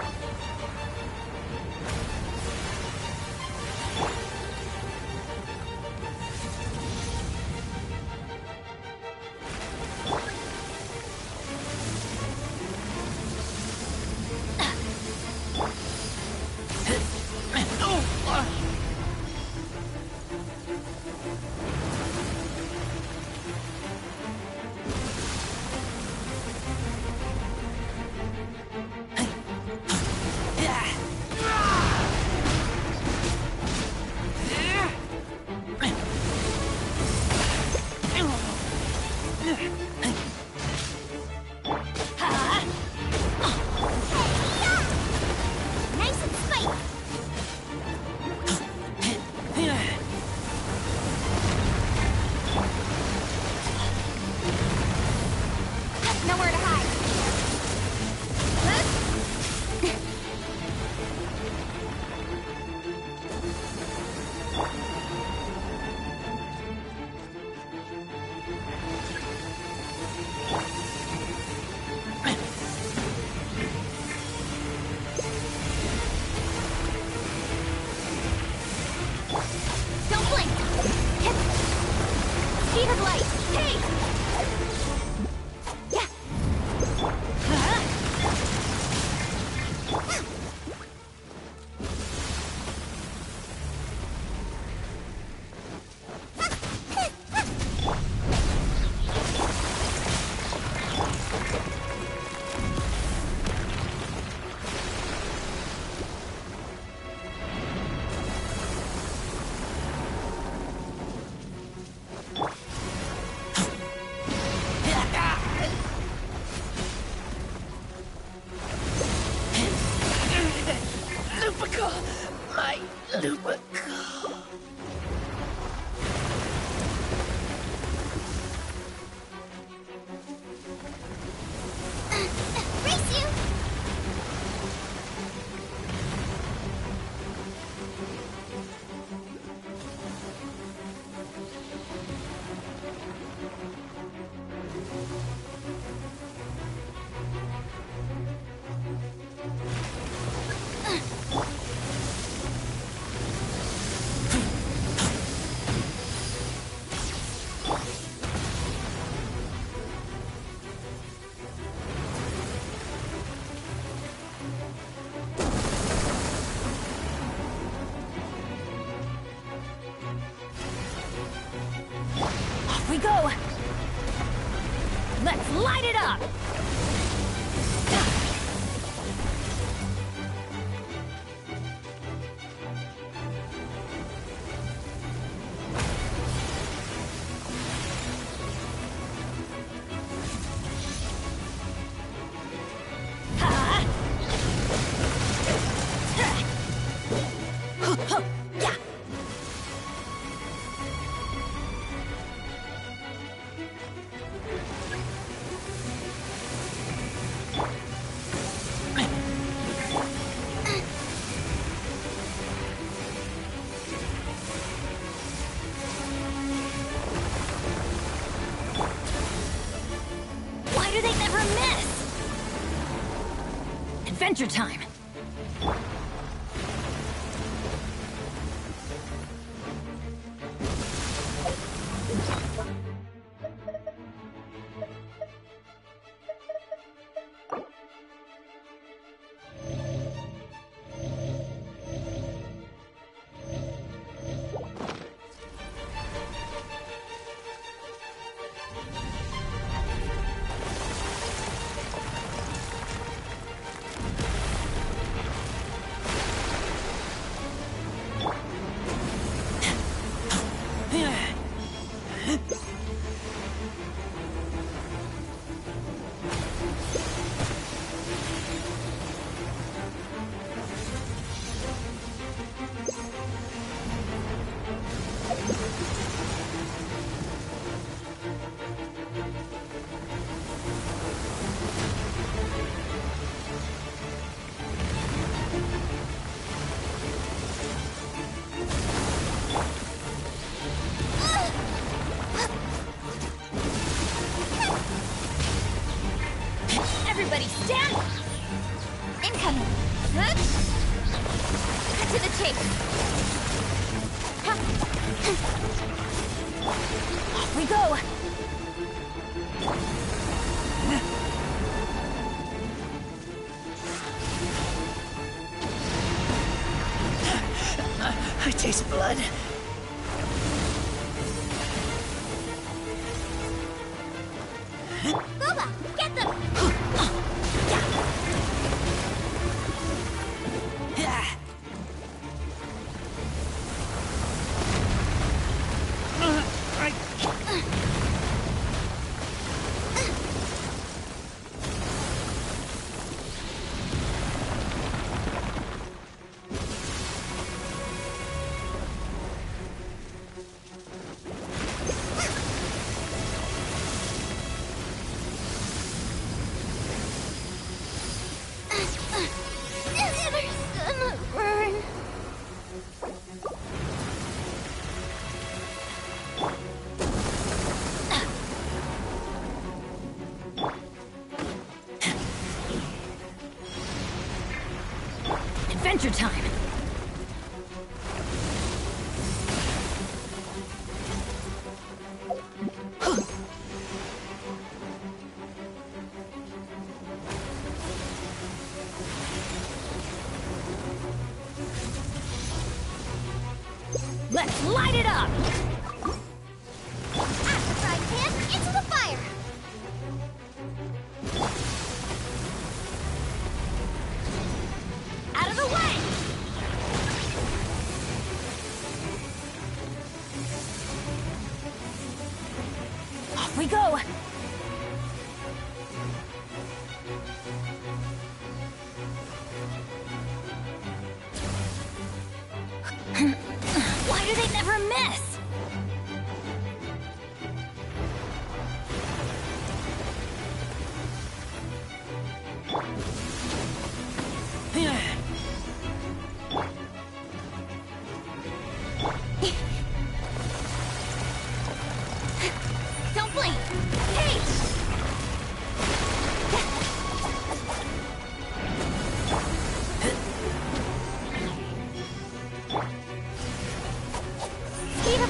Nice and spicy! Nowhere to hide. Don't blink! Hit! Speed of light! Hey! Yeah! Lupical! My Lupical! Race you! Off we go! Let's light it up! Why do they never miss? Adventure time! Everybody stand! Incoming! Cut to the chase! Off we go! I taste blood. Boba, get them! Adventure time! Let's light it up! After fried pan, into the fire! Out of the way! Off we go! Why do they never miss? Don't blink! Hey! Speed up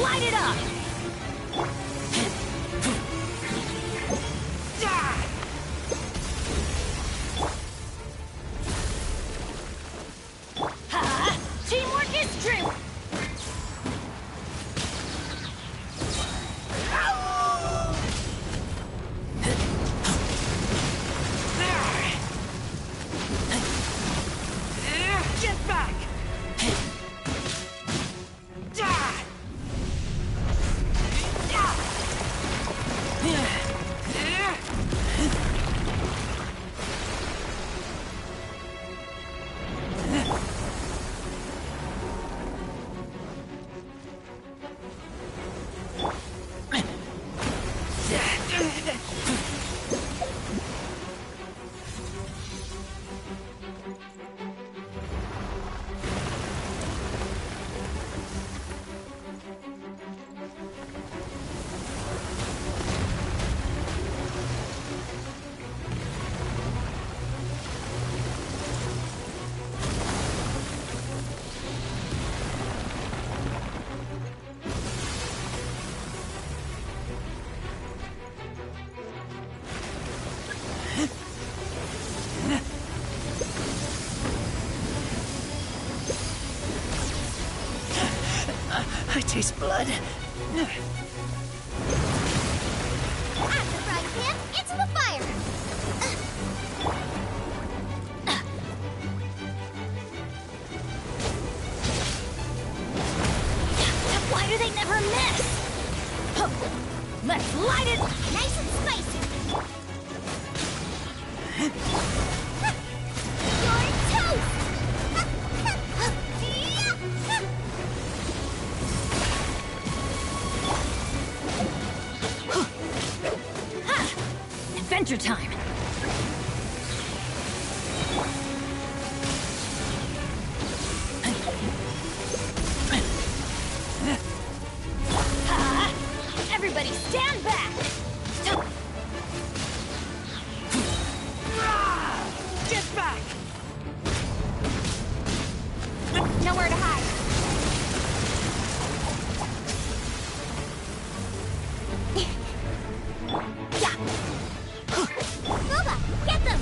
light it up! Teamwork is true! Get back! I taste blood. After frying pan, into the fire! Why do they never miss? Let's light it! Nice and spicy! You're toast! Adventure time! Everybody stand back! Get back! Nowhere to hide. Boba, get them!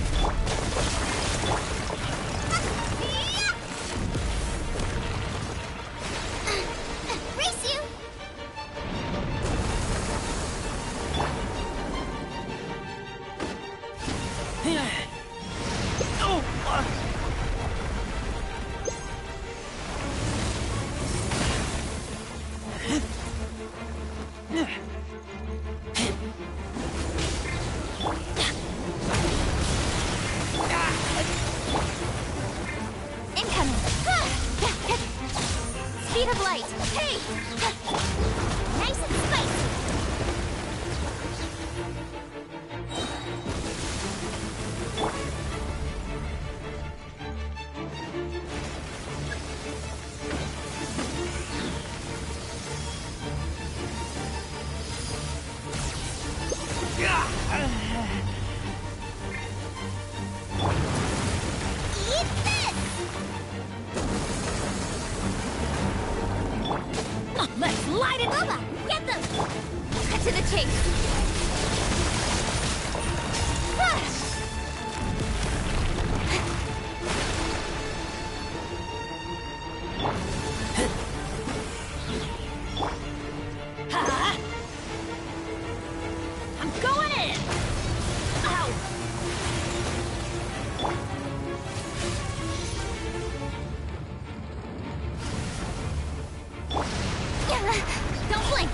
Race you! Incoming! Speed of light! Hey! Nice and spicy! Eat this! Let's light it! Boba, get them! Cut to the chase! I'm going in! Ow! Don't blink!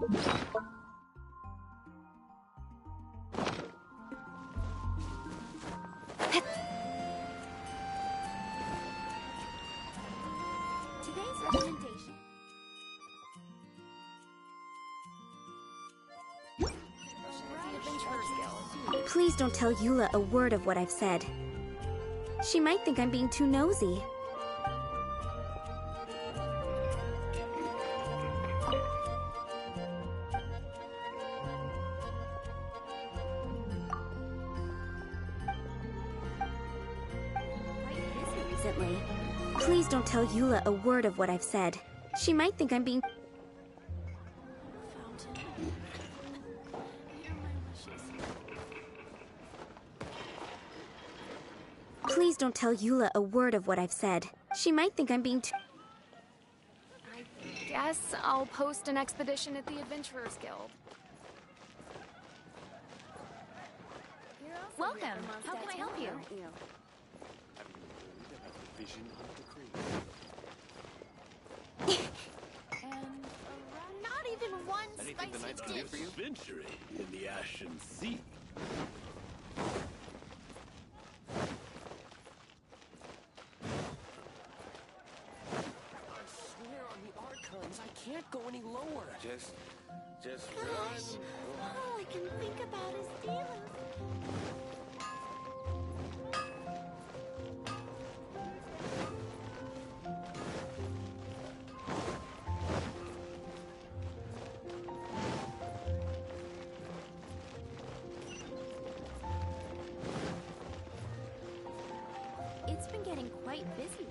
Today's recommendation. Please don't tell Eula a word of what I've said. She might think I'm being too nosy. Recently. Please don't tell Eula a word of what I've said. She might think I'm being... Please don't tell Eula a word of what I've said. She might think I'm being too... I guess I'll post an expedition at the Adventurers Guild. Welcome. How can I help you? Not even one Anything the spicy Knights can do for you? Adventuring in the Ashen Sea. I swear on the Archons, I can't go any lower. Just Gosh, all I can think about is Delos. It's been getting quite busy